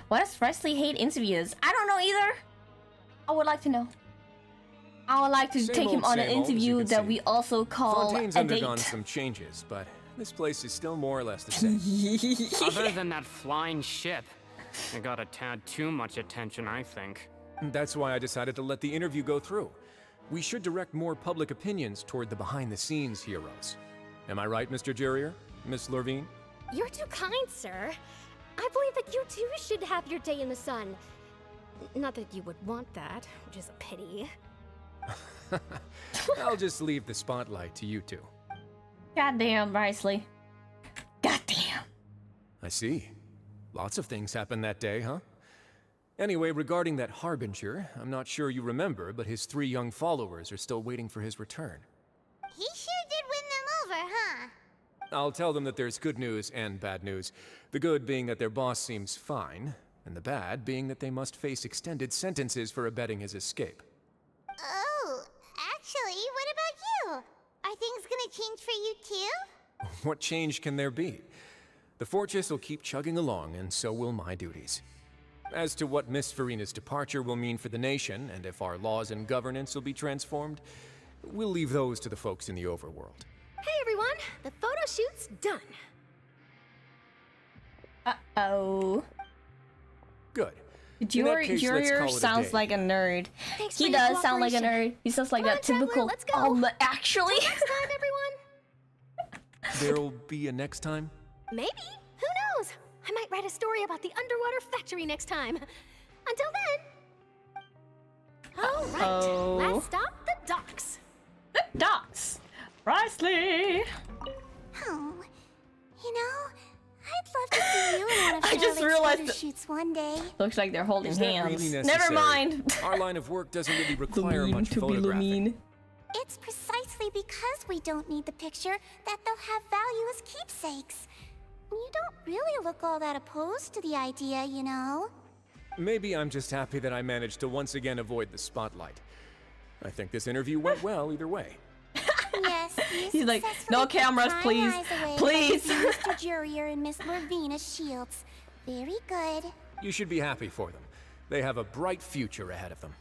Why does Presley hate interviews? I don't know either. I would like to know. I would like to take him on an interview that we also call Fontaine's a undergone date. some changes, but this place is still more or less the same. Other than that flying ship, it got a tad too much attention, I think. That's why I decided to let the interview go through. We should direct more public opinions toward the behind-the-scenes heroes. Am I right, Mr. Jurier? Miss Lurvine? You're too kind, sir. I believe that you too should have your day in the sun. Not that you would want that, which is a pity. I'll just leave the spotlight to you two. Goddamn, Risley. Goddamn. I see. Lots of things happened that day, huh? Anyway, regarding that Harbinger, I'm not sure you remember, but his 3 young followers are still waiting for his return. He sure did win them over, huh? I'll tell them that there's good news and bad news. The good being that their boss seems fine, and the bad being that they must face extended sentences for abetting his escape. Oh, actually, what about you? Are things gonna change for you too? What change can there be? The fortress will keep chugging along, and so will my duties. As to what Miss Farina's departure will mean for the nation, and if our laws and governance will be transformed, we'll leave those to the folks in the overworld. Hey everyone, the photo shoot's done. Uh-oh. Good. Jurier sounds like a nerd. Thanks He for your does sound like a cooperation. nerd. He sounds like Come that on, Traveler, typical. let's go. Actually. Till next time, everyone. There'll be a next time? Maybe. Who knows? I might write a story about the underwater factory next time. Until then. All right. Uh-oh. Last stop, the docks. The docks. Risley. Oh, you know, I'd love to see you in one of I just realized photo shoots one day. Looks like they're holding Is that hands. really necessary? Never mind. Our line of work doesn't really require much to be photographing. It's precisely because we don't need the picture that they'll have value as keepsakes. You don't really look all that opposed to the idea, you know? Maybe I'm just happy that I managed to once again avoid the spotlight. I think this interview went well either way. Yes, He's like, no cameras, please. Please. Mr. Jurier and Miss Lurvine as shields. Very good. You should be happy for them. They have a bright future ahead of them.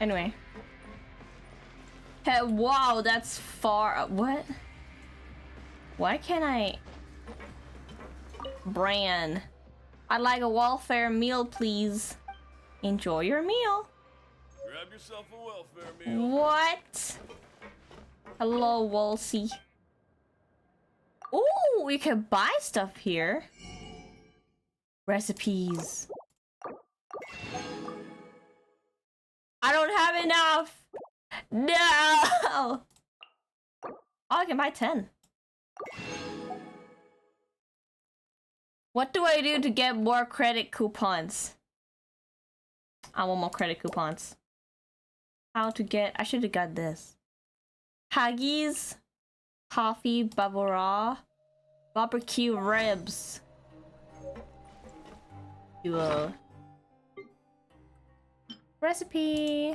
Anyway. Hey, wow, that's far. What? Why can't I? Bran. I'd like a welfare meal, please. Enjoy your meal. Grab yourself a welfare meal. What? Hello, Wolsey. Ooh, we can buy stuff here. Recipes. I don't have enough. No. Oh, I can buy 10. What do I do to get more credit coupons? I want more credit coupons. How to get... I should have got this. Haggis, coffee, babura, barbecue ribs. Duo. Recipe.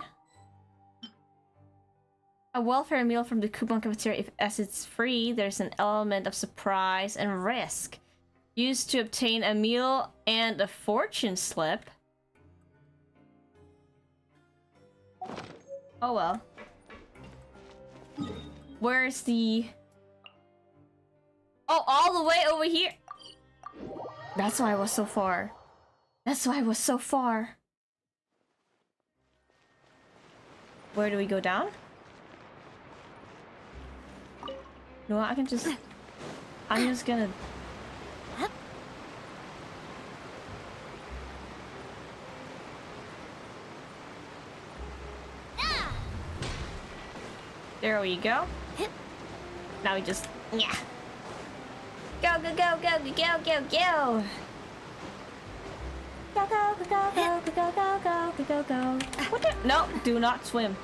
A welfare meal from the coupon cafeteria. As it's free, there's an element of surprise and risk. Used to obtain a meal and a fortune slip. Oh well. Where's the... Oh, all the way over here. That's why I was so far. That's why I was so far. Where do we go down? No, I can just... I'm just gonna... There we go. Now we just... Yeah. Go, go, go, go, go, go, go, go! Go, go, go, go, go, go, go, go, go, go, go. What the... No, do not swim.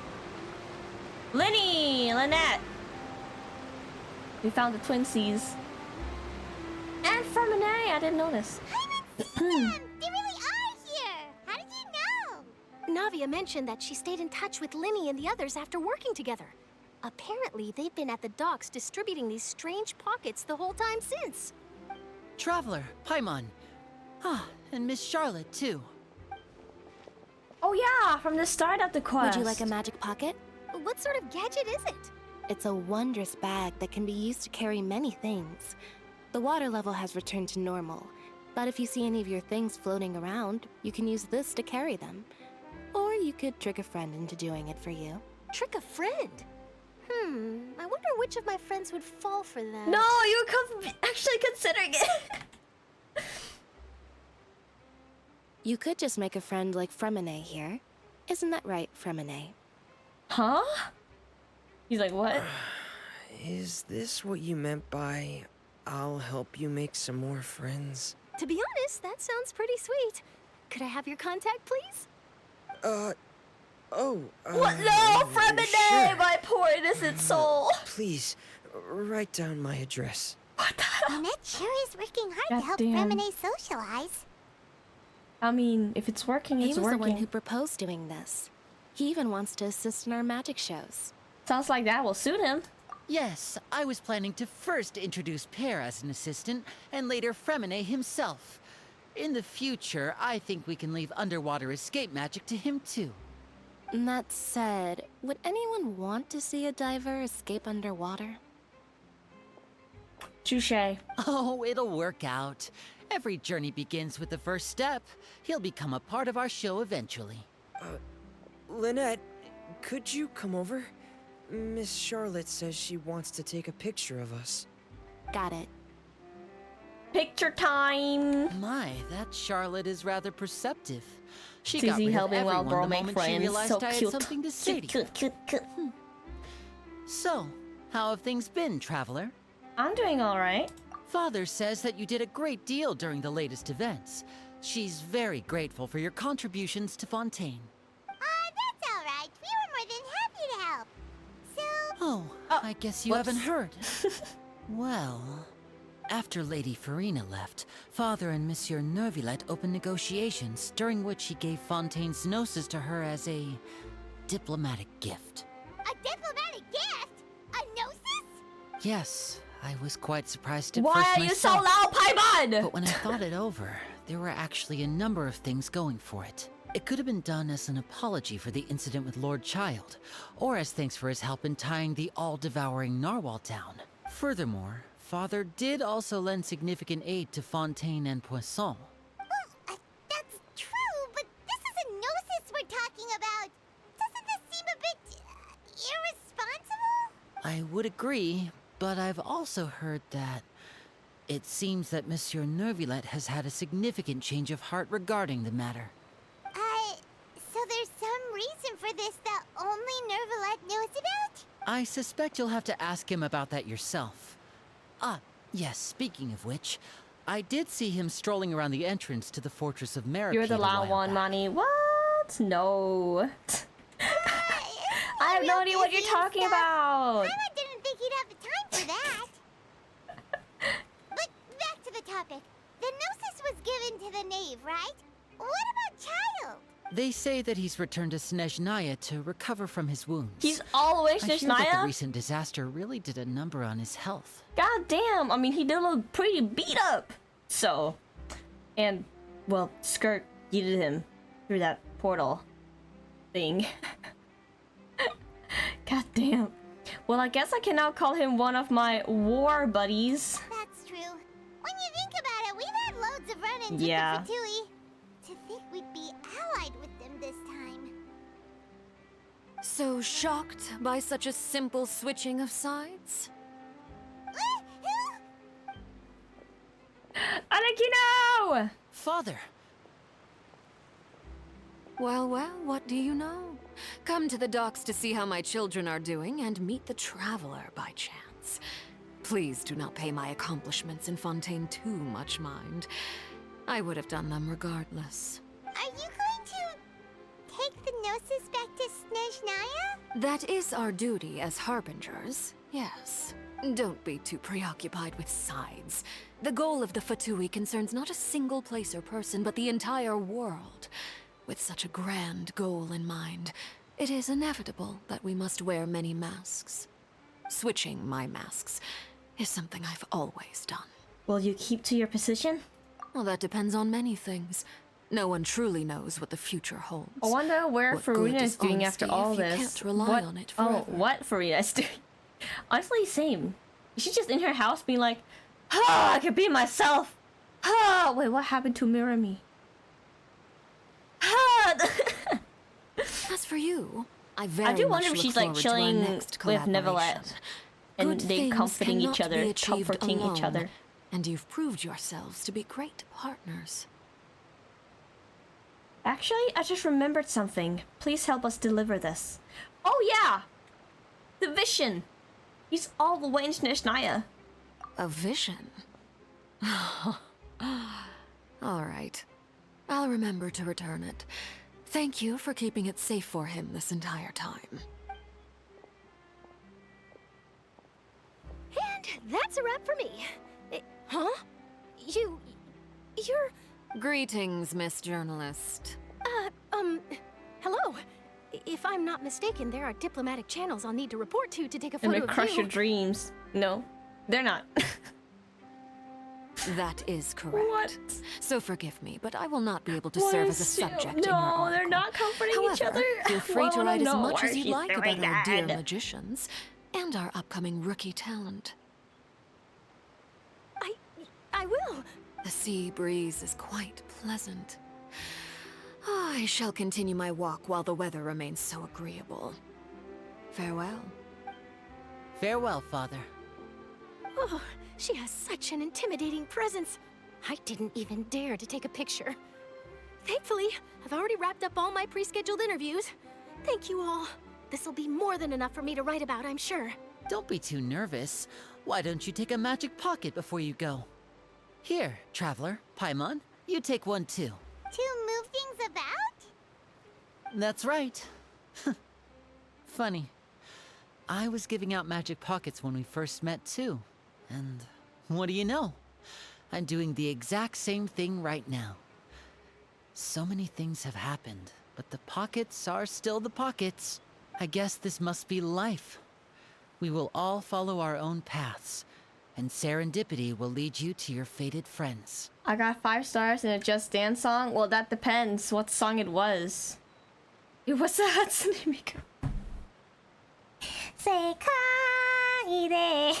Lynette! We found the twinsies. Fermine! I didn't notice. They really are here! How did you know? Navia mentioned that she stayed in touch with Linny and the others after working together. Apparently, they've been at the docks distributing these strange pockets the whole time since. Traveler, Paimon. Ah, and Miss Charlotte, too. Oh yeah, from the start of the quest. Would you like a magic pocket? What sort of gadget is it? It's a wondrous bag that can be used to carry many things. The water level has returned to normal, but if you see any of your things floating around, you can use this to carry them. Or you could trick a friend into doing it for you. Trick a friend? I wonder which of my friends would fall for that. No, you actually considering it. You could just make a friend like Fremine here. Isn't that right, Fremine? Huh? He's like, what? Is this what you meant by, I'll help you make some more friends? To be honest, that sounds pretty sweet. Could I have your contact, please? What? No, Fremine, sure. my poor innocent soul. Please, write down my address. Annette sure is working hard to help Goddamn. Fremine socialize. I mean, if it's working, He it's was working. the one who proposed doing this. He even wants to assist in our magic shows. Sounds like that will suit him. Yes, I was planning to first introduce Pear as an assistant, and later Fremine himself. In the future, I think we can leave underwater escape magic to him too. That said, would anyone want to see a diver escape underwater? Touché. Oh, it'll work out. Every journey begins with the first step. He'll become a part of our show eventually. Lynette, could you come over? Miss Charlotte says she wants to take a picture of us. Got it. Picture time. My, that Charlotte is rather perceptive. She Susie got rid of helping while everyone bro the make moment she friends. realized So I had cute. something to say to you. Cute. So, how have things been, Traveler? I'm doing all right. Father says that you did a great deal during the latest events. She's very grateful for your contributions to Fontaine. That's all right. We were more than happy to help. So... Oh, I guess you haven't heard. Well, after Lady Farina left, Father and Monsieur Neuvillette opened negotiations, during which he gave Fontaine's gnosis to her as a diplomatic gift. A diplomatic gift? A gnosis? Yes, I was quite surprised at Why first are you so myself. loud, Paimon? But when I thought it over, there were actually a number of things going for it. It could have been done as an apology for the incident with Lord Child, or as thanks for his help in tying the all-devouring narwhal down. Furthermore, Father did also lend significant aid to Fontaine and Poisson. Well, that's true, but this is a gnosis we're talking about. Doesn't this seem a bit... irresponsible? I would agree, but I've also heard that it seems that Monsieur Neuvillette has had a significant change of heart regarding the matter. So there's some reason for this that only Neuvillette knows about? I suspect you'll have to ask him about that yourself. Ah, yes, speaking of which, I did see him strolling around the entrance to the Fortress of Meripede. You're the loud one, Money. What? No. I have no idea what you're talking about. Paimon didn't think he'd have the time for that. But back to the topic. The gnosis was given to the knave, right? What about Child? They say that he's returned to Snezhnaya to recover from his wounds. He's all the way to I hear that the Snezhnaya? recent disaster really did a number on his health. God damn. I mean, he did look pretty beat up. So, and, well, Skirt yeeted him through that portal thing. God damn. Well, I guess I can now call him one of my war buddies. That's true. When you think about it, we've had loads of run-ins Yeah. with the Fatui. To think we'd be allied with them this time. So shocked by such a simple switching of sides? Anakino! Father! Well, what do you know? Come to the docks to see how my children are doing and meet the Traveler by chance. Please do not pay my accomplishments in Fontaine too much mind. I would have done them regardless. Are you going to take the Gnosis back to Snezhnaya? That is our duty as Harbingers, yes. Don't be too preoccupied with sides. The goal of the Fatui concerns not a single place or person, but the entire world. With such a grand goal in mind, it is inevitable that we must wear many masks. Switching my masks is something I've always done. Will you keep to your position? Well, that depends on many things. No one truly knows what the future holds. I wonder where Farina is doing after all this. You can't rely on it forever. Oh, what Farina is doing? Honestly, same. She's just in her house being like, I can be myself. Wait, what happened to Mirror Me? As for you, I do wonder if much she's look like forward to our chilling next with Neverlet collaboration. and Good they things comforting each cannot be other, achieved comforting each alone, other. And you've proved yourselves to be great partners. Actually, I just remembered something. Please help us deliver this. Oh yeah! The vision! He's all the way in Snezhnaya. A vision? All right. I'll remember to return it. Thank you for keeping it safe for him this entire time. And that's a wrap for me. Huh? You're... Greetings, Miss Journalist. Hello. If I'm not mistaken, there are diplomatic channels I'll need to report to take a And photo we of crush you. your dreams. No, they're not. That is correct. What? So forgive me, but I will not be able to Why serve as a is subject she- in your No, article. they're not comforting However, each other. feel free to Well, write as no, much why as you'd she's like about doing our dear that. magicians and our upcoming rookie talent. I will. The sea breeze is quite pleasant. I shall continue my walk while the weather remains so agreeable. Farewell. Farewell, Father. Oh, she has such an intimidating presence. I didn't even dare to take a picture. Thankfully, I've already wrapped up all my pre-scheduled interviews. Thank you all. This'll be more than enough for me to write about, I'm sure. Don't be too nervous. Why don't you take a magic pocket before you go? Here, Traveler, Paimon, you take one too. To move things about? That's right. Funny. I was giving out magic pockets when we first met too. And what do you know? I'm doing the exact same thing right now. So many things have happened, but the pockets are still the pockets. I guess this must be life. We will all follow our own paths, and serendipity will lead you to your fated friends. I got 5 stars in a Just Dance song. Well, that depends what song it was. It was a Hatsune Miku. Sekai de.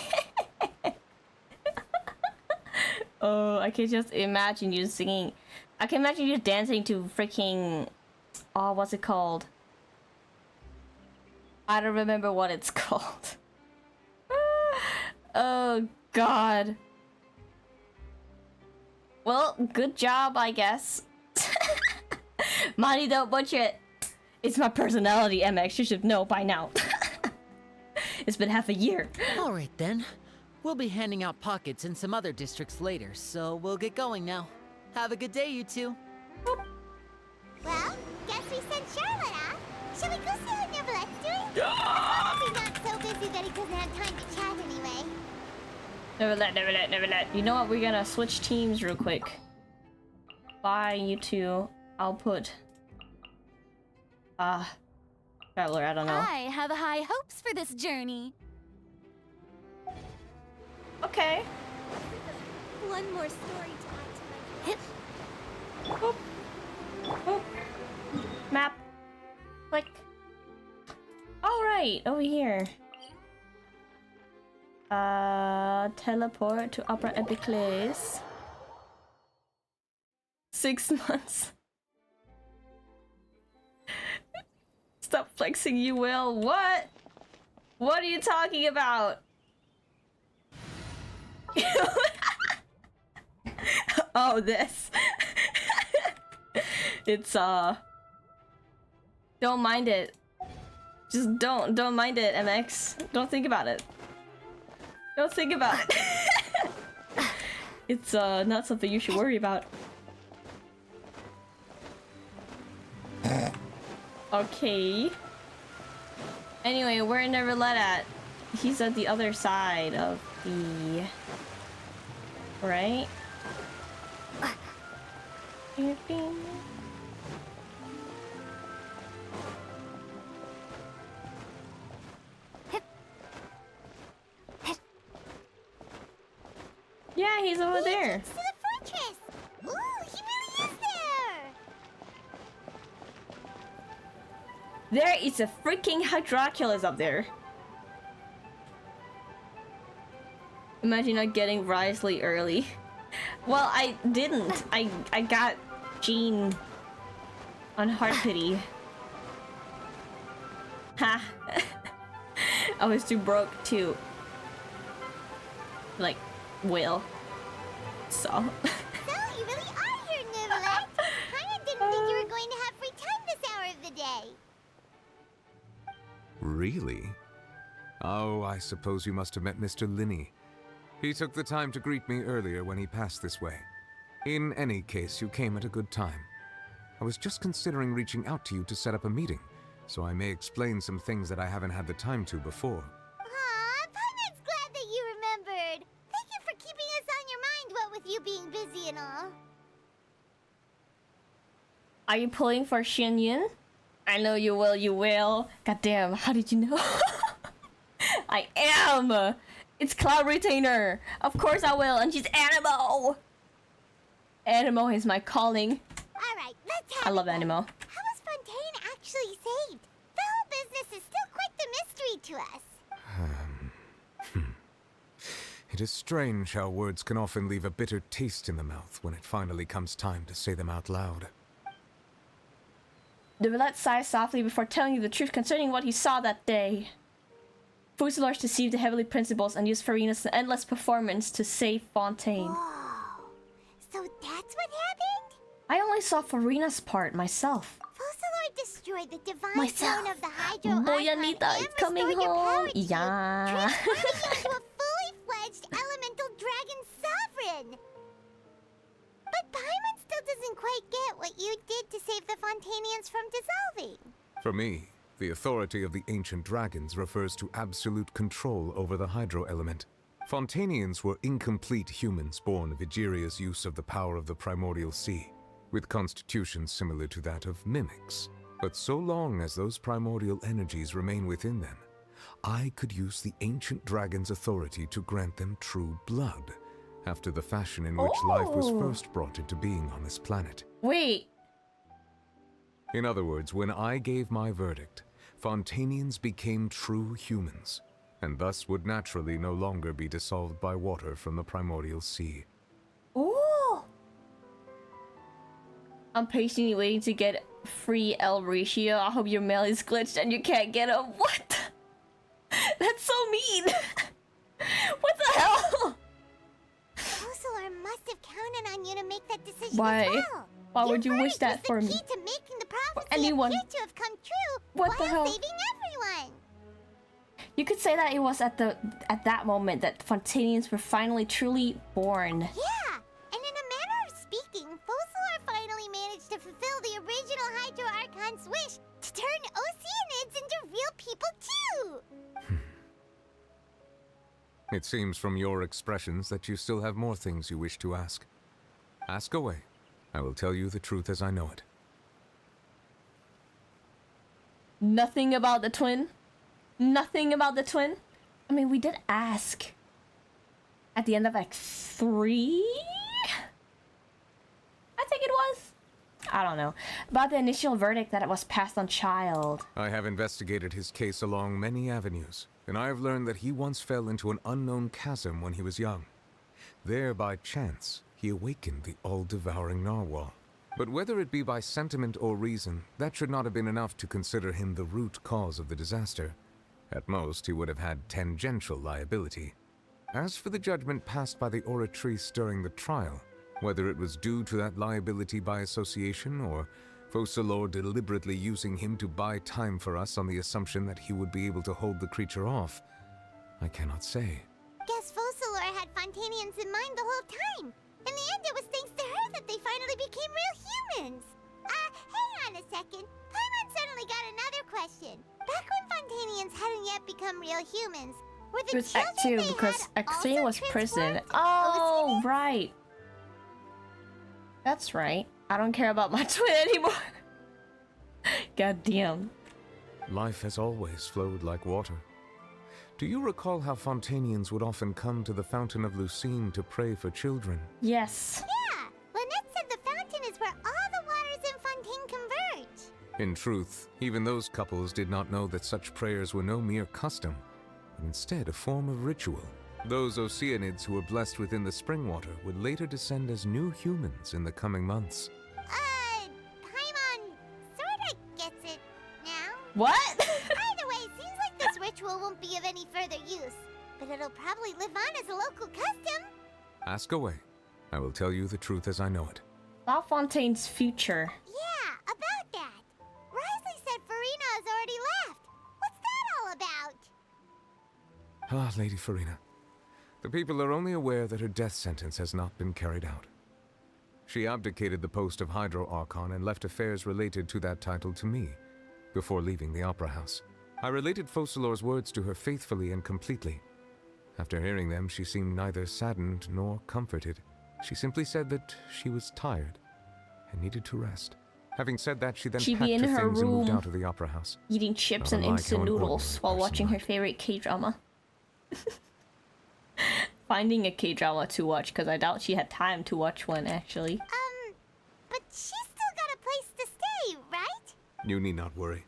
Oh, I can just imagine you singing. I can imagine you dancing to freaking... Oh, what's it called? I don't remember what it's called. Oh, God. Well, good job, I guess. Money don't budget. It's my personality, MX. You should know by now. It's been half a year. All right, then. We'll be handing out pockets in some other districts later, so we'll get going now. Have a good day, you two. Well, guess we sent Charlotte off. Shall we go see how Neverlette's doing? He's not so busy that he doesn't have time to chat anyway. Neverlet. You know what? We're gonna switch teams real quick. Bye, you two. I'll put... Traveler, I don't know. I have high hopes for this journey. Okay. One more story to add to my... Boop. Boop. Map. Click. Alright, over here. Teleport to Upper Epicles. 6 months. Stop flexing, you will. What? What are you talking about? Oh, this. It's don't mind it. Just don't mind it, MX. Don't think about it. Don't think about it. It's not something you should worry about. Okay. Anyway, we're Neverlet at. He's at the other side of the... Right? Yeah, he's over there. To the fortress! Ooh, he really is there! There is a freaking Hydroculus up there. Imagine not getting Risley early. Well, I didn't. I got Jean on Heart Pity. Ha! I was too broke to like will. So. So you really are here, Nivelette. Paimon didn't think you were going to have free time this hour of the day. Really? Oh, I suppose you must have met Mr. Linney. He took the time to greet me earlier when he passed this way. In any case, you came at a good time. I was just considering reaching out to you to set up a meeting, so I may explain some things that I haven't had the time to before. Aw, Paimon's glad that you remembered. Thank you for keeping us on your mind, what with you being busy and all. Are you pulling for Xian Yun? I know you will, you will. Goddamn, how did you know? I am! It's Cloud Retainer! Of course I will, and she's Animo! Animo is my calling. Alright, let's have I love it then. Animo. How was Fontaine actually saved? The whole business is still quite the mystery to us. It is strange how words can often leave a bitter taste in the mouth when it finally comes time to say them out loud. Nivelette sighed softly before telling you the truth concerning what he saw that day. Fuselaurs deceived the Heavenly Principles and used Farina's endless performance to save Fontaine. Whoa. So that's what happened? I only saw Farina's part myself. Fuselaur destroyed the divine Myself. throne of the Hydro Boyanita Archon is and coming restored your home. power to you, Yeah. transforming you into a fully fledged elemental dragon sovereign. But Paimon still doesn't quite get what you did to save the Fontainians from dissolving. For me, the authority of the ancient dragons refers to absolute control over the hydro element. Fontainians were incomplete humans born of Egeria's use of the power of the primordial sea, with constitutions similar to that of mimics. But so long as those primordial energies remain within them, I could use the ancient dragon's authority to grant them true blood, after the fashion in which life was first brought into being on this planet. Wait. In other words, when I gave my verdict, Fontainians became true humans, and thus would naturally no longer be dissolved by water from the primordial sea. Ooh. I'm patiently waiting to get free El Ratio. I hope your mail is glitched and you can't get a what? That's so mean. What the hell? Fuselaur must have counted on you to make that decision Why? as well. Why would you wish that was for the me? key to making the prophecy anyone. appear to have come true What the while hell? saving everyone. You could say that it was at that moment that Fontainians were finally truly born. Yeah, and in a manner of speaking, Fuselaur finally managed to fulfill the original Hydro Archon's wish to turn Oceanids into real people too. It seems from your expressions that you still have more things you wish to ask. Ask away. I will tell you the truth as I know it. Nothing about the twin? Nothing about the twin? I mean, we did ask at the end of Act 3? I think it was. I don't know. About the initial verdict that it was passed on child. I have investigated his case along many avenues, and I have learned that he once fell into an unknown chasm when he was young. There, by chance, he awakened the all-devouring narwhal. But whether it be by sentiment or reason, that should not have been enough to consider him the root cause of the disaster. At most, he would have had tangential liability. As for the judgment passed by the Oratrice during the trial, whether it was due to that liability by association or Fuselaur deliberately using him to buy time for us on the assumption that he would be able to hold the creature off, I cannot say. Guess Fuselaur had Fontainians in mind the whole time. In the end, it was thanks to her that they finally became real humans. Hang on a second. Paimon suddenly got another question. Back when Fontainians hadn't yet become real humans, Were It the was Act children 2 they because had Act also 3 was prison. Oh, right. That's right. I don't care about my twin anymore. God damn. Life has always flowed like water. Do you recall how Fontainians would often come to the Fountain of Lucine to pray for children? Yes. Yeah, Lynette said the fountain is where all the waters in Fontaine converge. In truth, even those couples did not know that such prayers were no mere custom, but instead a form of ritual. Those Oceanids who were blessed within the spring water would later descend as new humans in the coming months. Paimon sorta gets it now. What? Either way, seems like this ritual won't be of any further use, but it'll probably live on as a local custom. Ask away. I will tell you the truth as I know it. About Fontaine's future. Yeah, about that. Risley said Farina has already left. What's that all about? Ah, Lady Farina. The people are only aware that her death sentence has not been carried out. She abdicated the post of Hydro Archon and left affairs related to that title to me, before leaving the Opera House. I related Focalor's words to her faithfully and completely. After hearing them, she seemed neither saddened nor comforted. She simply said that she was tired and needed to rest. Having said that, she then She'd packed be in her her things and moved room out of the Opera House. eating chips Not and unlike instant how an noodles ordinary while person watching her might. favorite K-drama. Finding a K-drama to watch, because I doubt she had time to watch one, actually. But she's still got a place to stay, right? You need not worry.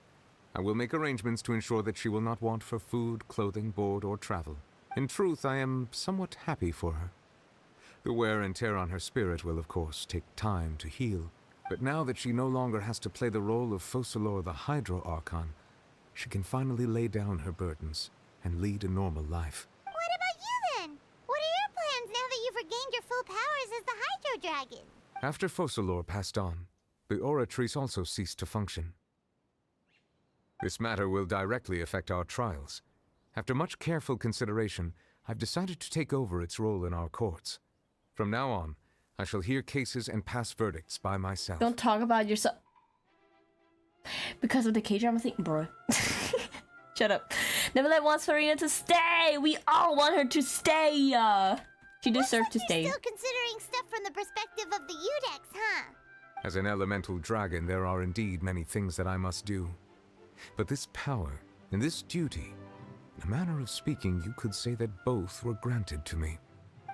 I will make arrangements to ensure that she will not want for food, clothing, board, or travel. In truth, I am somewhat happy for her. The wear and tear on her spirit will, of course, take time to heal. But now that she no longer has to play the role of Focalor the Hydro Archon, she can finally lay down her burdens and lead a normal life. What about you then? What are your plans now that you've regained your full powers as the Hydro Dragon? After Focalor passed on, the Oratrice also ceased to function. This matter will directly affect our trials. After much careful consideration, I've decided to take over its role in our courts. From now on, I shall hear cases and pass verdicts by myself. Don't talk about yourself. Because of the K-drama thing, bro. Shut up. Neverland wants Farina to stay. We all want her to stay. She deserves to stay. Still considering stuff from the perspective of the Udex, huh? As an elemental dragon, there are indeed many things that I must do. But this power and this duty, in a manner of speaking, you could say that both were granted to me.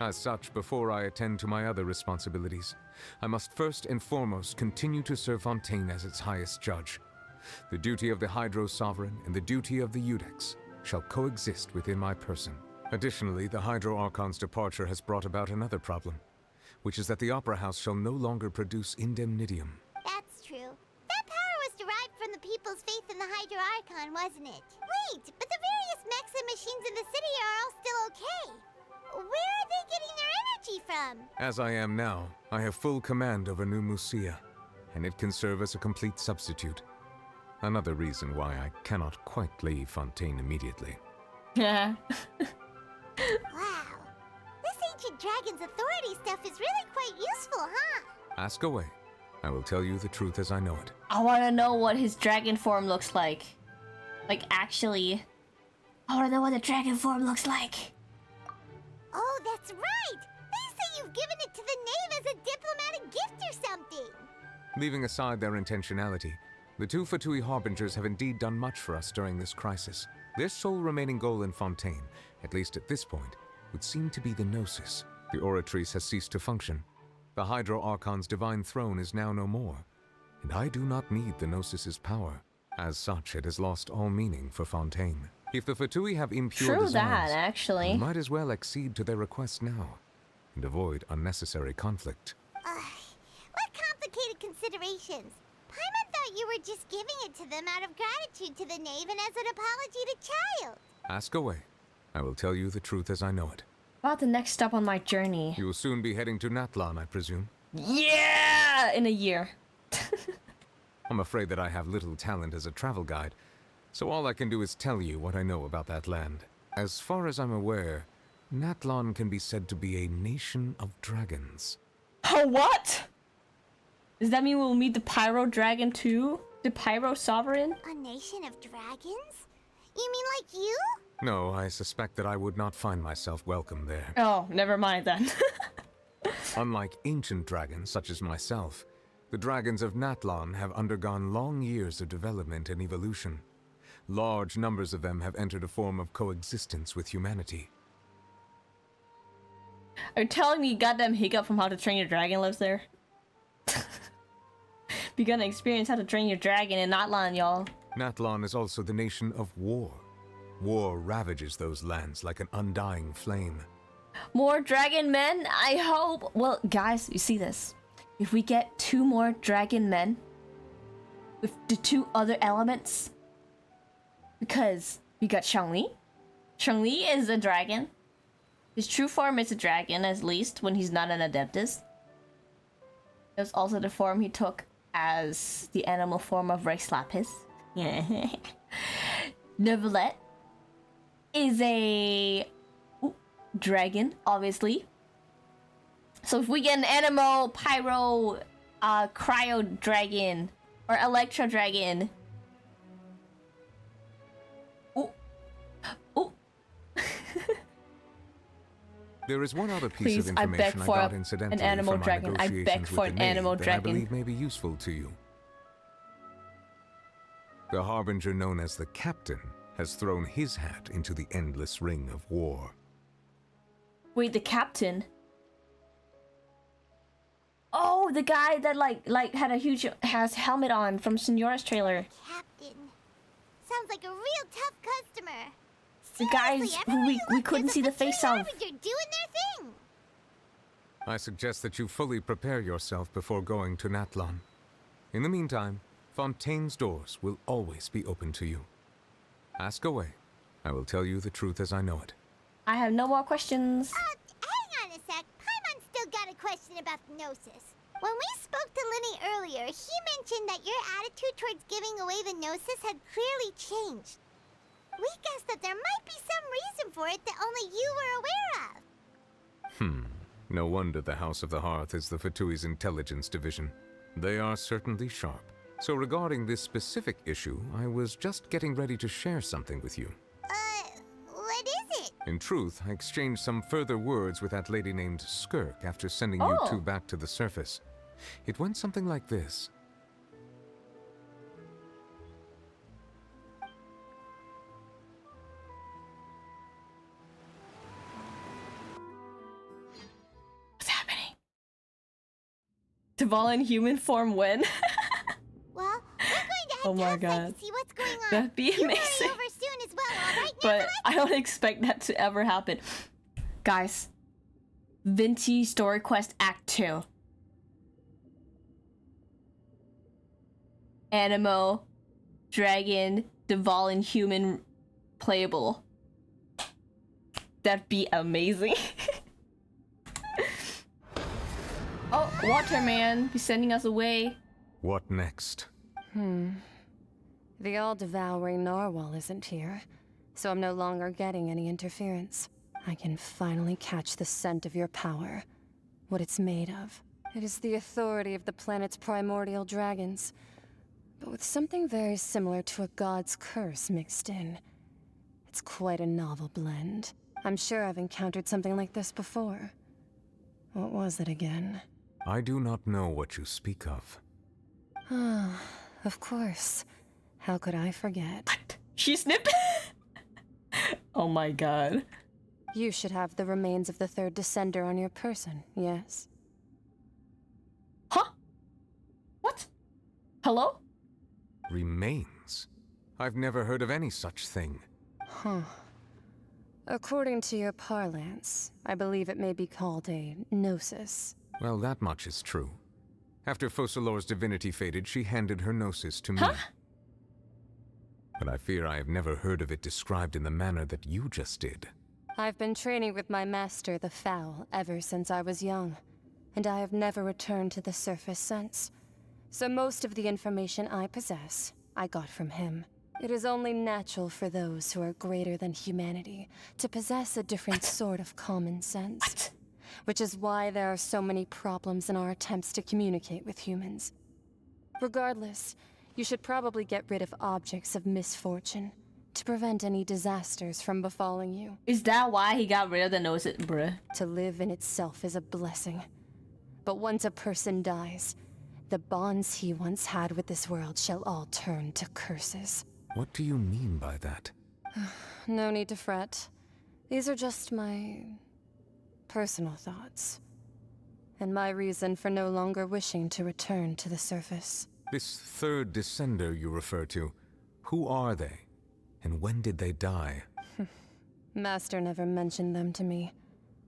As such, before I attend to my other responsibilities, I must first and foremost continue to serve Fontaine as its highest judge. The duty of the Hydro Sovereign and the duty of the Udex shall coexist within my person. Additionally, the Hydro Archon's departure has brought about another problem, which is that the Opera House shall no longer produce indemnitium. That's true. That power was derived from the people's faith in the Hydro Archon, wasn't it? Wait, but the various mechs and machines in the city are all still okay. Where are they getting their energy from? As I am now, I have full command over New Musia, and it can serve as a complete substitute. Another reason why I cannot quite leave Fontaine immediately. Yeah. Wow. This ancient dragon's authority stuff is really quite useful, huh? Ask away. I will tell you the truth as I know it. I want to know what his dragon form looks like. Like, actually. I want to know what the dragon form looks like. Oh, that's right! They say you've given it to the knave as a diplomatic gift or something! Leaving aside their intentionality, the two Fatui Harbingers have indeed done much for us during this crisis. Their sole remaining goal in Fontaine, at least at this point, would seem to be the Gnosis. The Oratrice has ceased to function. The Hydro Archon's divine throne is now no more, and I do not need the Gnosis's power. As such, it has lost all meaning for Fontaine. If the Fatui have impure True desires, that, actually. we might as well accede to their request now, and avoid unnecessary conflict. What complicated considerations? Paimon thought you were just giving it to them out of gratitude to the knave and as an apology to Child. Ask away. I will tell you the truth as I know it. About the next stop on my journey. You will soon be heading to Natlan, I presume? Yeah! In a year. I'm afraid that I have little talent as a travel guide, so all I can do is tell you what I know about that land. As far as I'm aware, Natlan can be said to be a nation of dragons. Oh, what? Does that mean we'll meet the Pyro Dragon too? The Pyro Sovereign? A nation of dragons? You mean like you? No, I suspect that I would not find myself welcome there. Oh, never mind then. Unlike ancient dragons such as myself, the dragons of Natlan have undergone long years of development and evolution. Large numbers of them have entered a form of coexistence with humanity. Are you telling me goddamn Hiccup from How to Train Your Dragon lives there? You're gonna experience How to Train Your Dragon in Natlan, y'all. Natlan is also the nation of war. War ravages those lands like an undying flame. More dragon men? I hope. Well, guys, you see this. If we get 2 more dragon men with the 2 other elements, because we got Shangli. Shangli is a dragon. His true form is a dragon, at least when he's not an Adeptus. There's also the form he took as the animal form of Rex Lapis. Neuvillette is a dragon, obviously. So if we get an Animo, Pyro, Cryo Dragon, or Electro Dragon. There is one other piece Please, of information I got incidentally an Animo from my Dragon. I negotiations beg with for the an maid Animo that I Dragon. believe may be useful to you. The Harbinger known as the Captain has thrown his hat into the endless ring of war. Wait, the Captain? Oh, the guy that like had a huge helmet on from Senora's trailer. Captain. Sounds like a real tough customer. The guys who we couldn't see the face of. You're doing their thing. I suggest that you fully prepare yourself before going to Natlan. In the meantime, Fontaine's doors will always be open to you. Ask away. I will tell you the truth as I know it. I have no more questions. Hang on a sec. Paimon's still got a question about the Gnosis. When we spoke to Linny earlier, he mentioned that your attitude towards giving away the Gnosis had clearly changed. We guessed that there might be some reason for it that only you were aware of. No wonder the House of the Hearth is the Fatui's intelligence division. They are certainly sharp. So regarding this specific issue, I was just getting ready to share something with you. What is it? In truth, I exchanged some further words with that lady named Skirk after sending you 2 back to the surface. It went something like this. What's happening? Duval in human form when? Well, we're going to head Oh my outside god. to see what's going on. That'd be You amazing. hurry over soon as well, all right? But I don't expect that to ever happen. Guys, Vinci Story Quest Act 2. Animo, Dragon, Duval and Human playable. That'd be amazing. Oh, Waterman, be sending us away. What next? The all-devouring narwhal isn't here, so I'm no longer getting any interference. I can finally catch the scent of your power, what it's made of. It is the authority of the planet's primordial dragons, but with something very similar to a god's curse mixed in. It's quite a novel blend. I'm sure I've encountered something like this before. What was it again? I do not know what you speak of. Ah, of course. How could I forget? She snipped. Oh my god. You should have the remains of the third descender on your person, yes? Huh? What? Hello? Remains? I've never heard of any such thing. Huh. According to your parlance, I believe it may be called a gnosis. Well, that much is true. After Focalor's divinity faded, she handed her gnosis to me. But I fear I have never heard of it described in the manner that you just did. I've been training with my master, the Foul, ever since I was young, and I have never returned to the surface since. So most of the information I possess, I got from him. It is only natural for those who are greater than humanity to possess a different sort of common sense. Which is why there are so many problems in our attempts to communicate with humans. Regardless, you should probably get rid of objects of misfortune. to prevent any disasters from befalling you. Is that why he got rid of the nose, bruh? To live in itself is a blessing. But once a person dies, the bonds he once had with this world shall all turn to curses. What do you mean by that? No need to fret. These are just my personal thoughts. And my reason for no longer wishing to return to the surface. This third descender you refer to, who are they? And when did they die? Master never mentioned them to me.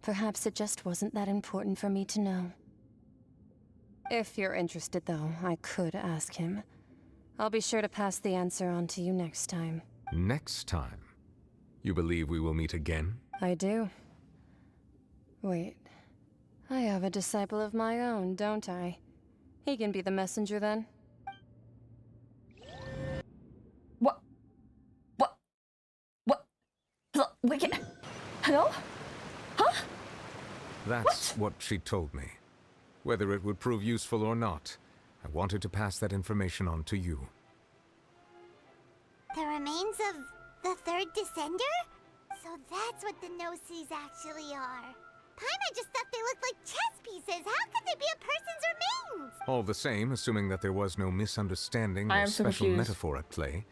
Perhaps it just wasn't that important for me to know. If you're interested, though, I could ask him. I'll be sure to pass the answer on to you next time. Next time? You believe we will meet again? I do. Wait. I have a disciple of my own, don't I? He can be the messenger then. Wait, hello? Huh? That's what she told me. Whether it would prove useful or not, I wanted to pass that information on to you. The remains of the third descender? So that's what the Gnosis actually are. Paimon just thought they looked like chess pieces. How could they be a person's remains? All the same, assuming that there was no misunderstanding I or am so special confused. metaphor at play,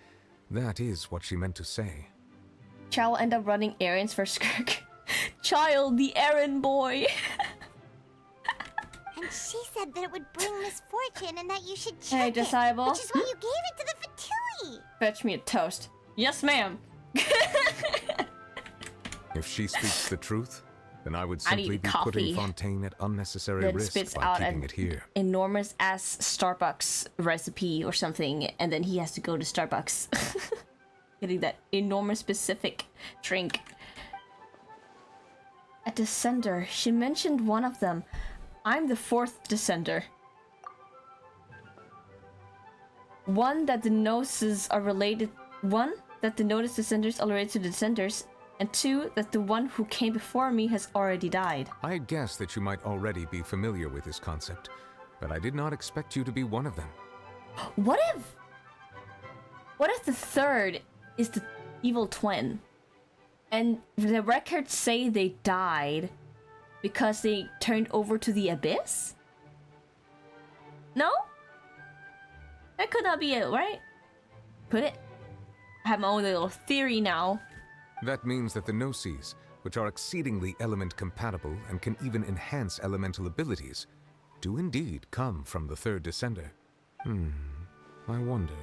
that is what she meant to say. Chow will end up running errands for Skirk. Child, the errand boy. And she said that it would bring misfortune and that you should check Hey, it, disciple. which is why you gave it to the Fatui. Fetch me a toast. Yes, ma'am. If she speaks the truth, then I would I need simply be coffee. putting Fontaine at unnecessary Then risk spits by out keeping an it here. enormous ass Starbucks recipe or something, and then he has to go to Starbucks. Getting that enormous specific drink. A descender. She mentioned one of them. I'm the fourth descender. One that the Gnosis are related. One that the Notice descenders are related to the descenders, and two that the one who came before me has already died. I guessed that you might already be familiar with this concept, but I did not expect you to be one of them. What if the third is the evil twin? And the records say they died because they turned over to the abyss? No? That could not be it, right? Could it? I have my own little theory now. That means that the Gnosis, which are exceedingly element compatible and can even enhance elemental abilities, do indeed come from the third descender. I wonder,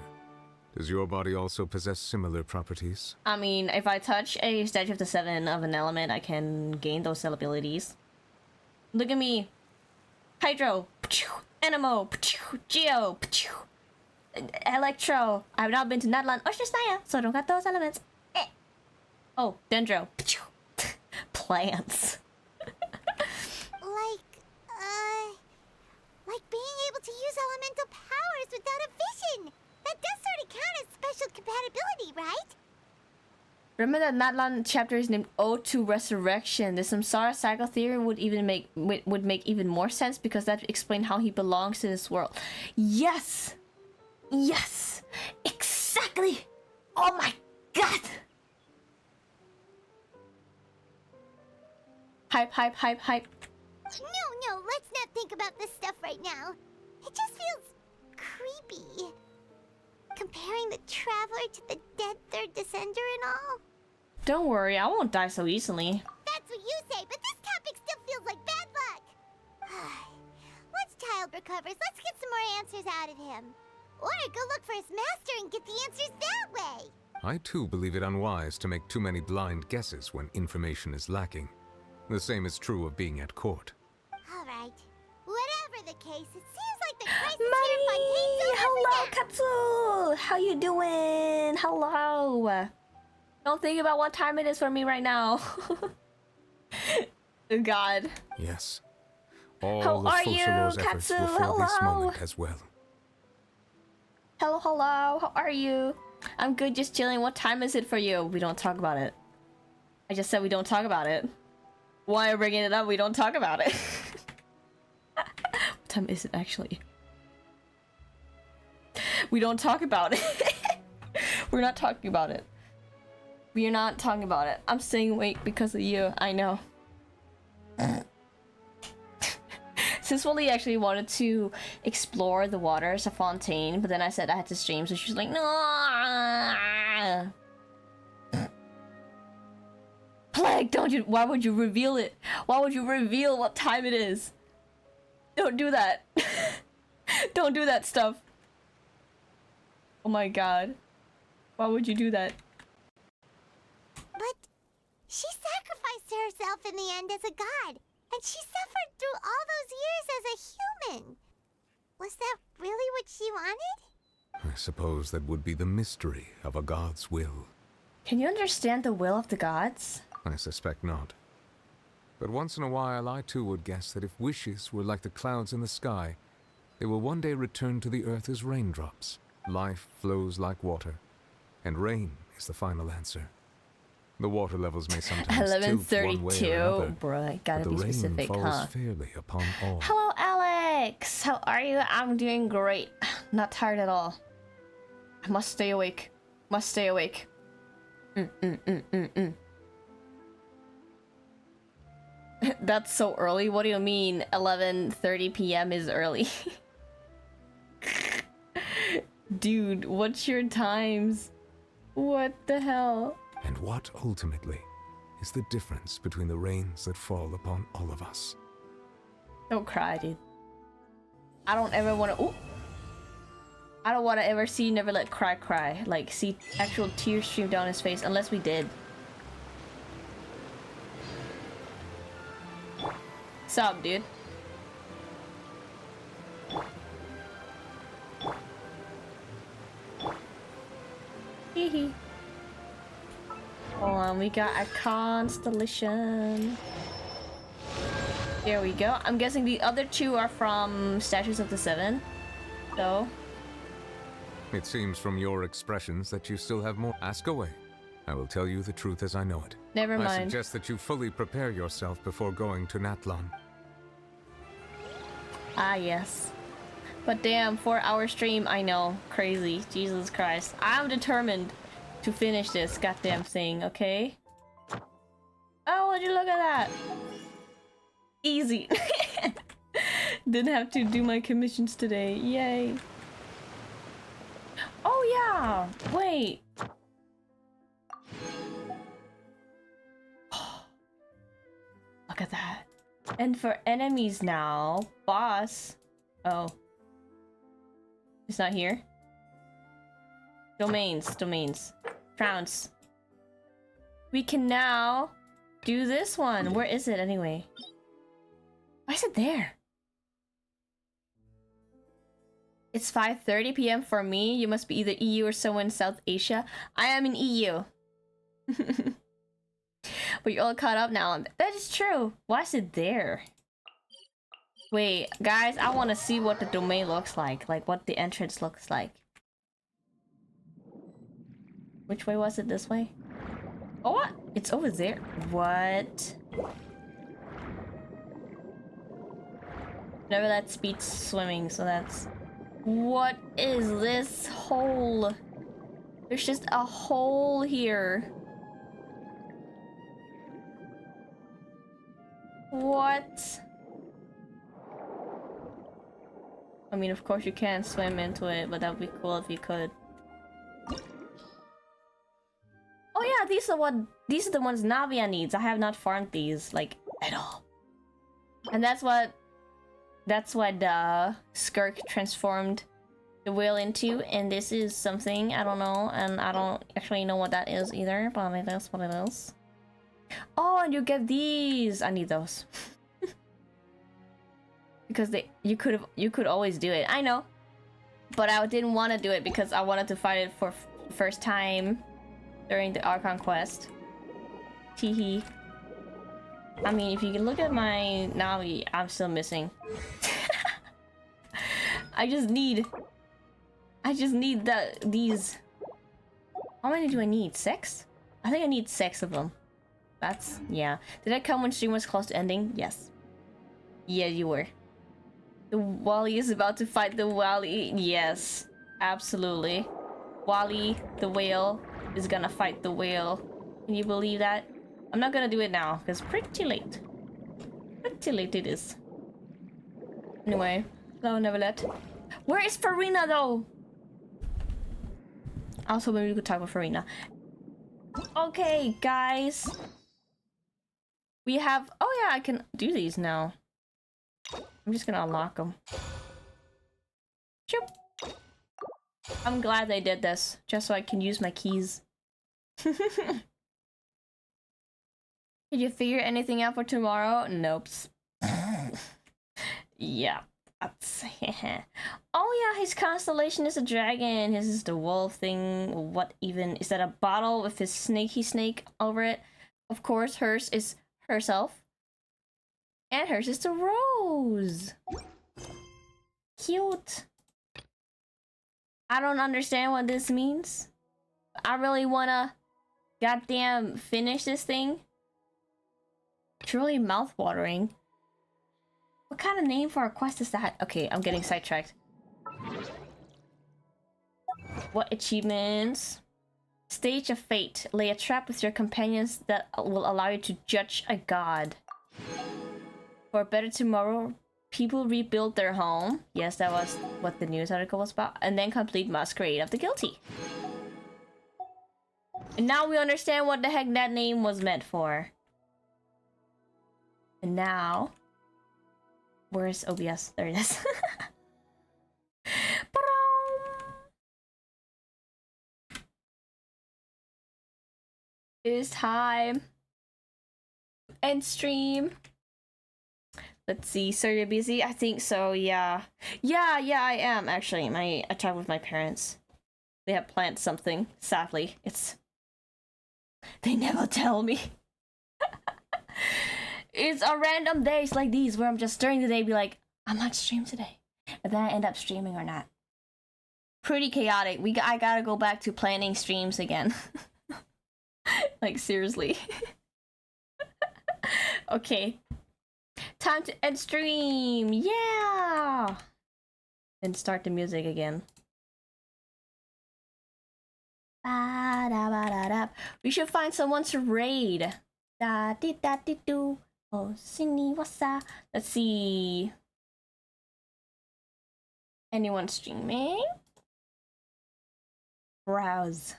does your body also possess similar properties? I mean, if I touch a statue of the seven of an element, I can gain those abilities. Look at me. Hydro, Anemo, Geo, Electro. I've not been to Natlan or Shisnaya, so I don't got those elements. Oh, Dendro. Plants. Like being able to use elemental powers without a vision. That does sort of count as special compatibility, right? Remember that Natlan chapter is named Ode to Resurrection. The Samsara cycle theory would make even more sense because that would explain how he belongs to this world. Yes! Yes! Exactly! Oh my god! Hype, hype, hype, hype. No, let's not think about this stuff right now. It just feels creepy. Comparing the Traveler to the dead third descender and all. Don't worry, I won't die so easily. That's what you say, but this topic still feels like bad luck. Once Child recovers, let's get some more answers out of him. Or go look for his master and get the answers that way. I too believe it unwise to make too many blind guesses when information is lacking. The same is true of being at court. Alright. Whatever the case, it seems like the crisis here in Fontaine's Hello, Katsu! How you doing? Hello! Don't think about what time it is for me right now. God. Yes. All How of are you, Foshalor's efforts Katsu? were for this Hello. moment as well. Hello, how are you? I'm good, just chilling. What time is it for you? We don't talk about it. I just said we don't talk about it. Why are you bringing it up? We don't talk about it. What time is it actually? We don't talk about it. We're not talking about it. We're not talking about it. I'm staying awake because of you. I know. Since Wally actually wanted to explore the waters of Fontaine, but then I said I had to stream, so she was like, no. Plague, don't you? Why would you reveal it? Why would you reveal what time it is? Don't do that. Don't do that stuff. Oh my god. Why would you do that? But she sacrificed herself in the end as a god, and she suffered through all those years as a human. Was that really what she wanted? I suppose that would be the mystery of a god's will. Can you understand the will of the gods? I suspect not. But once in a while, I too would guess that if wishes were like the clouds in the sky, they will one day return to the earth as raindrops. Life flows like water, and rain is the final answer. The water levels may sometimes tilt one way or another, Bruh, gotta but be the rain specific, falls huh? fairly upon all. Hello, Alex! How are you? I'm doing great. Not tired at all. I must stay awake. Must stay awake. That's so early? What do you mean 11:30 p.m. is early? Dude, what's your times? What the hell? And what, ultimately, is the difference between the rains that fall upon all of us? Don't cry, dude. I don't ever want to... I don't want to ever see Never Let cry. Like, see actual tears stream down his face, unless we did. Sup, dude? Hehe. Hold on, we got a constellation. There we go. I'm guessing the other two are from Statues of the Seven. So. It seems from your expressions that you still have more. Ask away. I will tell you the truth as I know it. Never mind. I suggest that you fully prepare yourself before going to Natlan. Ah, yes. But damn, 4-hour stream, I know. Crazy. Jesus Christ. I'm determined to finish this goddamn thing, okay? Oh, would you look at that? Easy. Didn't have to do my commissions today. Yay. Oh, yeah. Wait. Look at that. And for enemies now, boss. Oh. It's not here. Domains. Trounce. We can now do this one. Where is it anyway? Why is it there? It's 5:30 p.m. for me. You must be either EU or somewhere in South Asia. I am in EU. But you're all caught up now. That is true. Why is it there? Wait, guys, I want to see what the domain looks like. Like, what the entrance looks like. Which way was it? This way? Oh, what? It's over there. What? Never let speed swimming, so that's... What is this hole? There's just a hole here. What? I mean, of course you can't swim into it, but that would be cool if you could. Oh yeah, these are the ones Navia needs. I have not farmed these, like, at all. And that's what Skirk transformed the whale into, and this is something, I don't know, and I don't actually know what that is either, but it is what it is. Oh, and you get these! I need those. Because you could always do it. I know. But I didn't want to do it because I wanted to fight it for first time during the Archon quest. Teehee. I mean, if you can look at my Navi, I'm still missing. I just need these. How many do I need? 6? I think I need 6 of them. That's, yeah. Did I come when stream was close to ending? Yes. Yeah, you were. The Wally is about to fight the Wally. Yes, absolutely. Wally, the whale, is gonna fight the whale. Can you believe that? I'm not gonna do it now, because pretty late. Pretty late it is. Anyway, no, never let. Where is Farina though? Also, maybe we could talk with Farina. Okay, guys. We have... Oh yeah, I can do these now. I'm just gonna unlock them. Choop. I'm glad they did this, just so I can use my keys. Did you figure anything out for tomorrow? Nope. Yeah. That's oh yeah, his constellation is a dragon. His is the wolf thing. What even? Is that a bottle with his snaky snake over it? Of course, hers is herself. And hers is the rose. Cute. I don't understand what this means. I really wanna goddamn finish this thing. Truly mouth-watering. What kind of name for a quest is that? Okay, I'm getting sidetracked. What achievements? Stage of Fate. Lay a trap with your companions that will allow you to judge a god. For a better tomorrow, people rebuild their home. Yes, that was what the news article was about. And then complete Masquerade of the Guilty. And now we understand what the heck that name was meant for. And now... Where's OBS? There it is. It is time. End stream. Let's see. So you're busy? I think so, yeah. Yeah, I am actually. I talked with my parents. They have planned something. Sadly, it's... They never tell me. It's on random days like these where I'm just during the day be like, I might stream today. And then I end up streaming or not. Pretty chaotic. I gotta go back to planning streams again. Like, seriously. Okay. Time to end stream! Yeah! And start the music again. Ba-da-ba-da-da. We should find someone to raid. Da-di-da-di-do. Oh, sini-wasa. Let's see. Anyone streaming? Browse.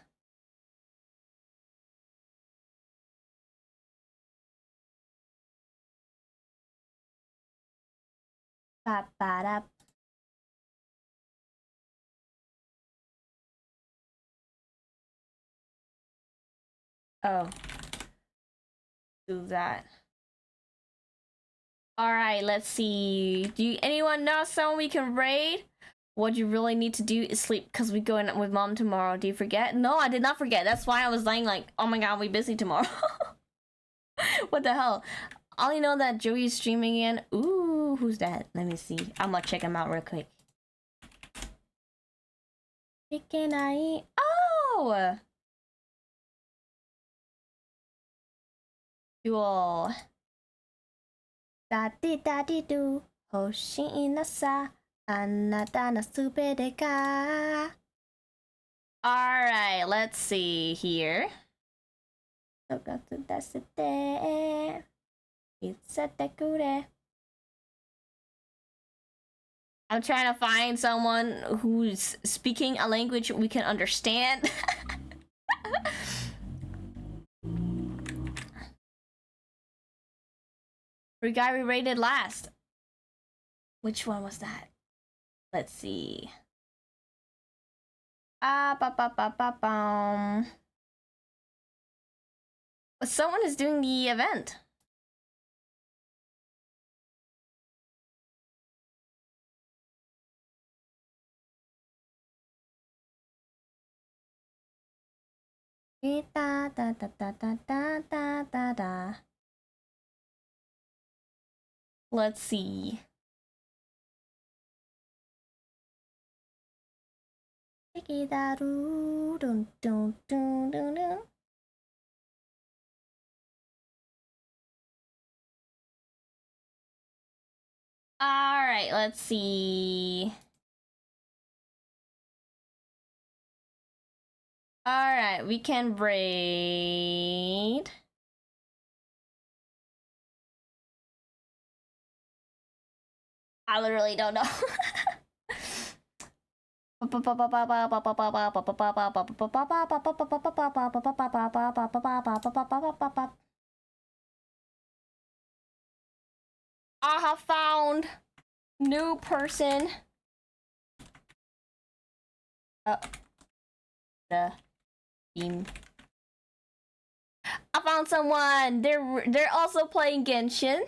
Ba-ba-da. Oh. Do that. Alright, let's see. Do anyone know someone we can raid? What you really need to do is sleep because we going with mom tomorrow. Do you forget? No, I did not forget. That's why I was lying like, oh my god, we busy tomorrow. What the hell? I only know that Joey's streaming again. Ooh, who's that? Let me see. I'm gonna check him out real quick. Oh! Duel. Da-di-da-di-do. Hoshi na sa. Anata na subete ka. Alright, let's see here. I'm trying to find someone who's speaking a language we can understand. The guy we rated last. Which one was that? Let's see. Someone is doing the event. Da, da, da, da, da, da, da, da, da. Let's see. Alright, let's see. Alright, we can raid. I literally don't know. I have found new person. The team. I found someone. They're also playing Genshin.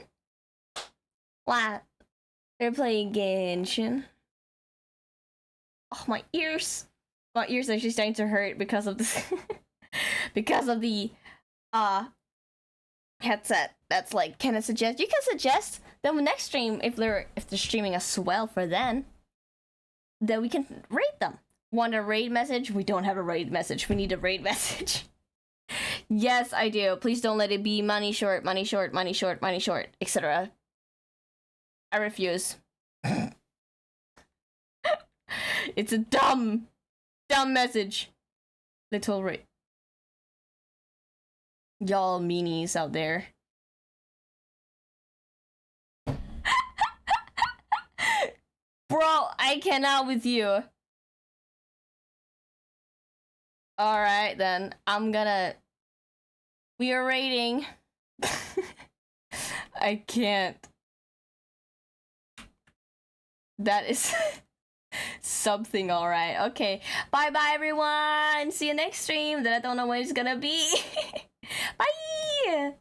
Wow. They're playing Genshin. Oh, my ears. My ears are actually starting to hurt because of this. Because of the headset. That's like, can I suggest? You can suggest the next stream if they're streaming as well for then we can rate them. Want a raid message? We don't have a raid message. We need a raid message. Yes, I do. Please don't let it be money short, money short, money short, money short, etc. I refuse. It's a dumb message. Little raid. Y'all meanies out there. Bro, I cannot with you. Alright then, we are rating. I can't. That is something, alright. Okay, bye bye everyone. See you next stream that I don't know when it's gonna be. Bye!